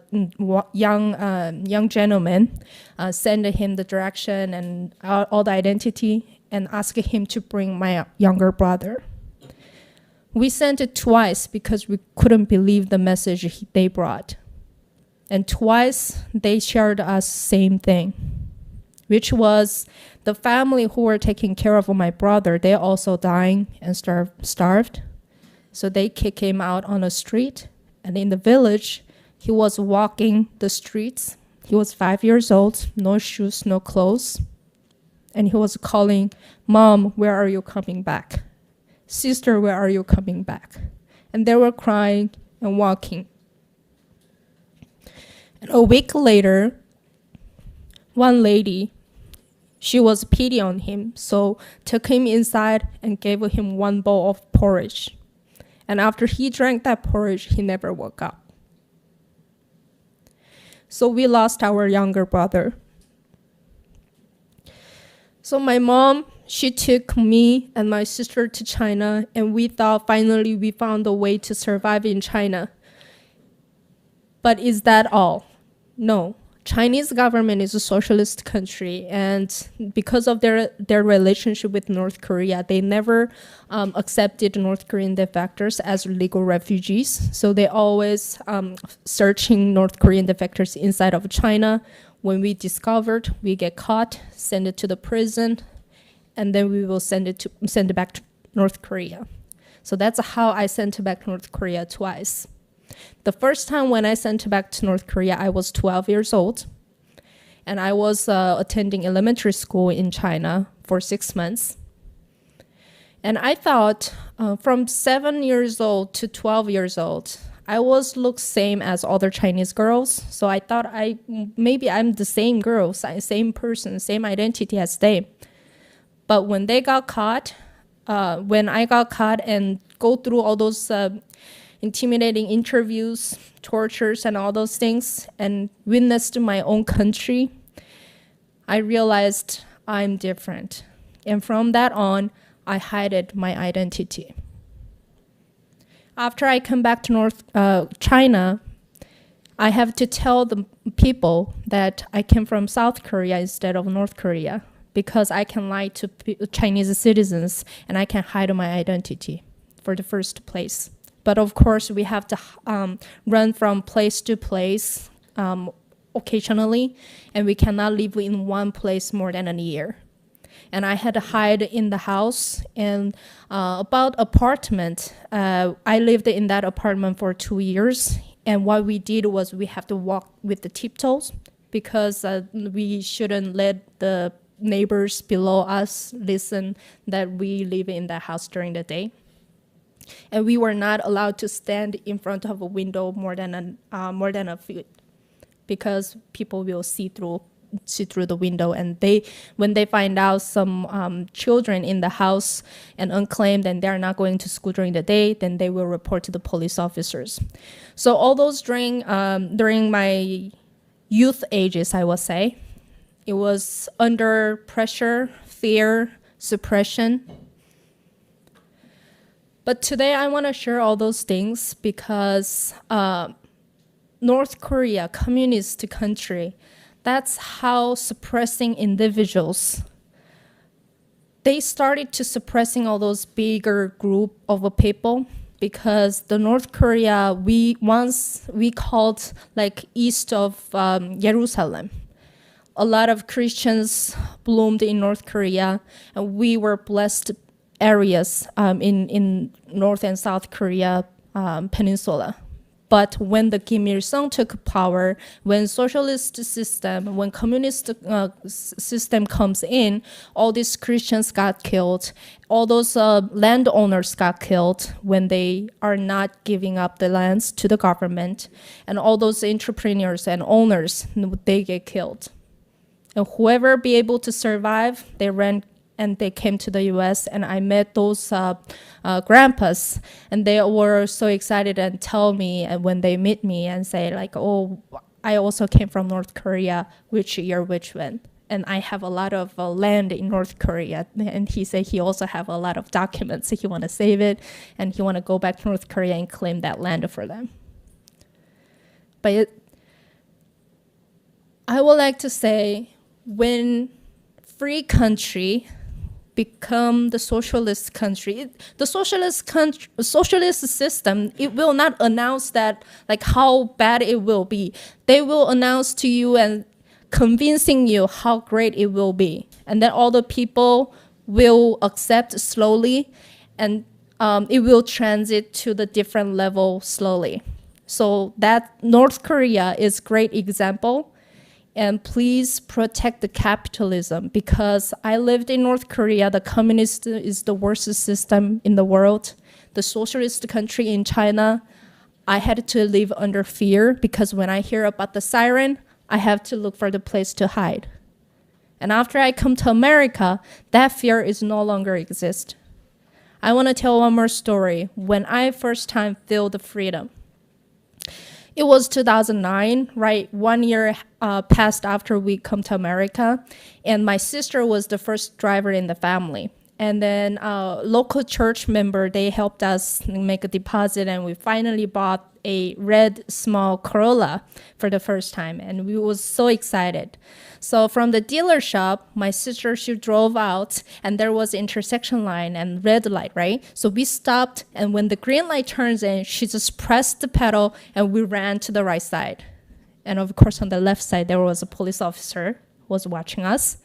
young gentleman sent him the direction and all the identity and asked him to bring my younger brother. We sent it twice because we couldn't believe the message they brought. And twice they shared us same thing, which was the family who were taking care of my brother, they also dying and starved. So they kicked him out on the street. And in the village, he was walking the streets. He was 5 years old, no shoes, no clothes. And he was calling, "Mom, where are you coming back? Sister, where are you coming back?" And they were crying and walking. And a week later, one lady, she was pity on him, so took him inside and gave him one bowl of porridge. And after he drank that porridge, he never woke up. So we lost our younger brother. So my mom, she took me and my sister to China, and we thought finally we found a way to survive in China. But is that all? No. Chinese government is a socialist country, and because of their relationship with North Korea, they never accepted North Korean defectors as legal refugees. So they always searching North Korean defectors inside of China. When we discovered, we get caught, send it to the prison, and then we will send it back to North Korea. So that's how I sent back to North Korea twice. The first time when I sent back to North Korea, I was 12 years old, and I was attending elementary school in China for 6 months. And I thought from 7 years old to 12 years old, I was look same as other Chinese girls. So I thought maybe I'm the same girl, same person, same identity as they. But when they got caught, when I got caught and go through all those intimidating interviews, tortures, and all those things, and witnessed my own country, I realized I'm different. And from that on, I hid my identity. After I come back to China, I have to tell the people that I came from South Korea instead of North Korea, because I can lie to Chinese citizens and I can hide my identity for the first place. But of course, we have to run from place to place occasionally, and we cannot live in one place more than a year. And I had to hide in the house. And about apartment, I lived in that apartment for 2 years. And what we did was we have to walk with the tiptoes, because we shouldn't let the neighbors below us listen that we live in that house during the day. And we were not allowed to stand in front of a window more than a foot, because people will see through the window. And when they find out some children in the house and unclaimed, and they're not going to school during the day, then they will report to the police officers. So all those during my youth ages, I would say, it was under pressure, fear, suppression. But today I want to share all those things because North Korea, communist country, that's how suppressing individuals. They started to suppressing all those bigger group of people, because the North Korea, we called like east of Jerusalem. A lot of Christians bloomed in North Korea, and we were blessed areas in North and South Korea peninsula. But when the Kim Il-sung took power, when socialist system, when communist system comes in, all these Christians got killed. All those landowners got killed when they are not giving up the lands to the government. And all those entrepreneurs and owners, they get killed. And whoever be able to survive, they ran and they came to the U.S. and I met those grandpas, and they were so excited and tell me, and when they meet me and say like, "Oh, I also came from North Korea, which year, which when. And I have a lot of land in North Korea. And he said he also have a lot of documents. So he want to save it, and he want to go back to North Korea and claim that land for them. But I would like to say, when free country become the socialist country, the socialist system, it will not announce that like how bad it will be. They will announce to you and convincing you how great it will be, and then all the people will accept slowly, and it will transit to the different level slowly. So that North Korea is great example. And please protect the capitalism, because I lived in North Korea. The communist is the worst system in the world. The socialist country in China, I had to live under fear, because when I hear about the siren, I have to look for the place to hide. And after I come to America, that fear is no longer exist. I want to tell one more story. When I first time feel the freedom, it was 2009, right? 1 year passed after we come to America, and my sister was the first driver in the family. And then local church member, they helped us make a deposit, and we finally bought a red small Corolla for the first time, and we was so excited. So from the dealer shop, my sister, she drove out, and there was intersection line and red light, right? So we stopped, and when the green light turns in, she just pressed the pedal, and we ran to the right side. And of course, on the left side, there was a police officer who was watching us.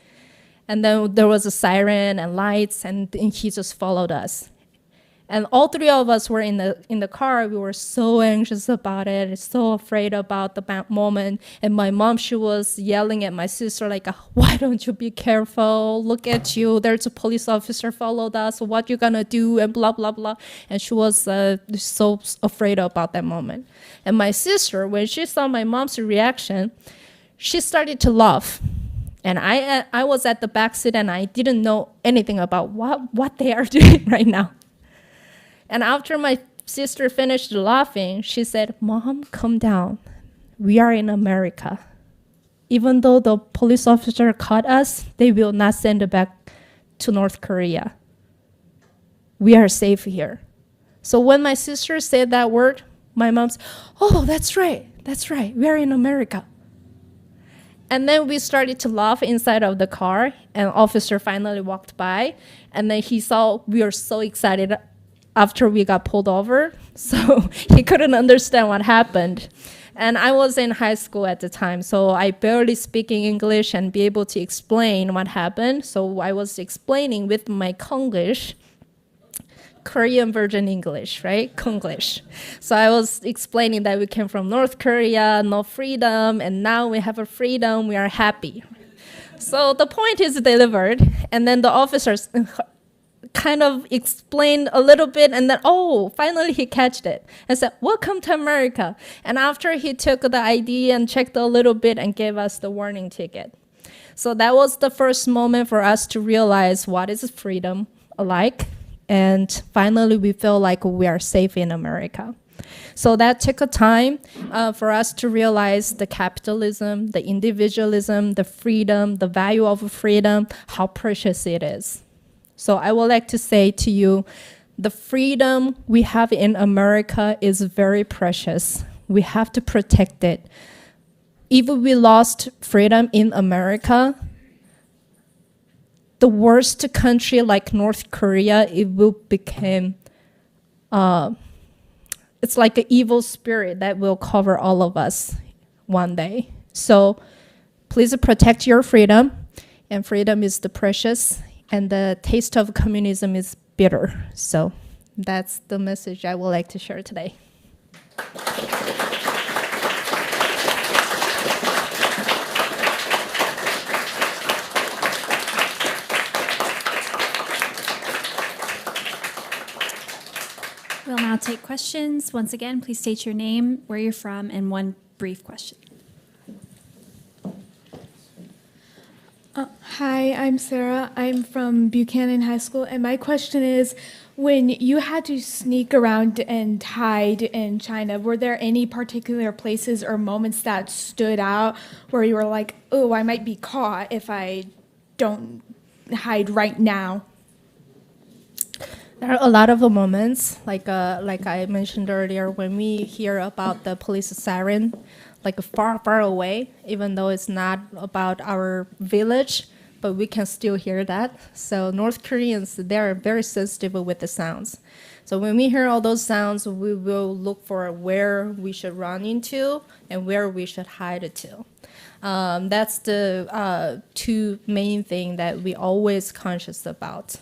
And then there was a siren and lights, and he just followed us. And all three of us were in the car. We were so anxious about it, so afraid about the moment. And my mom, she was yelling at my sister, like, why don't you be careful? Look at you. There's a police officer followed us. What you gonna do? And blah, blah, blah. And she was so afraid about that moment. And my sister, when she saw my mom's reaction, she started to laugh. And I was at the back seat, and I didn't know anything about what they are doing right now. And after my sister finished laughing, she said, Mom, calm down. We are in America. Even though the police officer caught us, they will not send it back to North Korea. We are safe here. So when my sister said that word, my mom's, oh, that's right. We are in America. And then we started to laugh inside of the car, and officer finally walked by, and then he saw we were so excited after we got pulled over, so he couldn't understand what happened. And I was in high school at the time, so I barely speaking English and be able to explain what happened. So I was explaining with my Konglish, Korean version English, right? Konglish. So I was explaining that we came from North Korea, no freedom, and now we have a freedom, we are happy. So the point is delivered, and then the officers kind of explained a little bit, and then, finally he catched it and said, welcome to America. And after he took the ID and checked a little bit and gave us the warning ticket. So that was the first moment for us to realize what is freedom like. And finally, we feel like we are safe in America. So that took a time for us to realize the capitalism, the individualism, the freedom, the value of freedom, how precious it is. So I would like to say to you, the freedom we have in America is very precious. We have to protect it. If we lost freedom in America, the worst country like North Korea, it will become, it's like an evil spirit that will cover all of us one day. So please protect your freedom, and freedom is the precious, and the taste of communism is bitter. So that's the message I would like to share today. We'll now take questions. Once again, please state your name, where you're from, and one brief question. Hi, I'm Sarah. I'm from Buchanan High School, and my question is, when you had to sneak around and hide in China, were there any particular places or moments that stood out where you were like, oh, I might be caught if I don't hide right now? There are a lot of moments, like I mentioned earlier, when we hear about the police siren, like far, far away, even though it's not about our village, but we can still hear that. So North Koreans, they're very sensitive with the sounds. So when we hear all those sounds, we will look for where we should run into and where we should hide to. That's the two main things that we always conscious about.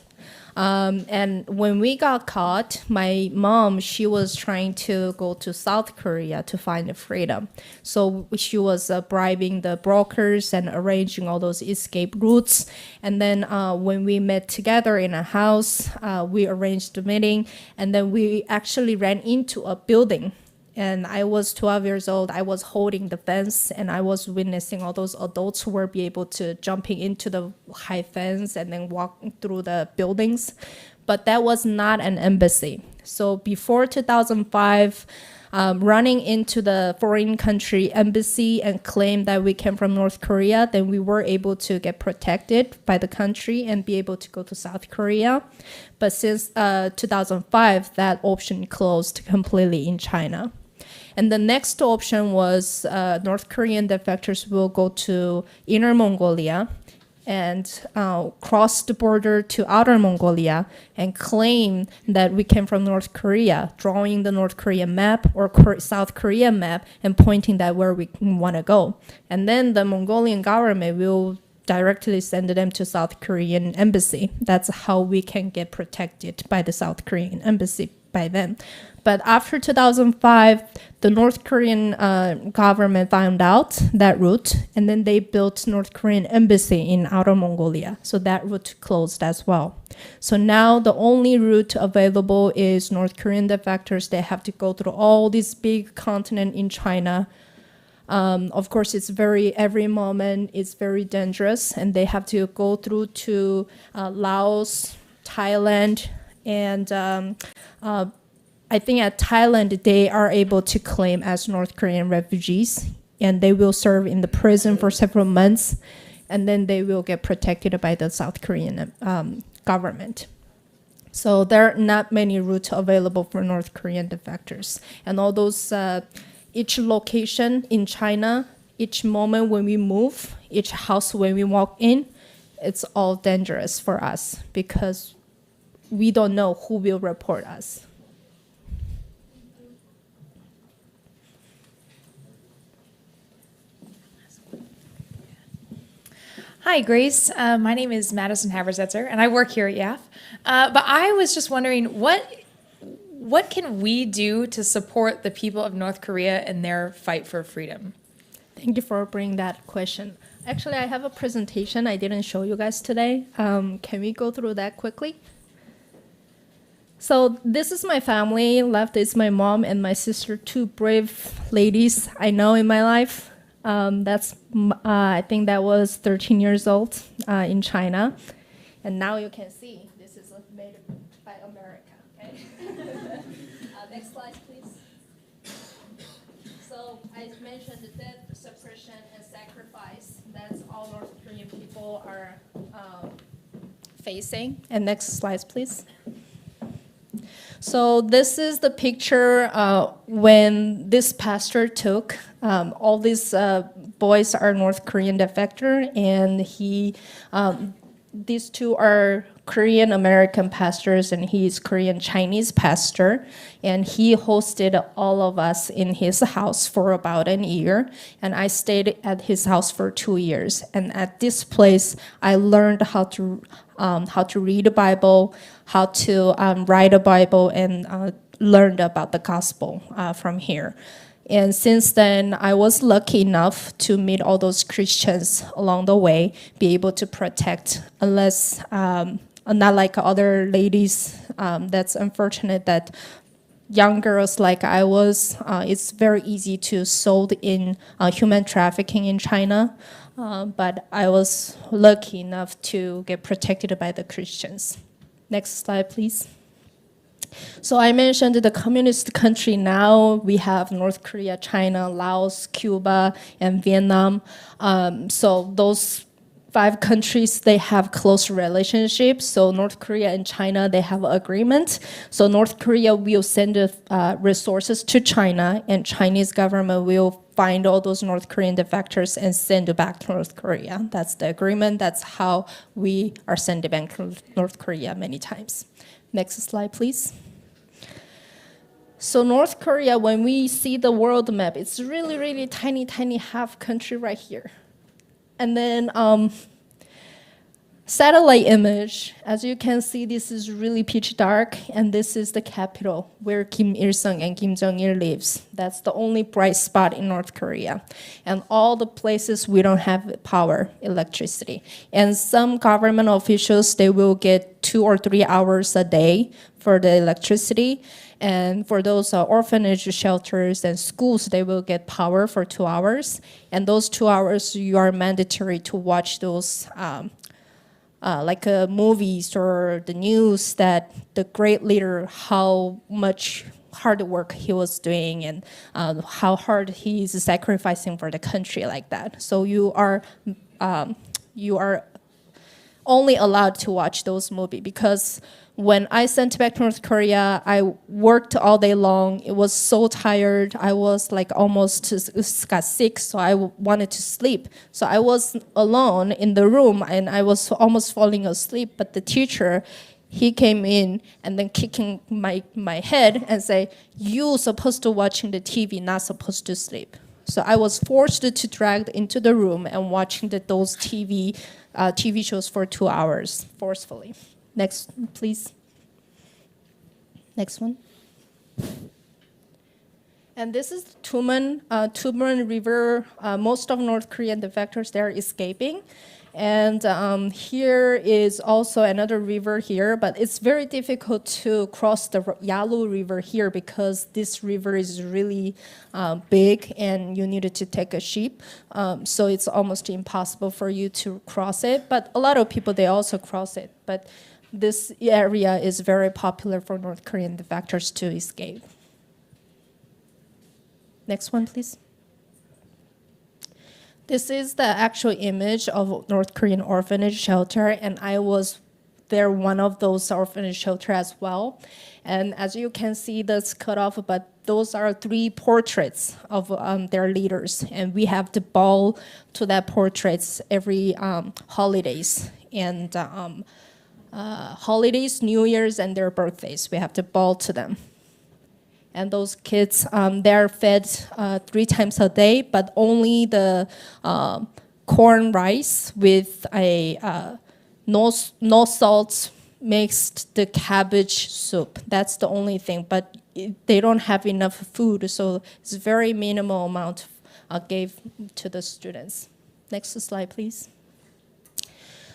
And when we got caught, my mom, she was trying to go to South Korea to find freedom. So she was bribing the brokers and arranging all those escape routes. And then when we met together in a house, we arranged a meeting, and then we actually ran into a building. And I was 12 years old. I was holding the fence, and I was witnessing all those adults who were be able to jumping into the high fence and then walking through the buildings. But that was not an embassy. So before 2005, running into the foreign country embassy and claim that we came from North Korea, then we were able to get protected by the country and be able to go to South Korea. But since 2005, that option closed completely in China. And the next option was North Korean defectors will go to Inner Mongolia and cross the border to Outer Mongolia and claim that we came from North Korea, drawing the North Korean map or South Korean map and pointing that where we want to go. And then the Mongolian government will directly send them to South Korean embassy. That's how we can get protected by the South Korean embassy by then. But after 2005, the North Korean government found out that route, and then they built North Korean embassy in Outer Mongolia. So that route closed as well. So now the only route available is North Korean defectors. They have to go through all this big continent in China. Of course, it's every moment it's very dangerous, and they have to go through to Laos, Thailand, and I think at Thailand, they are able to claim as North Korean refugees, and they will serve in the prison for several months, and then they will get protected by the South Korean government. So there are not many routes available for North Korean defectors. And all those, each location in China, each moment when we move, each house when we walk in, it's all dangerous for us because we don't know who will report us. Hi, Grace. My name is Madison Haversetzer, and I work here at YAF. But I was just wondering, what can we do to support the people of North Korea in their fight for freedom? Thank you for bringing that question. Actually, I have a presentation I didn't show you guys today. Can we go through that quickly? So this is my family. Left is my mom and my sister, two brave ladies I know in my life. I think that was 13 years old in China. And now you can see this is made by America. Okay? Next slide, please. So I mentioned the death, suppression, and sacrifice. That's all North Korean people are facing. And next slide, please. So this is the picture when this pastor took. All these boys are North Korean defector, and these two are Korean American pastors, and he's Korean Chinese pastor, and he hosted all of us in his house for about a year, and I stayed at his house for 2 years. And at this place, I learned how to read the Bible, how to write a Bible, and learned about the gospel from here. And since then, I was lucky enough to meet all those Christians along the way, be able to protect, unless, not like other ladies, that's unfortunate that young girls like I was, it's very easy to sold in human trafficking in China. But I was lucky enough to get protected by the Christians. Next slide, please. So I mentioned the communist country now. We have North Korea, China, Laos, Cuba, and Vietnam. So those 5 countries, they have close relationships. So North Korea and China, they have an agreement. So North Korea will send resources to China, and Chinese government will find all those North Korean defectors and send it back to North Korea. That's the agreement. That's how we are sending back to North Korea many times. Next slide, please. So North Korea, when we see the world map, it's really, really tiny, tiny half country right here. And then satellite image, as you can see, this is really pitch dark, and this is the capital where Kim Il-sung and Kim Jong-il lives. That's the only bright spot in North Korea. And all the places we don't have power, electricity. And some government officials, they will get 2 or 3 hours a day for the electricity. And for those orphanage shelters and schools, they will get power for 2 hours. And those 2 hours, you are mandatory to watch those movies or the news that the great leader, how much hard work he was doing and how hard he is sacrificing for the country like that. So you are only allowed to watch those movies because when I sent back to North Korea, I worked all day long. It was so tired. I was like almost got sick, so I wanted to sleep. So I was alone in the room, and I was almost falling asleep. But the teacher, he came in and then kicking my head and say, "You supposed to watching the TV, not supposed to sleep." So I was forced to drag into the room and watching those TV shows for 2 hours forcefully. Next, please. Next one. And this is Tumen River. Most of North Korean defectors, they're escaping. And here is also another river here, but it's very difficult to cross the Yalu River here because this river is really big and you needed to take a ship. So it's almost impossible for you to cross it. But a lot of people, they also cross it. But this area is very popular for North Korean defectors to escape. Next one, please. This is the actual image of North Korean orphanage shelter, and I was there one of those orphanage shelter as well. And as you can see, that's cut off, but those are 3 portraits of their leaders, and we have to bow to that portraits every holidays and holidays, New Year's, and their birthdays. We have to bow to them. And those kids, they're fed 3 times a day, but only the corn rice with a no salt mixed the cabbage soup. That's the only thing, but they don't have enough food, so it's very minimal amount gave to the students. Next slide, please.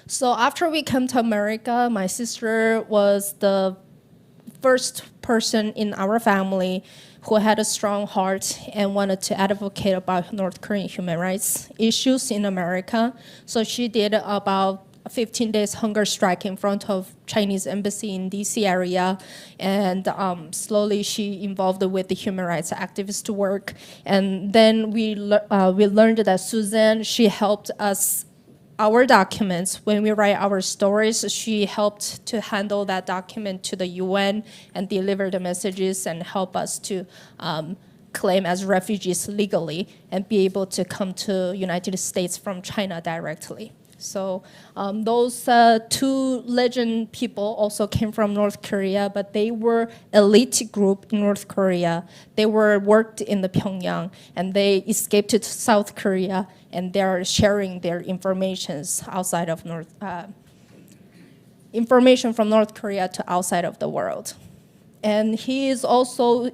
So after we come to America, my sister was the first person in our family who had a strong heart and wanted to advocate about North Korean human rights issues in America. So she did about 15 days hunger strike in front of Chinese embassy in DC area, and slowly she involved with the human rights activist work. And then we learned that Suzanne, she helped us our documents. When we write our stories, she helped to handle that document to the UN and deliver the messages and help us to claim as refugees legally and be able to come to United States from China directly. So those 2 legend people also came from North Korea, but they were elite group in North Korea. They worked in the Pyongyang, and they escaped to South Korea, and they're sharing their informations outside of information from North Korea to outside of the world. And he is also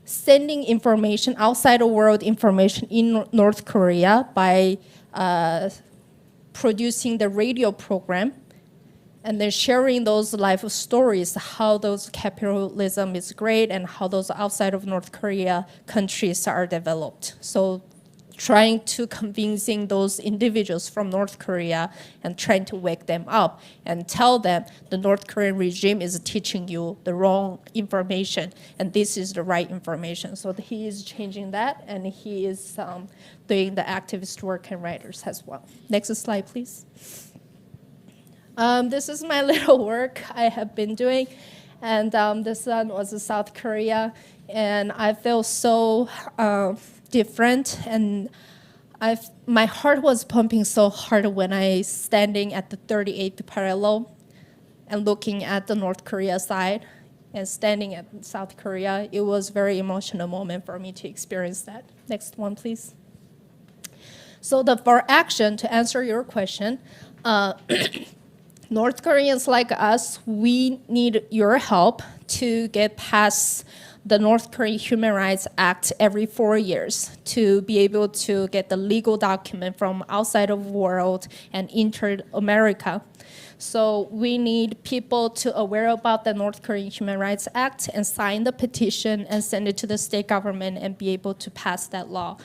sending information, outside the world information in North Korea by producing the radio program. and then sharing those life stories, how those capitalism is great and how those outside of North Korea countries are developed. So trying to convincing those individuals from North Korea and trying to wake them up and tell them the North Korean regime is teaching you the wrong information and this is the right information. So he is changing that, and he is doing the activist work and writers as well. Next slide, please. This is my little work I have been doing, and this one was South Korea, and I feel so different, and my heart was pumping so hard when I standing at the 38th parallel and looking at the North Korea side and standing at South Korea. It was a very emotional moment for me to experience that. Next one, please. So for action, to answer your question, North Koreans like us, we need your help to get past the North Korean Human Rights Act every 4 years to be able to get the legal document from outside of the world and enter America. So we need people to aware about the North Korean Human Rights Act and sign the petition and send it to the state government and be able to pass that law.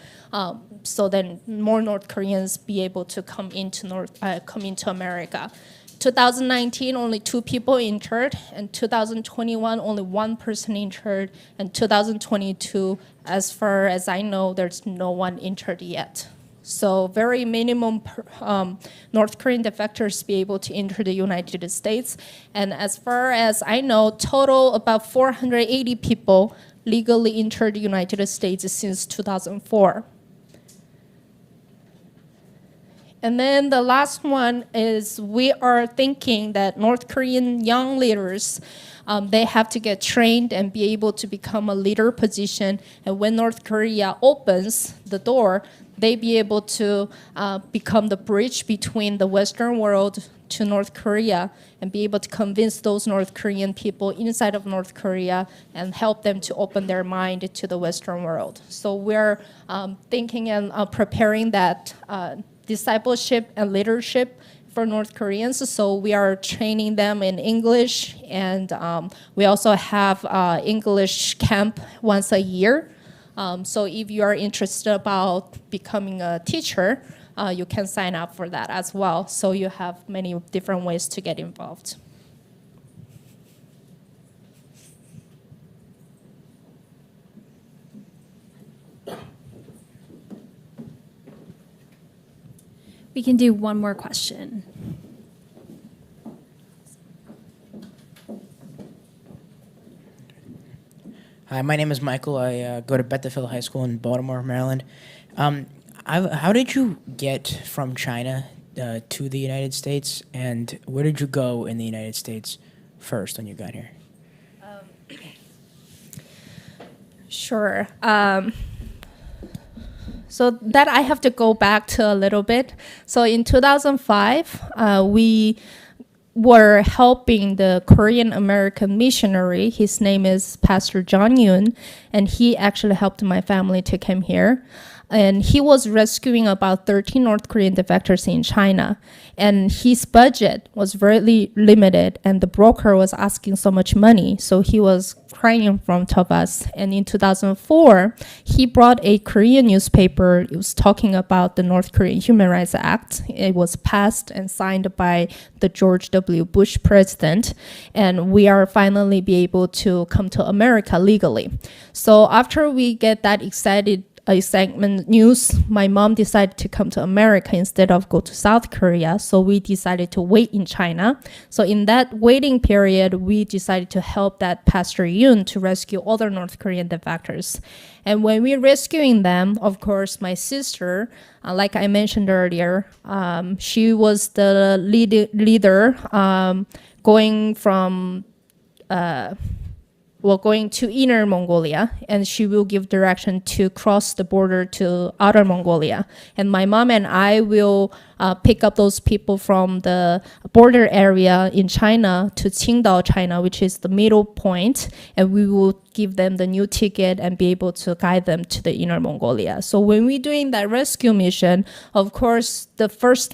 So then more North Koreans be able to come into America. 2019, only 2 people entered, and 2021, only 1 person entered, and 2022, as far as I know, there's no one entered yet. So very minimum North Korean defectors be able to enter the United States. And as far as I know, total about 480 people legally entered the United States since 2004. And then the last one is we are thinking that North Korean young leaders, they have to get trained and be able to become a leader position. And when North Korea opens the door, they be able to become the bridge between the Western world to North Korea and be able to convince those North Korean people inside of North Korea and help them to open their mind to the Western world. So we're thinking and preparing that discipleship and leadership for North Koreans. So we are training them in English, and we also have English camp once a year. So if you are interested about becoming a teacher, you can sign up for that as well. So you have many different ways to get involved. We can do one more question. Hi, my name is Michael. I go to Bethel High School in Baltimore, Maryland. How did you get from China to the United States, and where did you go in the United States first when you got here? Sure. So that I have to go back to a little bit. So in 2005, we were helping the Korean American missionary. His name is Pastor John Yoon, and he actually helped my family to come here. And he was rescuing about 13 North Korean defectors in China. And his budget was very limited, and the broker was asking so much money. So he was crying in front of us. And in 2004, he brought a Korean newspaper. It was talking about the North Korean Human Rights Act. It was passed and signed by the George W. Bush president. And we are finally be able to come to America legally. So after we get that excitement news, my mom decided to come to America instead of go to South Korea. So we decided to wait in China. So in that waiting period, we decided to help that Pastor Yoon to rescue other North Korean defectors. And when we're rescuing them, of course, my sister, like I mentioned earlier, she was the leader going from going to Inner Mongolia, and she will give direction to cross the border to Outer Mongolia. And my mom and I will pick up those people from the border area in China to Qingdao, China, which is the middle point, and we will give them the new ticket and be able to guide them to the Inner Mongolia. So when we're doing that rescue mission, of course, the first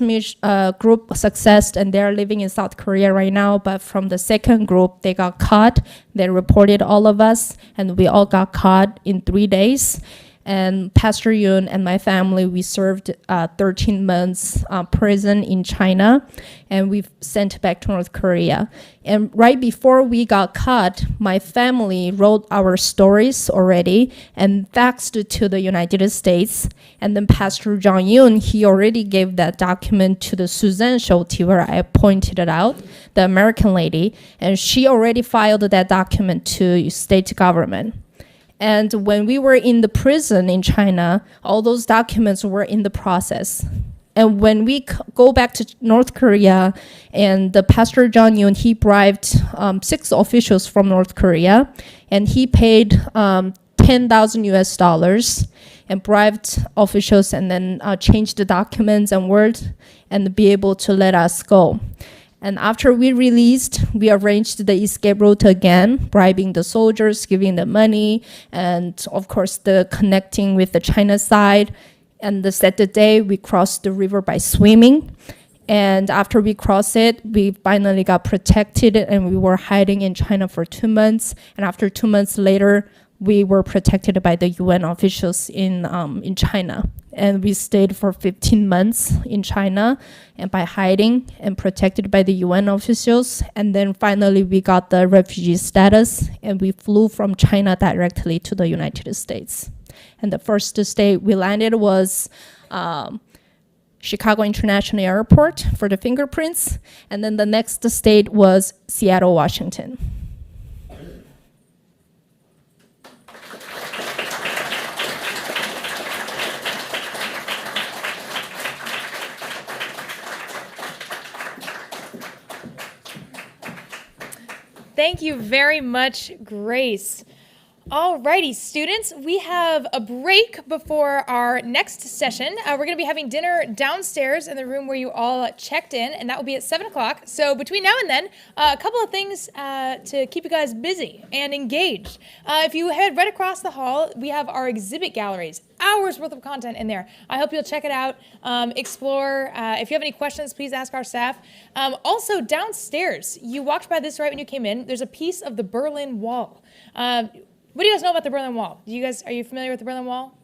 group successed and they're living in South Korea right now, but from the second group, they got caught. They reported all of us, and we all got caught in 3 days. And Pastor Yun and my family, we served 13 months prison in China, and we've sent back to North Korea. And right before we got caught, my family wrote our stories already and faxed to the United States. And then Pastor Zhang Yun, he already gave that document to the Suzanne Schulte, where I pointed it out, the American lady, and she already filed that document to state government. And when we were in the prison in China, all those documents were in the process. And when we go back to North Korea, and the Pastor John Yoon, he bribed 6 officials from North Korea, and he paid 10,000 US dollars and bribed officials, and then changed the documents and word and be able to let us go. And after we released, we arranged the escape route again, bribing the soldiers, giving them money, and of course the connecting with the China side. And the second day, we crossed the river by swimming. And after we crossed it, we finally got protected, and we were hiding in China for 2 months. And after 2 months later, we were protected by the UN officials in China. And we stayed for 15 months in China and by hiding and protected by the UN officials. And then finally we got the refugee status, and we flew from China directly to the United States. And the first state we landed was Chicago International Airport for the fingerprints. And then the next state was Seattle, Washington. Thank you very much, Grace. Alrighty, students, we have a break before our next session. We're going to be having dinner downstairs in the room where you all checked in, and that will be at 7 o'clock. So between now and then, a couple of things to keep you guys busy and engaged. If you head right across the hall, we have our exhibit galleries. Hours worth of content in there. I hope you'll check it out, explore. If you have any questions, please ask our staff. Also, downstairs, you walked by this right when you came in. There's a piece of the Berlin Wall. What do you guys know about the Berlin Wall? Are you familiar with the Berlin Wall?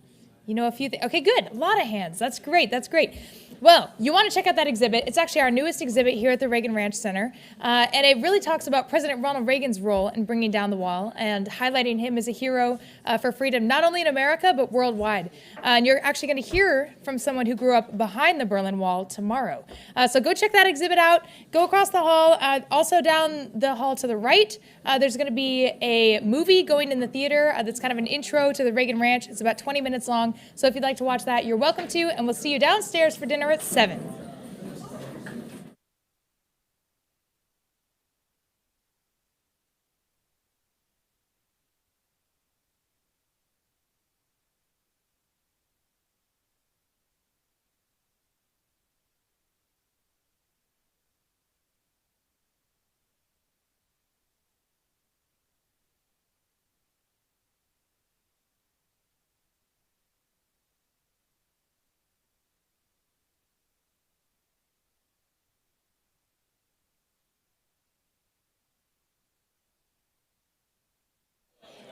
You know a few things. Okay, good. A lot of hands. That's great. That's great. Well, you want to check out that exhibit. It's actually our newest exhibit here at the Reagan Ranch Center. And it really talks about President Ronald Reagan's role in bringing down the wall and highlighting him as a hero for freedom, not only in America, but worldwide. And you're actually going to hear from someone who grew up behind the Berlin Wall tomorrow. So go check that exhibit out. Go across the hall. Also down the hall to the right, there's going to be a movie going in the theater that's kind of an intro to the Reagan Ranch. It's about 20 minutes long. So if you'd like to watch that, you're welcome to. And we'll see you downstairs for dinner at 7.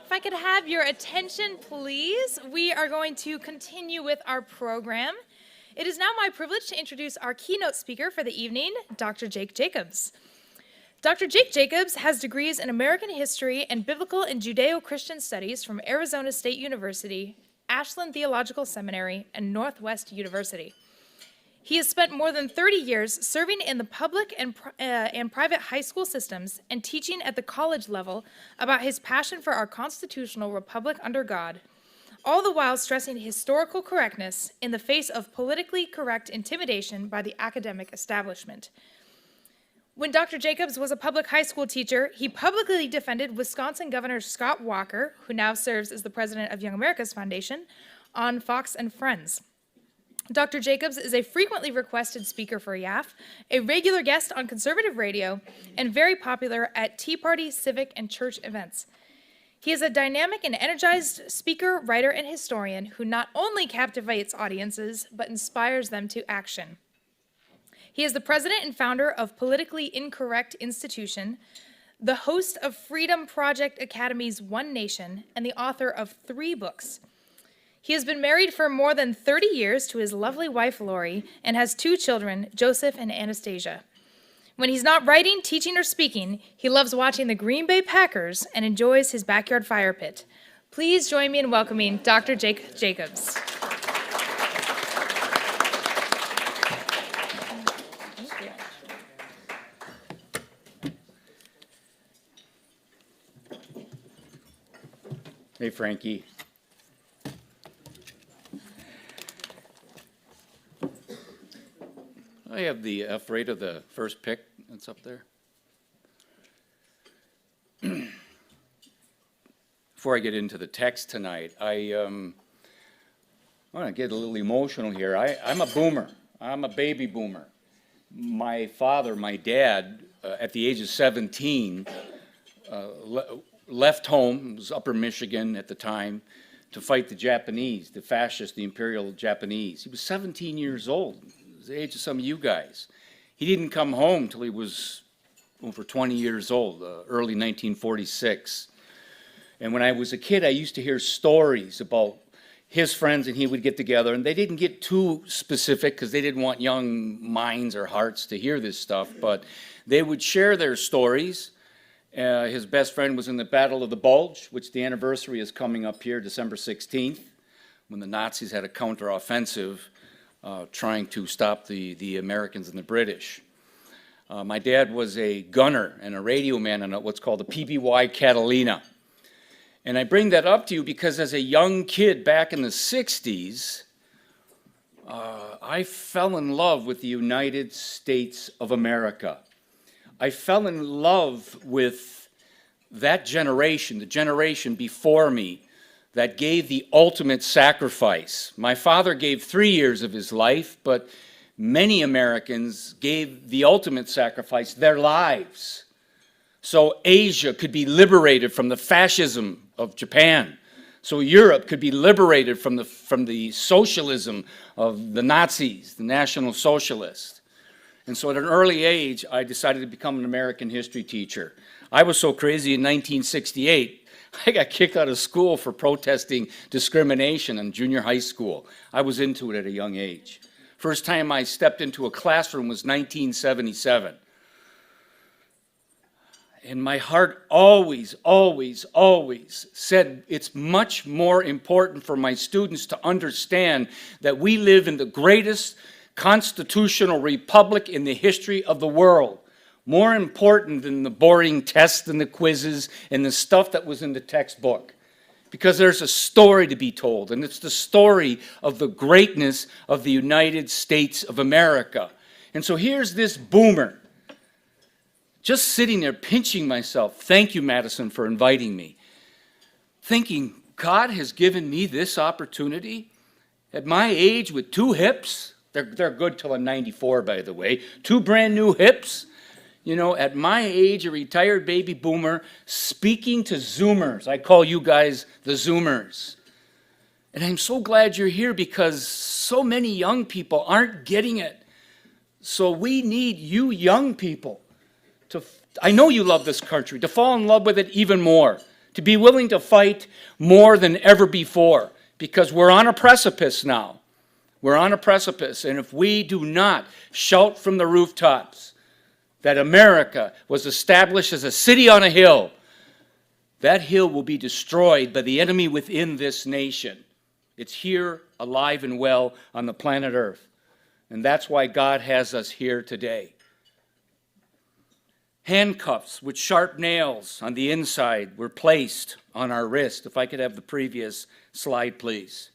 If I could have your attention, please. We are going to continue with our program. It is now my privilege to introduce our keynote speaker for the evening, Dr. Jake Jacobs. Dr. Jake Jacobs has degrees in American history and biblical and Judeo-Christian studies from Arizona State University, Ashland Theological Seminary, and Northwest University. He has spent more than 30 years serving in the public and private high school systems and teaching at the college level about his passion for our constitutional republic under God, all the while stressing historical correctness in the face of politically correct intimidation by the academic establishment. When Dr. Jacobs was a public high school teacher, he publicly defended Wisconsin Governor Scott Walker, who now serves as the president of Young America's Foundation, on Fox and Friends. Dr. Jacobs is a frequently requested speaker for YAF, a regular guest on conservative radio, and very popular at Tea Party, civic, and church events. He is a dynamic and energized speaker, writer, and historian who not only captivates audiences, but inspires them to action. He is the president and founder of Politically Incorrect Institution, the host of Freedom Project Academy's One Nation, and the author of 3 books. He has been married for more than 30 years to his lovely wife, Lori, and has 2 children, Joseph and Anastasia. When he's not writing, teaching, or speaking, he loves watching the Green Bay Packers and enjoys his backyard fire pit. Please join me in welcoming Dr. Jake Jacobs. Hey, Frankie. I have the F rate of the first pick that's up there. Before I get into the text tonight, I want to get a little emotional here. I'm a boomer. I'm a baby boomer. My father, my dad, at the age of 17, left home, it was Upper Michigan at the time, to fight the Japanese, the fascists, the imperial Japanese. He was 17 years old, the age of some of you guys. He didn't come home till he was over 20 years old, early 1946. And when I was a kid, I used to hear stories about his friends and he would get together, and they didn't get too specific because they didn't want young minds or hearts to hear this stuff, but they would share their stories. His best friend was in the Battle of the Bulge, which the anniversary is coming up here, December 16th, when the Nazis had a counteroffensive trying to stop the Americans and the British. My dad was a gunner and a radio man on what's called the PBY Catalina. And I bring that up to you because as a young kid back in the 60s, I fell in love with the United States of America. I fell in love with that generation, the generation before me, that gave the ultimate sacrifice. My father gave 3 years of his life, but many Americans gave the ultimate sacrifice, their lives. So Asia could be liberated from the fascism of Japan. So Europe could be liberated from the socialism of the Nazis, the National Socialists. And so at an early age, I decided to become an American history teacher. I was so crazy in 1968, I got kicked out of school for protesting discrimination in junior high school. I was into it at a young age. First time I stepped into a classroom was 1977. And my heart always, always, always said it's much more important for my students to understand that we live in the greatest constitutional republic in the history of the world. More important than the boring tests and the quizzes and the stuff that was in the textbook. Because there's a story to be told, and it's the story of the greatness of the United States of America. And so here's this boomer, just sitting there pinching myself. Thank you, Madison, for inviting me. Thinking, God has given me this opportunity at my age with 2 hips. They're good till I'm 94, by the way. 2 brand new hips. You know, at my age, a retired baby boomer speaking to Zoomers. I call you guys the Zoomers. And I'm so glad you're here because so many young people aren't getting it. So we need you young people to, I know you love this country, to fall in love with it even more, to be willing to fight more than ever before, because we're on a precipice now. We're on a precipice, and if we do not shout from the rooftops that America was established as a city on a hill, that hill will be destroyed by the enemy within this nation. It's here, alive and well, on the planet Earth. And that's why God has us here today. Handcuffs with sharp nails on the inside were placed on our wrist. If I could have the previous slide, please.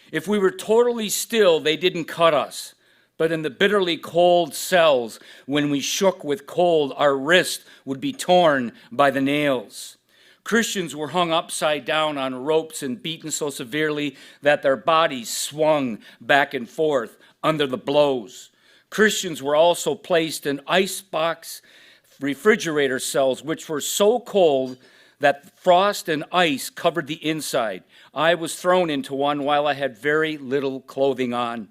If we were totally still, they didn't cut us. But in the bitterly cold cells, when we shook with cold, our wrist would be torn by the nails. Christians were hung upside down on ropes and beaten so severely that their bodies swung back and forth under the blows. Christians were also placed in icebox refrigerator cells, which were so cold that frost and ice covered the inside. I was thrown into one while I had very little clothing on.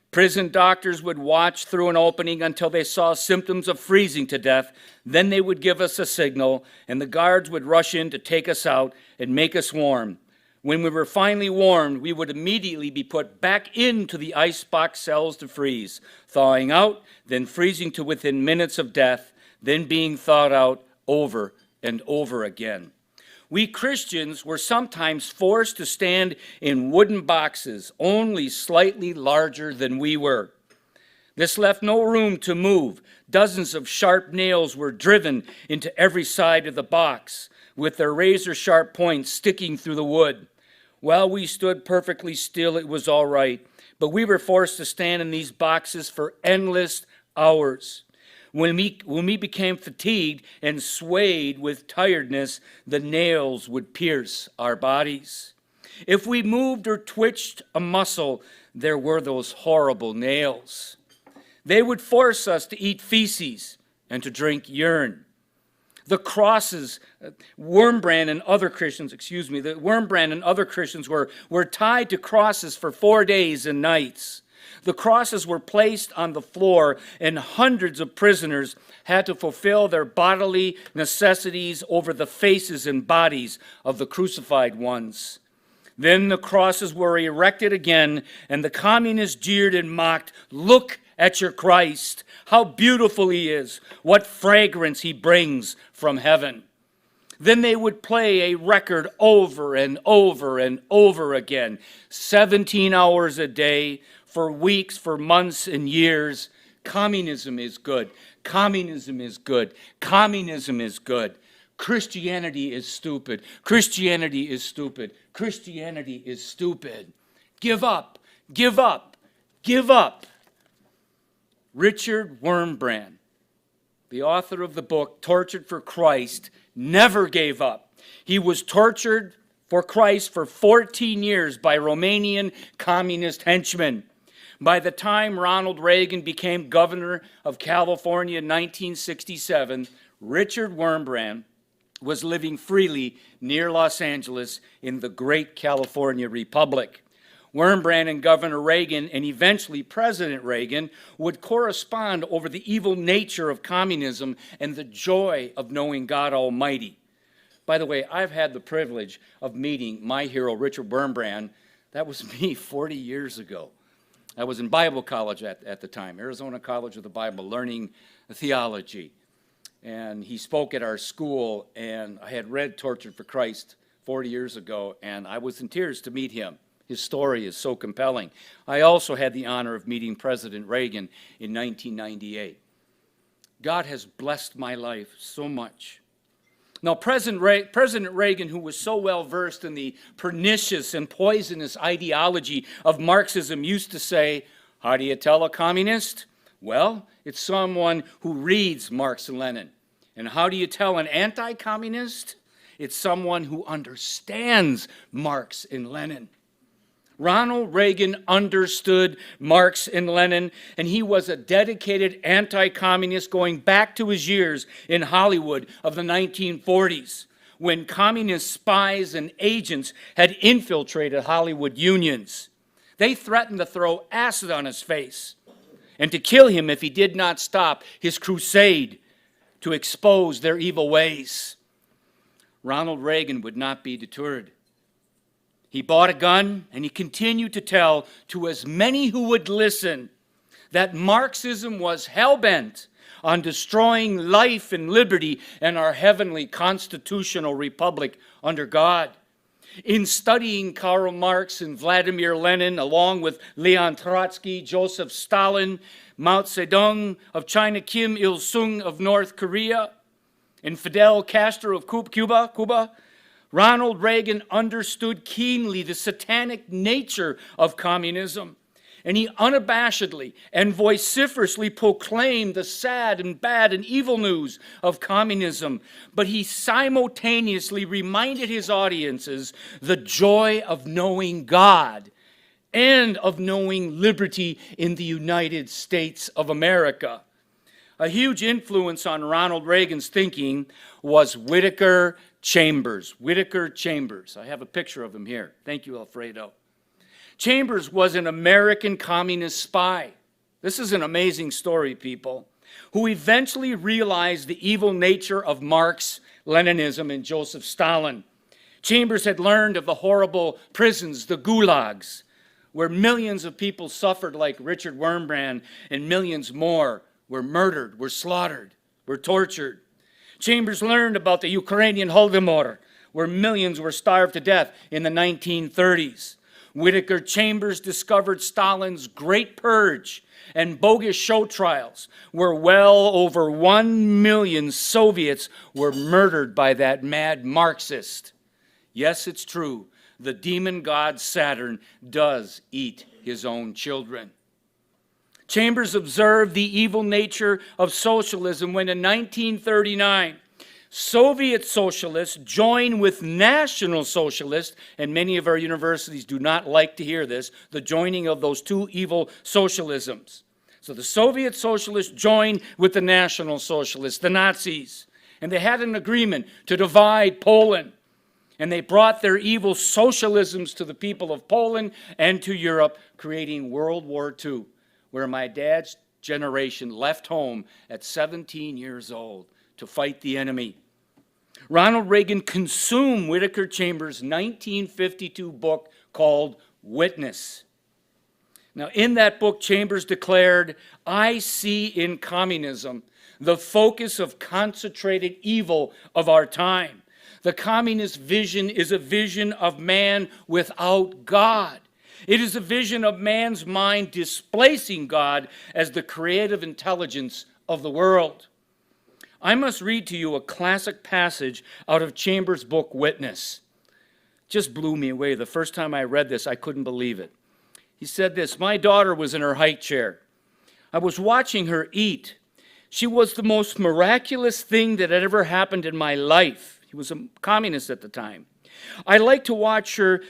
Prison doctors would watch through an opening until they saw symptoms of freezing to death. Then they would give us a signal, and the guards would rush in to take us out and make us warm. When we were finally warmed, we would immediately be put back into the icebox cells to freeze, thawing out, then freezing to within minutes of death, then being thawed out over and over again. We Christians were sometimes forced to stand in wooden boxes, only slightly larger than we were. This left no room to move. Dozens of sharp nails were driven into every side of the box, with their razor-sharp points sticking through the wood. While we stood perfectly still, it was all right, but we were forced to stand in these boxes for endless hours. When we became fatigued and swayed with tiredness, the nails would pierce our bodies. If we moved or twitched a muscle, there were those horrible nails. They would force us to eat feces and to drink urine. The crosses, Wurmbrand and other Christians were tied to crosses for 4 days and nights. The crosses were placed on the floor, and hundreds of prisoners had to fulfill their bodily necessities over the faces and bodies of the crucified ones. Then the crosses were erected again, and the communists jeered and mocked, "Look at your Christ, how beautiful he is, what fragrance he brings from heaven." Then they would play a record over and over and over again, 17 hours a day, for weeks, for months and years. Communism is good. Communism is good. Communism is good. Christianity is stupid. Christianity is stupid. Christianity is stupid. Give up. Give up. Give up. Richard Wurmbrand, the author of the book Tortured for Christ, never gave up. He was tortured for Christ for 14 years by Romanian communist henchmen. By the time Ronald Reagan became governor of California in 1967, Richard Wurmbrand was living freely near Los Angeles in the great California Republic. Wurmbrand and Governor Reagan, and eventually President Reagan, would correspond over the evil nature of communism and the joy of knowing God Almighty. By the way, I've had the privilege of meeting my hero, Richard Wurmbrand. That was me 40 years ago. I was in Bible college at the time, Arizona College of the Bible, learning theology. And he spoke at our school, and I had read Tortured for Christ 40 years ago, and I was in tears to meet him. His story is so compelling. I also had the honor of meeting President Reagan in 1998. God has blessed my life so much. Now, President Reagan, who was so well versed in the pernicious and poisonous ideology of Marxism, used to say, "How do you tell a communist? Well, it's someone who reads Marx and Lenin. And how do you tell an anti-communist? It's someone who understands Marx and Lenin." Ronald Reagan understood Marx and Lenin, and he was a dedicated anti-communist going back to his years in Hollywood of the 1940s, when communist spies and agents had infiltrated Hollywood unions. They threatened to throw acid on his face and to kill him if he did not stop his crusade to expose their evil ways. Ronald Reagan would not be deterred. He bought a gun, and he continued to tell to as many who would listen that Marxism was hell-bent on destroying life and liberty and our heavenly constitutional republic under God. In studying Karl Marx and Vladimir Lenin, along with Leon Trotsky, Joseph Stalin, Mao Zedong of China, Kim Il-sung of North Korea, and Fidel Castro of Cuba, Ronald Reagan understood keenly the satanic nature of communism, and he unabashedly and vociferously proclaimed the sad and bad and evil news of communism, but he simultaneously reminded his audiences the joy of knowing God and of knowing liberty in the United States of America. A huge influence on Ronald Reagan's thinking was Whittaker Chambers. Whittaker Chambers. I have a picture of him here. Thank you, Alfredo. Chambers was an American communist spy. This is an amazing story, people, who eventually realized the evil nature of Marx, Leninism, and Joseph Stalin. Chambers had learned of the horrible prisons, the gulags, where millions of people suffered like Richard Wurmbrand, and millions more were murdered, were slaughtered, were tortured. Chambers learned about the Ukrainian Holodomor, where millions were starved to death in the 1930s. Whittaker Chambers discovered Stalin's Great Purge and bogus show trials, where well over 1 million Soviets were murdered by that mad Marxist. Yes, it's true. The demon god Saturn does eat his own children. Chambers observed the evil nature of socialism when in 1939, Soviet socialists joined with National Socialists, and many of our universities do not like to hear this, the joining of those two evil socialisms. So the Soviet socialists joined with the National Socialists, the Nazis, and they had an agreement to divide Poland. And they brought their evil socialisms to the people of Poland and to Europe, creating World War II, where my dad's generation left home at 17 years old to fight the enemy. Ronald Reagan consumed Whittaker Chambers' 1952 book called Witness. Now, in that book, Chambers declared, "I see in communism the focus of concentrated evil of our time. The communist vision is a vision of man without God. It is a vision of man's mind displacing God as the creative intelligence of the world." I must read to you a classic passage out of Chambers' book, Witness. Just blew me away. The first time I read this, I couldn't believe it. He said this, "My daughter was in her high chair. I was watching her eat. She was the most miraculous thing that had ever happened in my life." He was a communist at the time. "I liked to watch her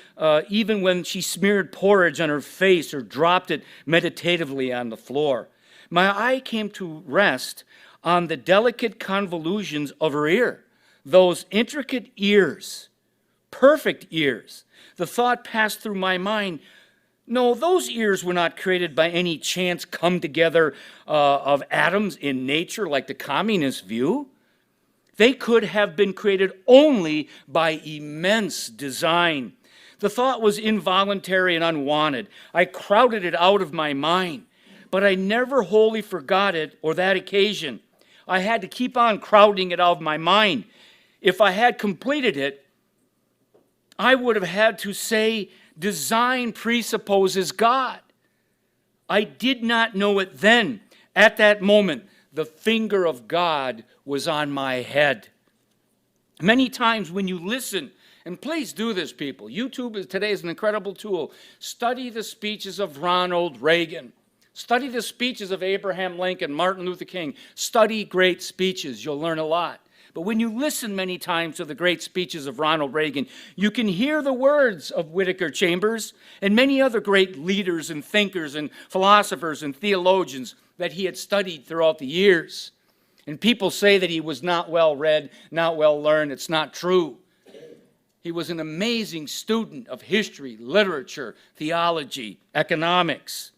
even when she smeared porridge on her face or dropped it meditatively on the floor. My eye came to rest on the delicate convolutions of her ear, those intricate ears, perfect ears. The thought passed through my mind, no, those ears were not created by any chance come together of atoms in nature like the communist view. They could have been created only by immense design. The thought was involuntary and unwanted. I crowded it out of my mind, but I never wholly forgot it or that occasion. I had to keep on crowding it out of my mind. If I had completed it, I would have had to say, design presupposes God. I did not know it then. At that moment, the finger of God was on my head." Many times when you listen, and please do this, people. YouTube today is an incredible tool. Study the speeches of Ronald Reagan. Study the speeches of Abraham Lincoln, Martin Luther King. Study great speeches. You'll learn a lot. But when you listen many times to the great speeches of Ronald Reagan, you can hear the words of Whittaker Chambers and many other great leaders and thinkers and philosophers and theologians that he had studied throughout the years. And people say that he was not well read, not well learned. It's not true. He was an amazing student of history, literature, theology, economics.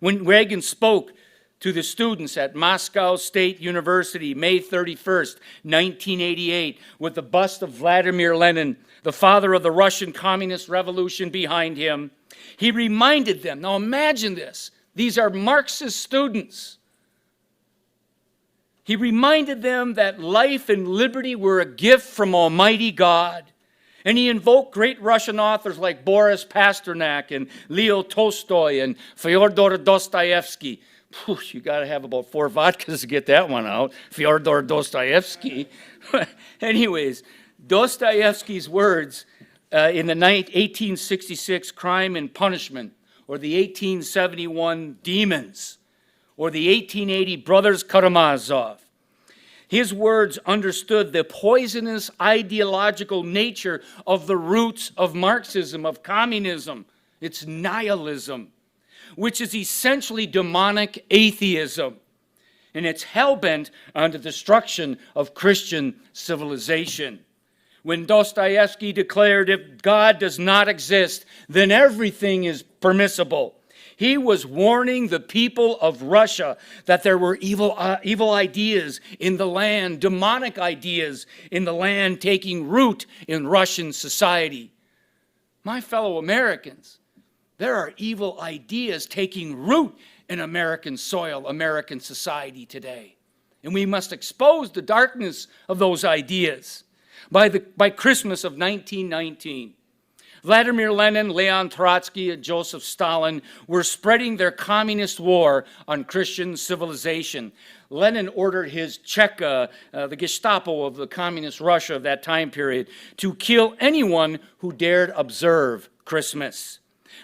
When Reagan spoke to the students at Moscow State University, May 31st, 1988, with the bust of Vladimir Lenin, the father of the Russian Communist Revolution, behind him, he reminded them, now imagine this, these are Marxist students. He reminded them that life and liberty were a gift from Almighty God. And he invoked great Russian authors like Boris Pasternak and Leo Tolstoy and Fyodor Dostoevsky. You got to have about 4 vodkas to get that one out. Fyodor Dostoevsky. Anyways, Dostoevsky's words in the 1866 Crime and Punishment or the 1871 demons, or the 1880 Brothers Karamazov. His words understood the poisonous ideological nature of the roots of Marxism, of communism. It's nihilism, which is essentially demonic atheism. And it's hell-bent on the destruction of Christian civilization. When Dostoevsky declared, if God does not exist, then everything is permissible, he was warning the people of Russia that there were evil ideas in the land, demonic ideas in the land taking root in Russian society. My fellow Americans, there are evil ideas taking root in American soil, American society today. And we must expose the darkness of those ideas. By Christmas of 1919, Vladimir Lenin, Leon Trotsky, and Joseph Stalin were spreading their communist war on Christian civilization. Lenin ordered his Cheka, the Gestapo of the communist Russia of that time period, to kill anyone who dared observe Christmas.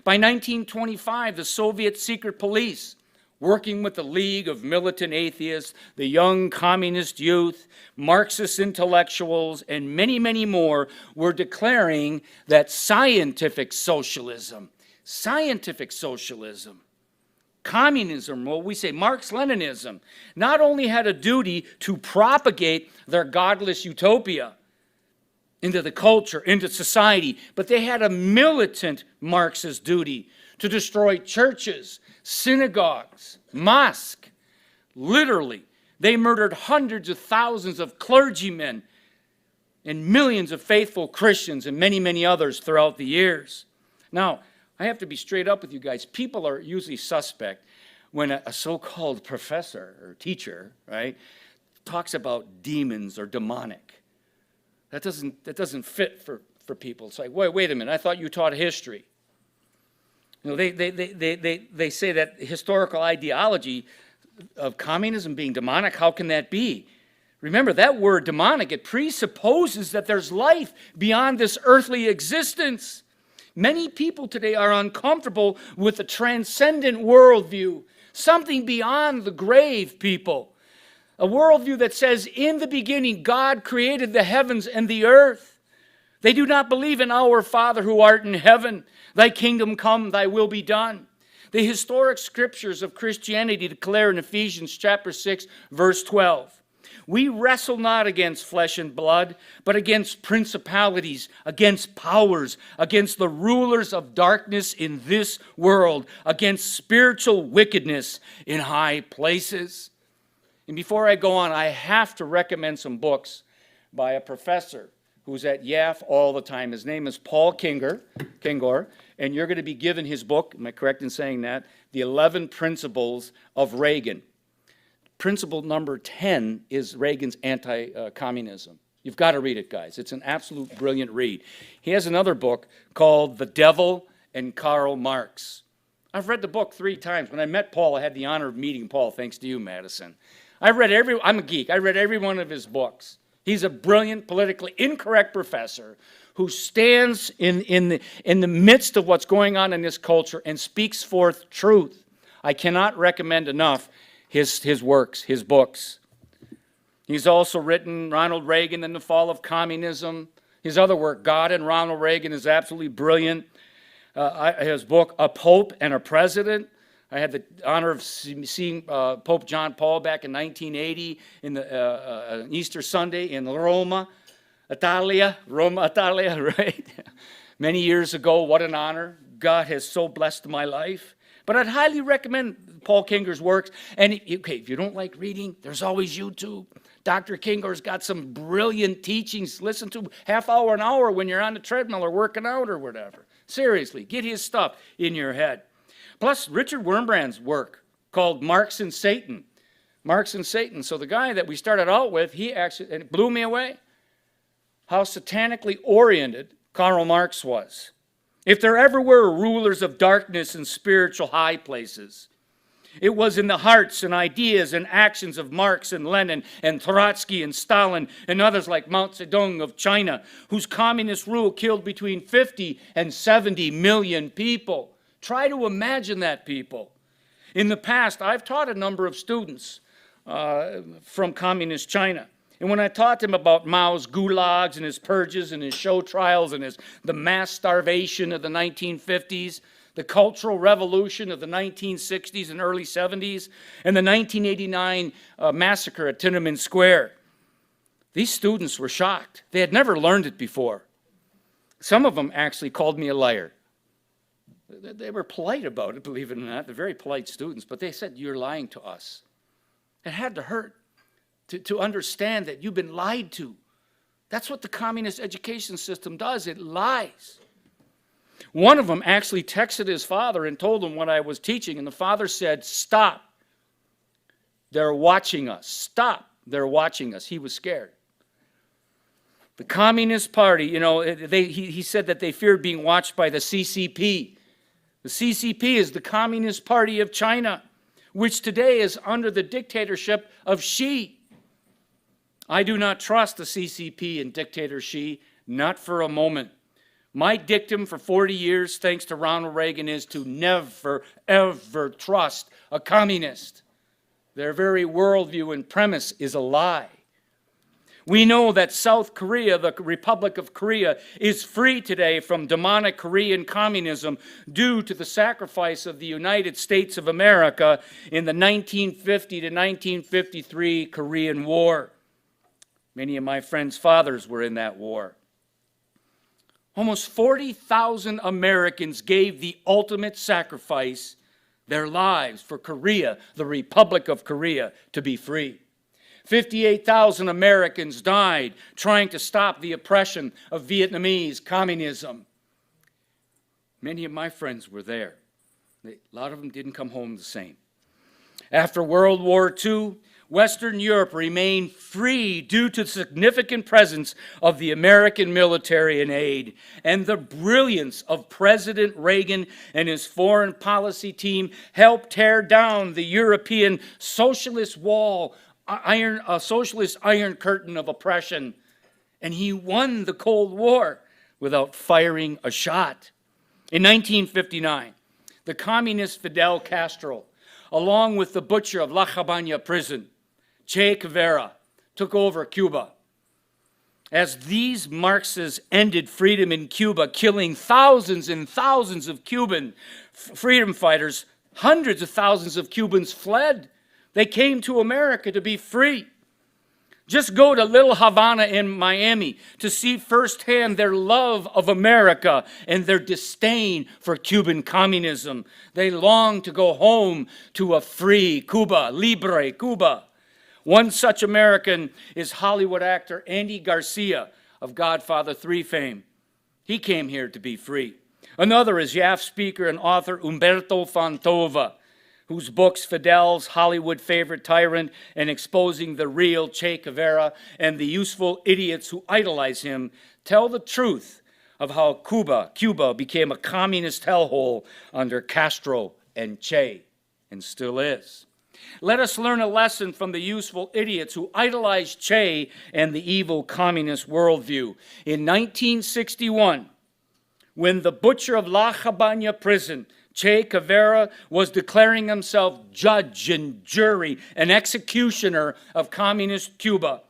By 1925, the Soviet secret police, working with the League of Militant Atheists, the Young Communist Youth, Marxist intellectuals, and many, many more, were declaring that scientific socialism, communism, what we say Marx-Leninism, not only had a duty to propagate their godless utopia into the culture, into society, but they had a militant Marxist duty to destroy churches, synagogues, mosques. Literally, they murdered hundreds of thousands of clergymen and millions of faithful Christians and many, many others throughout the years. Now, I have to be straight up with you guys. People are usually suspect when a so-called professor or teacher, right, talks about demons or demonic. That doesn't fit for people. It's like, wait a minute, I thought you taught history. You know, they say that historical ideology of communism being demonic, how can that be? Remember, that word demonic, it presupposes that there's life beyond this earthly existence. Many people today are uncomfortable with a transcendent worldview, something beyond the grave, people. A worldview that says, in the beginning, God created the heavens and the earth. They do not believe in our Father who art in heaven. Thy kingdom come, thy will be done. The historic scriptures of Christianity declare in Ephesians chapter 6, verse 12, we wrestle not against flesh and blood, but against principalities, against powers, against the rulers of darkness in this world, against spiritual wickedness in high places. And before I go on, I have to recommend some books by a professor who's at YAF all the time. His name is Paul Kengor, and you're going to be given his book, am I correct in saying that? The 11 Principles of Reagan. Principle number 10 is Reagan's anti-communism. You've got to read it, guys. It's an absolute brilliant read. He has another book called The Devil and Karl Marx. I've read the book 3 times. When I met Paul, I had the honor of meeting Paul, thanks to you, Madison. I'm a geek. I read every one of his books. He's a brilliant, politically incorrect professor who stands in the midst of what's going on in this culture and speaks forth truth. I cannot recommend enough his works, his books. He's also written Ronald Reagan and the Fall of Communism. His other work, God and Ronald Reagan, is absolutely brilliant. His book, A Pope and a President. I had the honor of seeing Pope John Paul back in 1980 in the Easter Sunday in Roma, Italia, right? Many years ago. What an honor. God has so blessed my life. But I'd highly recommend Paul Kengor's works. And if you don't like reading, there's always YouTube. Dr. Kengor's got some brilliant teachings. Listen to half hour, an hour when you're on the treadmill or working out or whatever. Seriously, get his stuff in your head. Plus, Richard Wurmbrand's work called Marx and Satan. Marx and Satan. So the guy that we started out with, he actually, and it blew me away, how satanically oriented Karl Marx was. If there ever were rulers of darkness in spiritual high places, it was in the hearts and ideas and actions of Marx and Lenin and Trotsky and Stalin and others like Mao Zedong of China, whose communist rule killed between 50 and 70 million people. Try to imagine that, people. In the past, I've taught a number of students from communist China. And when I taught them about Mao's gulags and his purges and his show trials and the mass starvation of the 1950s, the Cultural Revolution of the 1960s and early 70s, and the 1989 massacre at Tiananmen Square, these students were shocked. They had never learned it before. Some of them actually called me a liar. They were polite about it, believe it or not. They're very polite students, but they said, "You're lying to us." It had to hurt to understand that you've been lied to. That's what the communist education system does. It lies. One of them actually texted his father and told him what I was teaching, and the father said, "Stop. They're watching us. Stop. They're watching us." He was scared. The Communist Party, you know, he said that they feared being watched by the CCP. The CCP is the Communist Party of China, which today is under the dictatorship of Xi. I do not trust the CCP and dictator Xi, not for a moment. My dictum for 40 years, thanks to Ronald Reagan, is to never, ever trust a communist. Their very worldview and premise is a lie. We know that South Korea, the Republic of Korea, is free today from demonic Korean communism due to the sacrifice of the United States of America in the 1950 to 1953 Korean War. Many of my friends' fathers were in that war. Almost 40,000 Americans gave the ultimate sacrifice, their lives, for Korea, the Republic of Korea, to be free. 58,000 Americans died trying to stop the oppression of Vietnamese communism. Many of my friends were there. A lot of them didn't come home the same. After World War II, Western Europe remained free due to the significant presence of the American military and aid, and the brilliance of President Reagan and his foreign policy team helped tear down the European socialist wall, a socialist iron curtain of oppression, and he won the Cold War without firing a shot. In 1959, the communist Fidel Castro, along with the butcher of La Habana prison, Che Guevara, took over Cuba. As these Marxists ended freedom in Cuba, killing thousands and thousands of Cuban freedom fighters, hundreds of thousands of Cubans fled. They came to America to be free. Just go to Little Havana in Miami to see firsthand their love of America and their disdain for Cuban communism. They long to go home to a free Cuba, libre Cuba. One such American is Hollywood actor Andy Garcia of Godfather 3 fame. He came here to be free. Another is YAF speaker and author Umberto Fontova, whose books Fidel's Hollywood Favorite Tyrant and Exposing the Real Che Guevara and the Useful Idiots Who Idolize Him tell the truth of how Cuba became a communist hellhole under Castro and Che, and still is. Let us learn a lesson from the useful idiots who idolized Che and the evil communist worldview. In 1961, when the butcher of La Habana prison, Che Guevara, was declaring himself judge and jury and executioner of communist Cuba,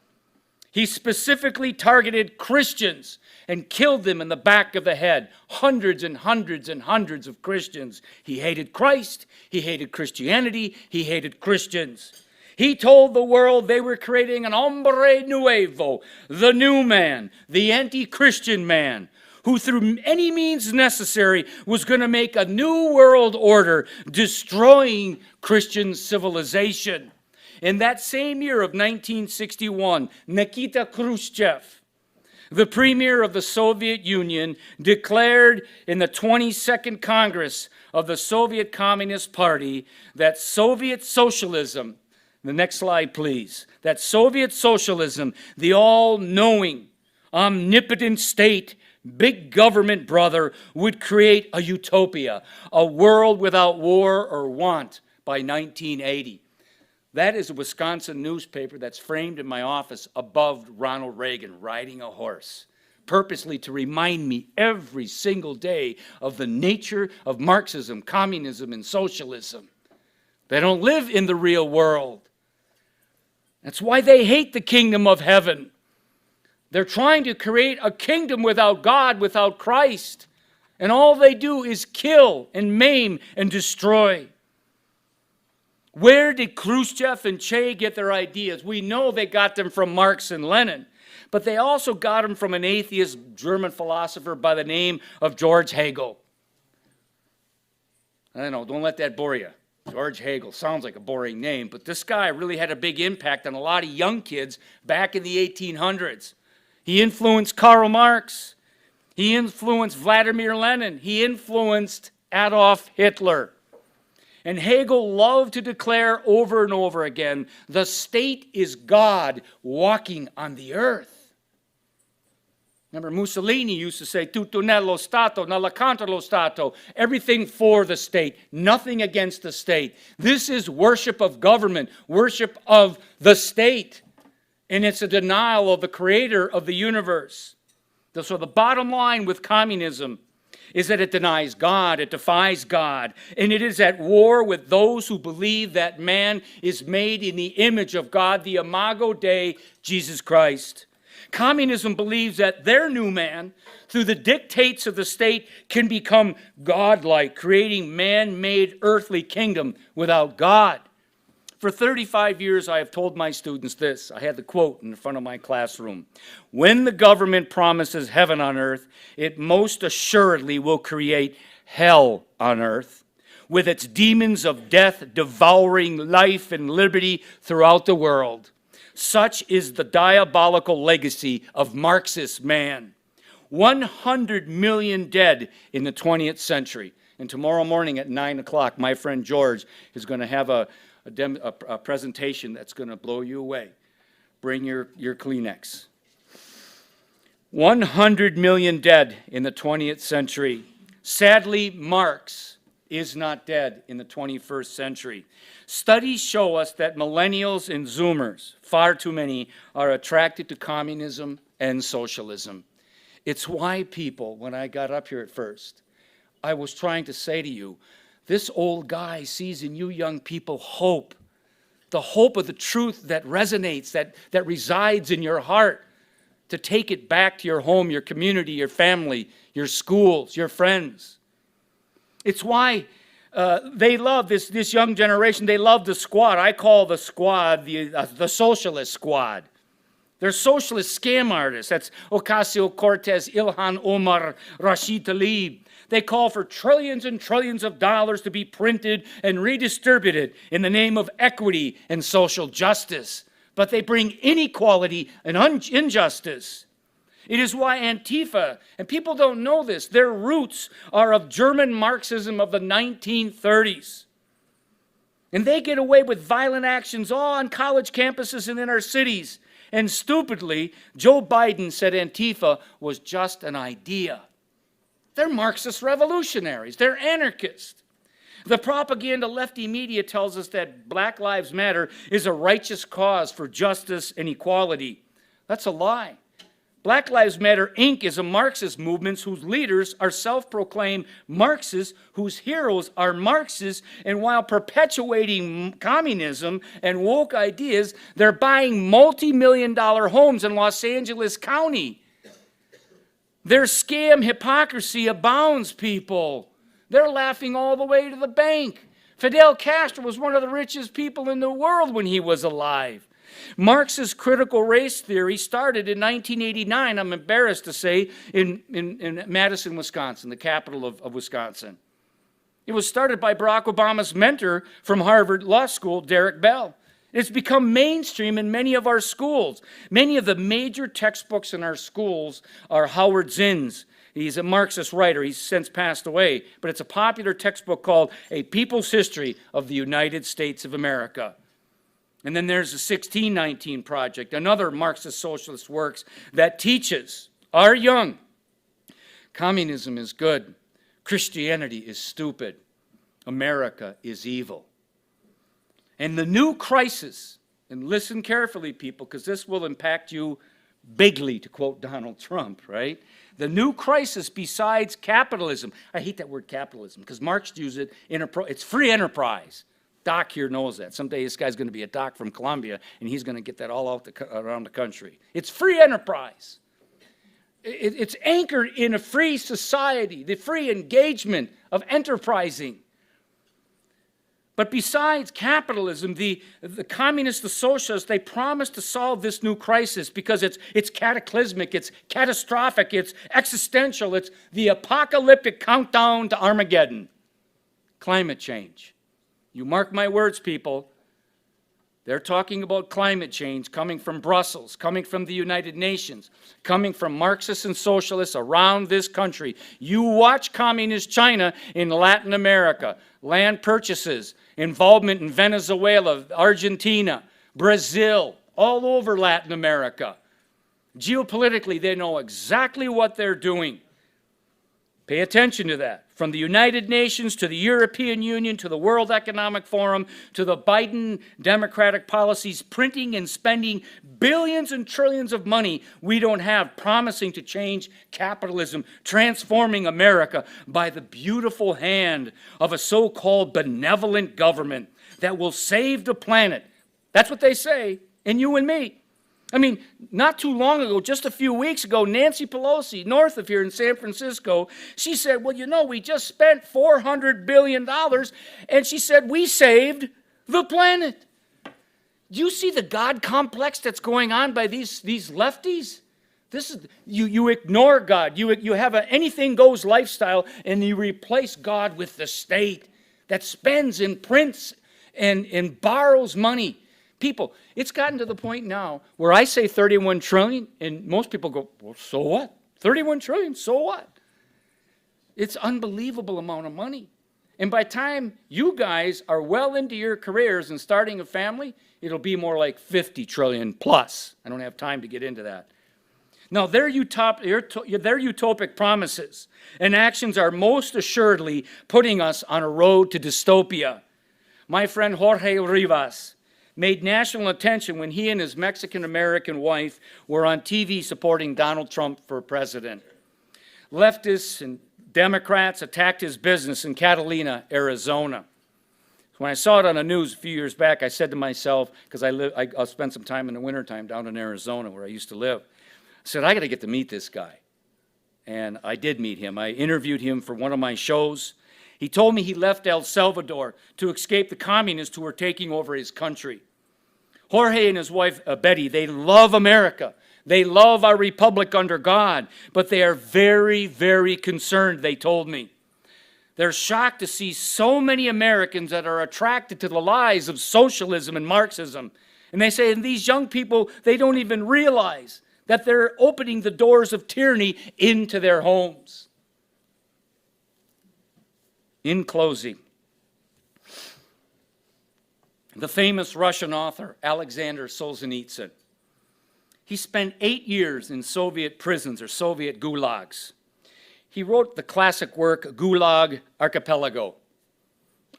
he specifically targeted Christians and killed them in the back of the head. Hundreds and hundreds and hundreds of Christians. He hated Christ. He hated Christianity. He hated Christians. He told the world they were creating an hombre nuevo, the new man, the anti-Christian man, who through any means necessary was going to make a new world order, destroying Christian civilization. In that same year of 1961, Nikita Khrushchev, the premier of the Soviet Union, declared in the 22nd Congress of the Soviet Communist Party that Soviet socialism, the next slide please, that Soviet socialism, the all-knowing, omnipotent state, big government brother, would create a utopia, a world without war or want by 1980. That is a Wisconsin newspaper that's framed in my office above Ronald Reagan riding a horse. purposely to remind me every single day of the nature of Marxism, communism, and socialism. They don't live in the real world. That's why they hate the kingdom of heaven. They're trying to create a kingdom without God, without Christ. And all they do is kill and maim and destroy. Where did Khrushchev and Che get their ideas? We know they got them from Marx and Lenin, but they also got them from an atheist German philosopher by the name of George Hegel. I don't know, don't let that bore you. George Hegel sounds like a boring name, but this guy really had a big impact on a lot of young kids back in the 1800s. He influenced Karl Marx. He influenced Vladimir Lenin. He influenced Adolf Hitler. And Hegel loved to declare over and over again, the state is God walking on the earth. Remember, Mussolini used to say, tutto nello Stato, nella contro lo Stato, everything for the state, nothing against the state. This is worship of government, worship of the state. And it's a denial of the creator of the universe. So the bottom line with communism is that it denies God, it defies God, and it is at war with those who believe that man is made in the image of God, the Imago Dei, Jesus Christ. Communism believes that their new man, through the dictates of the state, can become godlike, creating man-made earthly kingdom without God. For 35 years, I have told my students this. I had the quote in front of my classroom. When the government promises heaven on earth, it most assuredly will create hell on earth, with its demons of death devouring life and liberty throughout the world. Such is the diabolical legacy of Marxist man. 100 million dead in the 20th century. And tomorrow morning at 9 o'clock, my friend George is going to have a presentation that's going to blow you away. Bring your Kleenex. 100 million dead in the 20th century. Sadly, Marx is not dead in the 21st century. Studies show us that millennials and Zoomers, far too many, are attracted to communism and socialism. It's why people, when I got up here at first, I was trying to say to you, this old guy sees in you young people hope, the hope of the truth that resonates, that resides in your heart, to take it back to your home, your community, your family, your schools, your friends. It's why they love this young generation. They love the squad. I call the squad the socialist squad. They're socialist scam artists. That's Ocasio-Cortez, Ilhan Omar, Rashid Tlaib. They call for trillions and trillions of dollars to be printed and redistributed in the name of equity and social justice. But they bring inequality and injustice. It is why Antifa, and people don't know this, their roots are of German Marxism of the 1930s. And they get away with violent actions all on college campuses and in our cities. And stupidly, Joe Biden said Antifa was just an idea. They're Marxist revolutionaries. They're anarchists. The propaganda lefty media tells us that Black Lives Matter is a righteous cause for justice and equality. That's a lie. Black Lives Matter, Inc. is a Marxist movement whose leaders are self-proclaimed Marxists, whose heroes are Marxists, and while perpetuating communism and woke ideas, they're buying multi-million-dollar homes in Los Angeles County. Their scam hypocrisy abounds, people. They're laughing all the way to the bank. Fidel Castro was one of the richest people in the world when he was alive. Marxist critical race theory started in 1989, I'm embarrassed to say, in Madison, Wisconsin, the capital of Wisconsin. It was started by Barack Obama's mentor from Harvard Law School, Derek Bell. It's become mainstream in many of our schools. Many of the major textbooks in our schools are Howard Zinn's. He's a Marxist writer. He's since passed away. But it's a popular textbook called A People's History of the United States of America. And then there's the 1619 Project, another Marxist socialist works that teaches our young, communism is good, Christianity is stupid, America is evil. And the new crisis, and listen carefully, people, because this will impact you bigly, to quote Donald Trump, right? The new crisis besides capitalism. I hate that word capitalism because Marx used it it's free enterprise. Doc here knows that. Someday this guy's going to be a doc from Columbia, and he's going to get that all out around the country. It's free enterprise. It's anchored in a free society, the free engagement of enterprising. But besides capitalism, the communists, the socialists, they promise to solve this new crisis because it's cataclysmic, it's catastrophic, it's existential, it's the apocalyptic countdown to Armageddon. Climate change. You mark my words, people. They're talking about climate change coming from Brussels, coming from the United Nations, coming from Marxists and socialists around this country. You watch communist China in Latin America, land purchases, involvement in Venezuela, Argentina, Brazil, all over Latin America. Geopolitically, they know exactly what they're doing. Pay attention to that. From the United Nations to the European Union to the World Economic Forum to the Biden Democratic policies, printing and spending billions and trillions of money we don't have, promising to change capitalism, transforming America by the beautiful hand of a so-called benevolent government that will save the planet. That's what they say, and you and me. I mean, not too long ago, just a few weeks ago, Nancy Pelosi, north of here in San Francisco, she said, well, you know, we just spent $400 billion, and she said, we saved the planet. Do you see the God complex that's going on by these lefties? This is, you ignore God. You have an anything goes lifestyle, and you replace God with the state that spends and prints and borrows money. People, it's gotten to the point now where I say 31 trillion, and most people go, well, so what? 31 trillion, so what? It's unbelievable amount of money. And by the time you guys are well into your careers and starting a family, it'll be more like 50 trillion plus. I don't have time to get into that. Now, their utopic promises and actions are most assuredly putting us on a road to dystopia. My friend Jorge Rivas made national attention when he and his Mexican-American wife were on TV supporting Donald Trump for president. Leftists and Democrats attacked his business in Catalina, Arizona. When I saw it on the news a few years back, I said to myself, because I'll spend some time in the wintertime down in Arizona where I used to live, I said, I got to get to meet this guy. And I did meet him. I interviewed him for one of my shows. He told me he left El Salvador to escape the communists who were taking over his country. Jorge and his wife, Betty, they love America. They love our republic under God, but they are very, very concerned, they told me. They're shocked to see so many Americans that are attracted to the lies of socialism and Marxism. And they say, and these young people, they don't even realize that they're opening the doors of tyranny into their homes. In closing, the famous Russian author Alexander Solzhenitsyn, he spent 8 years in Soviet prisons or Soviet gulags. He wrote the classic work Gulag Archipelago.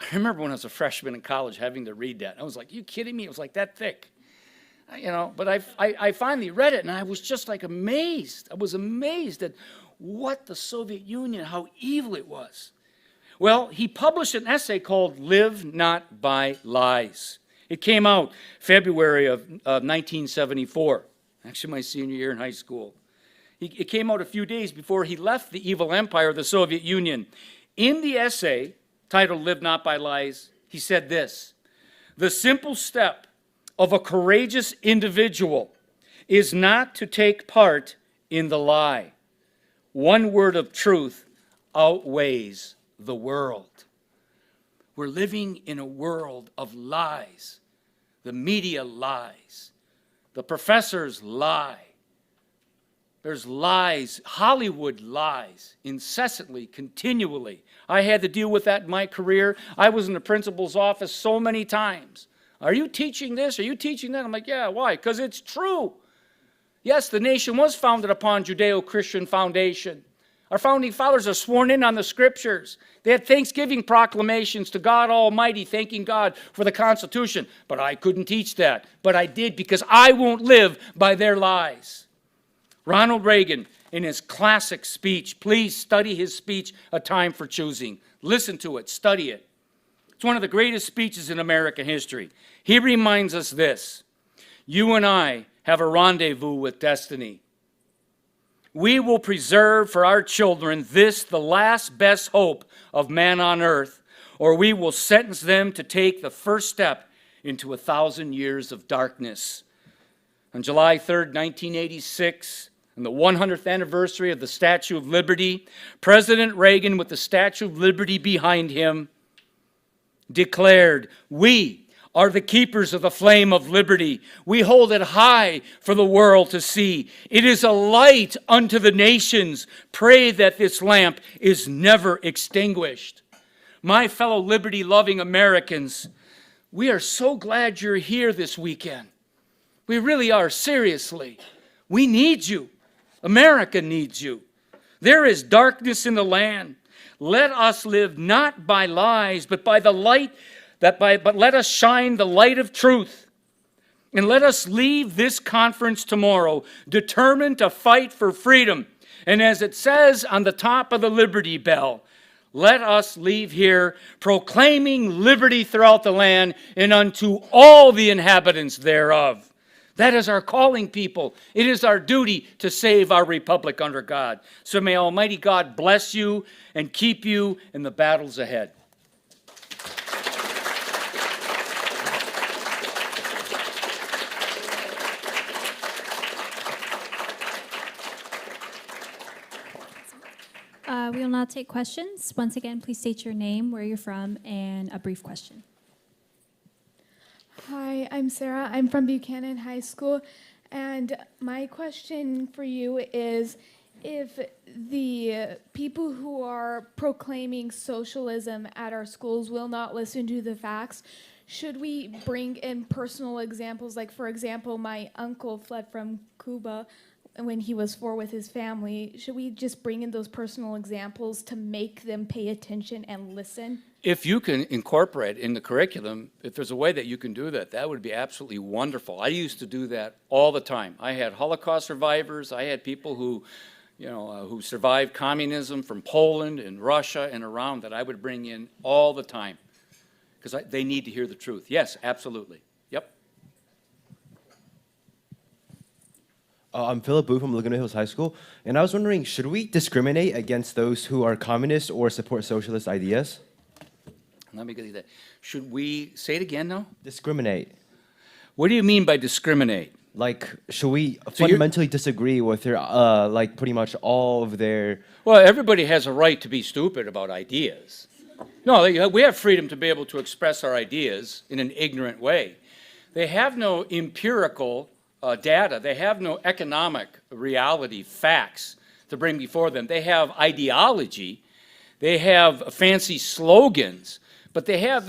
I remember when I was a freshman in college having to read that. I was like, you kidding me? It was like that thick. But I finally read it, and I was just like amazed. I was amazed at what the Soviet Union, how evil it was. Well, he published an essay called Live Not by Lies. It came out February of 1974, actually my senior year in high school. It came out a few days before he left the evil empire of the Soviet Union. In the essay, titled Live Not by Lies, he said this: the simple step of a courageous individual is not to take part in the lie. One word of truth outweighs the world. We're living in a world of lies. The media lies. The professors lie. There's lies. Hollywood lies incessantly, continually. I had to deal with that in my career. I was in the principal's office so many times. Are you teaching this? Are you teaching that? I'm like, yeah, why? Because it's true. Yes, the nation was founded upon Judeo-Christian foundation. Our founding fathers are sworn in on the scriptures. They had Thanksgiving proclamations to God Almighty, thanking God for the Constitution. But I couldn't teach that. But I did because I won't live by their lies. Ronald Reagan, in his classic speech, please study his speech, A Time for Choosing. Listen to it, study it. It's one of the greatest speeches in American history. He reminds us this: you and I have a rendezvous with destiny. We will preserve for our children this, the last best hope of man on earth, or we will sentence them to take the first step into 1,000 years of darkness. On July 3rd, 1986, on the 100th anniversary of the Statue of Liberty, President Reagan, with the Statue of Liberty behind him, declared, "We are the keepers of the flame of liberty. We hold it high for the world to see. It is a light unto the nations. Pray that this lamp is never extinguished." My fellow liberty-loving Americans, we are so glad you're here this weekend. We really are, seriously. We need you. America needs you. There is darkness in the land. Let us live not by lies, but by the light but let us shine the light of truth. And let us leave this conference tomorrow determined to fight for freedom. And as it says on the top of the Liberty Bell, let us leave here proclaiming liberty throughout the land and unto all the inhabitants thereof. That is our calling, people. It is our duty to save our republic under God. So may Almighty God bless you and keep you in the battles ahead. We will now take questions. Once again, please state your name, where you're from, and a brief question. Hi, I'm Sarah. I'm from Buchanan High School. And my question for you is, if the people who are proclaiming socialism at our schools will not listen to the facts, should we bring in personal examples? Like, for example, my uncle fled from Cuba when he was 4 with his family. Should we just bring in those personal examples to make them pay attention and listen? If you can incorporate in the curriculum, if there's a way that you can do that, that would be absolutely wonderful. I used to do that all the time. I had Holocaust survivors. I had people who, who survived communism from Poland and Russia and around that I would bring in all the time because they need to hear the truth. Yes, absolutely. Yep. I'm Philip Boo from Laguna Hills High School, and I was wondering, should we discriminate against those who are communist or support socialist ideas? Let me get you that. Should we say it again now? Discriminate. What do you mean by discriminate? Like, should we fundamentally disagree with their, like, pretty much all of their... Well, everybody has a right to be stupid about ideas. No, we have freedom to be able to express our ideas in an ignorant way. They have no empirical data. They have no economic reality, facts to bring before them. They have ideology. They have fancy slogans. But they have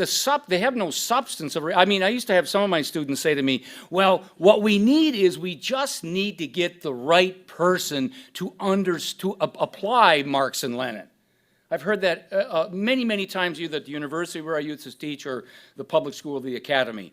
no substance of. I mean, I used to have some of my students say to me, "Well, what we need is we just need to get the right person to apply Marx and Lenin." I've heard that many, many times, either at the university where I used to teach or the public school or the academy.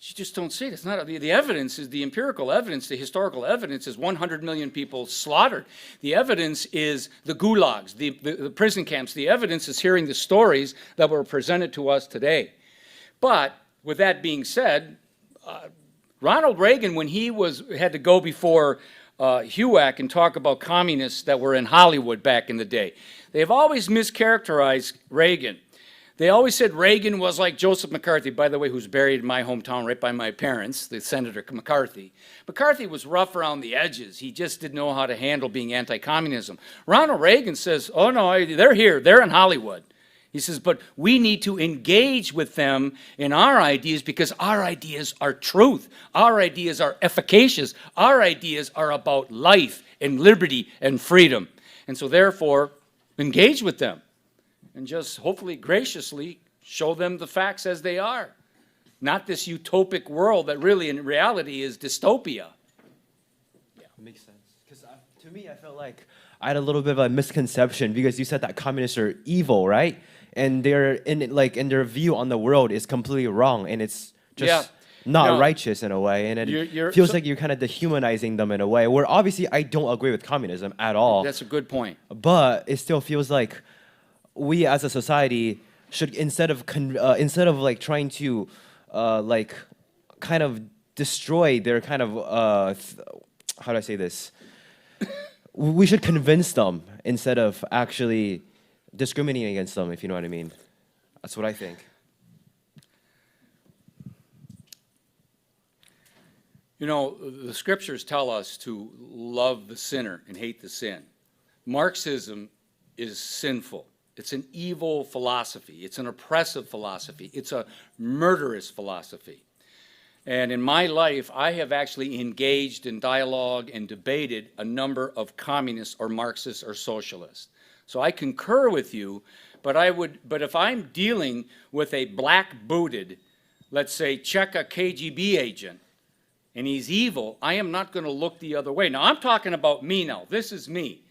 You just don't see it. It's not the evidence is the empirical evidence. The historical evidence is 100 million people slaughtered. The evidence is the gulags, the prison camps. The evidence is hearing the stories that were presented to us today. But with that being said, Ronald Reagan, when he had to go before HUAC and talk about communists that were in Hollywood back in the day, they've always mischaracterized Reagan. They always said Reagan was like Joseph McCarthy, by the way, who's buried in my hometown right by my parents, the Senator McCarthy. McCarthy was rough around the edges. He just didn't know how to handle being anti-communism. Ronald Reagan says, oh, no, they're here. They're in Hollywood. He says, but we need to engage with them in our ideas because our ideas are truth. Our ideas are efficacious. Our ideas are about life and liberty and freedom. And so, therefore, engage with them. And just hopefully graciously show them the facts as they are. Not this utopic world that really in reality is dystopia. Yeah, makes sense. Because to me, I felt like I had a little bit of a misconception because you said that communists are evil, right? And in their view on the world is completely wrong, and it's just not No. righteous in a way, and it You're- feels so- like you're kind of dehumanizing them in a way. Where obviously I don't agree with communism at all. That's a good point. But it still feels like we as a society should instead of like trying to like kind of destroy their kind of how do I say this? We should convince them instead of actually discriminating against them, if you know what I mean. That's what I think. You know, the scriptures tell us to love the sinner and hate the sin. Marxism is sinful. It's an evil philosophy. It's an oppressive philosophy. It's a murderous philosophy. And in my life, I have actually engaged in dialogue and debated a number of communists or Marxists or socialists. So I concur with you, but if I'm dealing with a black-booted, let's say, Cheka KGB agent, and he's evil, I am not going to look the other way. Now, I'm talking about me now. This is me.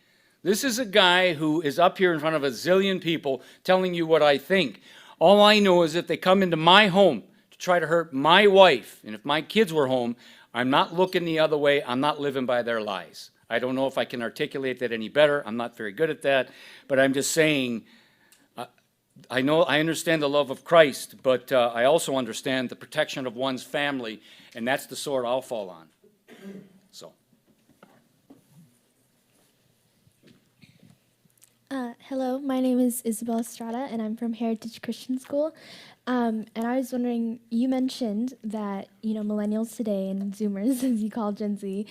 This is a guy who is up here in front of a zillion people telling you what I think. All I know is if they come into my home to try to hurt my wife, and if my kids were home, I'm not looking the other way. I'm not living by their lies. I don't know if I can articulate that any better. I'm not very good at that. But I'm just saying, I understand the love of Christ, but I also understand the protection of one's family, and that's the sword I'll fall on. So. Hello, my name is Isabel Estrada, and I'm from Heritage Christian School. And I was wondering, you mentioned that millennials today and Zoomers, as you call Gen Z,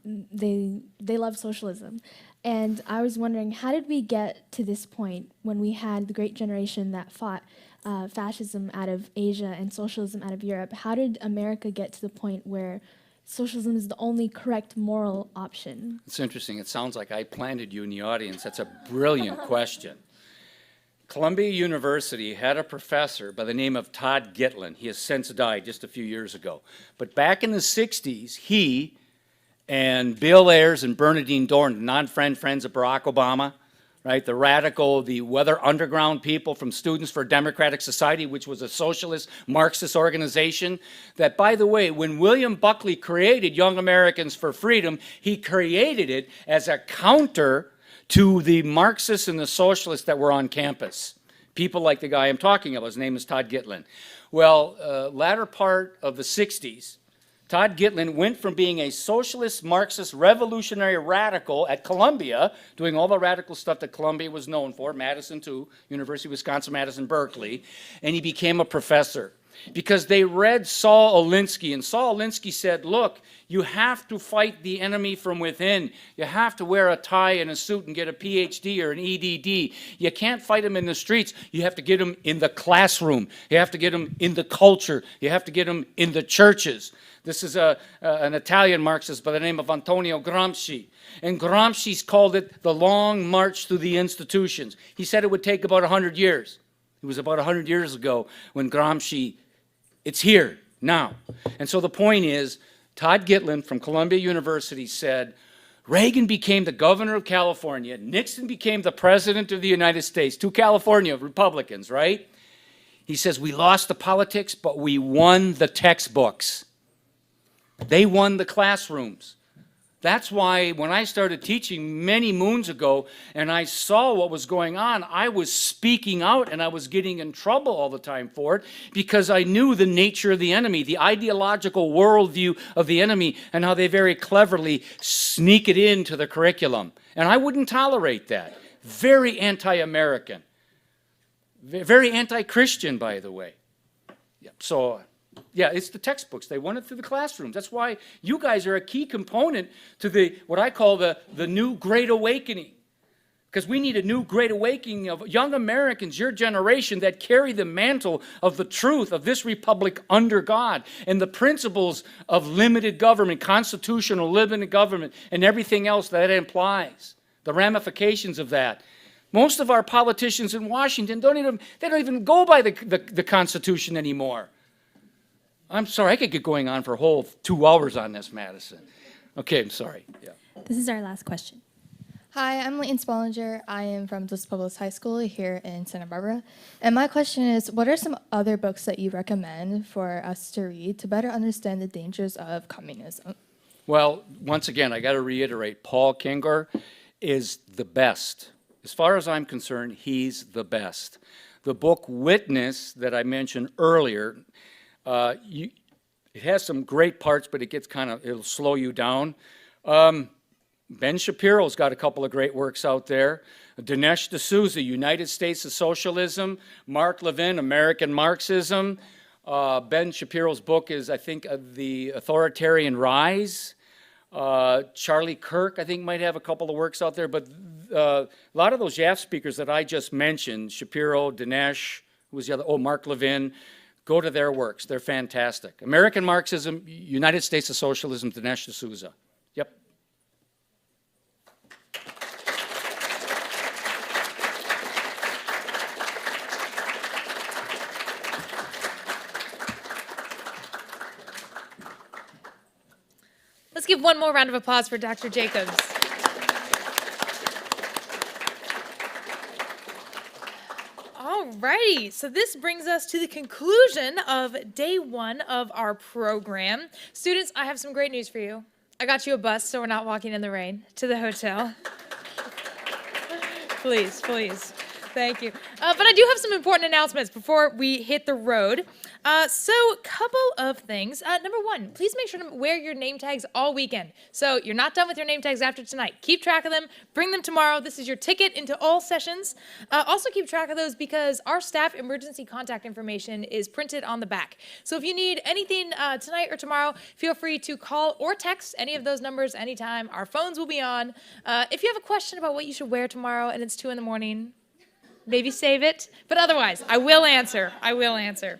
they love socialism. And I was wondering, how did we get to this point when we had the great generation that fought fascism out of Asia and socialism out of Europe? How did America get to the point where socialism is the only correct moral option? It's interesting. It sounds like I planted you in the audience. That's a brilliant question. Columbia University had a professor by the name of Todd Gitlin. He has since died just a few years ago. But back in the 60s, he and Bill Ayers and Bernardine Dohrn, friends of Barack Obama, right? The radical, the Weather Underground people from Students for a Democratic Society, which was a socialist Marxist organization that, by the way, when William Buckley created Young Americans for Freedom, he created it as a counter to the Marxists and the socialists that were on campus. People like the guy I'm talking about. His name is Todd Gitlin. Well, latter part of the 60s, Todd Gitlin went from being a socialist, Marxist, revolutionary radical at Columbia, doing all the radical stuff that Columbia was known for, Madison too, University of Wisconsin-Madison, Berkeley, and he became a professor. Because they read Saul Alinsky, and Saul Alinsky said, look, you have to fight the enemy from within. You have to wear a tie and a suit and get a PhD or an EDD. You can't fight them in the streets. You have to get them in the classroom. You have to get them in the culture. You have to get them in the churches. This is an Italian Marxist by the name of Antonio Gramsci. And Gramsci's called it the long march through the institutions. He said it would take about 100 years. It was about 100 years ago when Gramsci, it's here, now. And so the point is, Todd Gitlin from Columbia University said, Reagan became the governor of California, Nixon became the president of the United States, two California Republicans, right? He says, we lost the politics, but we won the textbooks. They won the classrooms. That's why when I started teaching many moons ago and I saw what was going on, I was speaking out and I was getting in trouble all the time for it because I knew the nature of the enemy, the ideological worldview of the enemy, and how they very cleverly sneak it into the curriculum. And I wouldn't tolerate that. Very anti-American. Very anti-Christian, by the way. So, yeah, it's the textbooks. They won it through the classrooms. That's why you guys are a key component to what I call the new Great Awakening. Because we need a new Great Awakening of young Americans, your generation, that carry the mantle of the truth of this republic under God and the principles of limited government, constitutional limited government, and everything else that it implies, the ramifications of that. Most of our politicians in Washington don't even go by the Constitution anymore. I'm sorry, I could get going on for a whole 2 hours on this, Madison. Okay, I'm sorry. Yeah. This is our last question. Hi, I'm Leighton Spollinger. I am from Dos Pueblos High School here in Santa Barbara. And my question is, what are some other books that you recommend for us to read to better understand the dangers of communism? Well, once again, I got to reiterate, Paul Kengor is the best. As far as I'm concerned, he's the best. The book Witness that I mentioned earlier, it has some great parts, but it gets it'll slow you down. Ben Shapiro's got a couple of great works out there. Dinesh D'Souza, United States of Socialism. Mark Levin, American Marxism. Ben Shapiro's book is, I think, The Authoritarian Rise. Charlie Kirk, I think, might have a couple of works out there. But a lot of those YAF speakers that I just mentioned, Shapiro, Dinesh, who was the other? Oh, Mark Levin. Go to their works. They're fantastic. American Marxism, United States of Socialism, Dinesh D'Souza. Yep. Let's give one more round of applause for Dr. Jacobs. Alrighty, so this brings us to the conclusion of day one of our program. Students, I have some great news for you. I got you a bus, so we're not walking in the rain to the hotel. Please, please. Thank you. But I do have some important announcements before we hit the road. So, couple of things. Number one, please make sure to wear your name tags all weekend. So you're not done with your name tags after tonight. Keep track of them. Bring them tomorrow. This is your ticket into all sessions. Also keep track of those because our staff emergency contact information is printed on the back. So if you need anything tonight or tomorrow, feel free to call or text any of those numbers anytime. Our phones will be on. If you have a question about what you should wear tomorrow and it's 2 in the morning, maybe save it. But otherwise, I will answer. I will answer.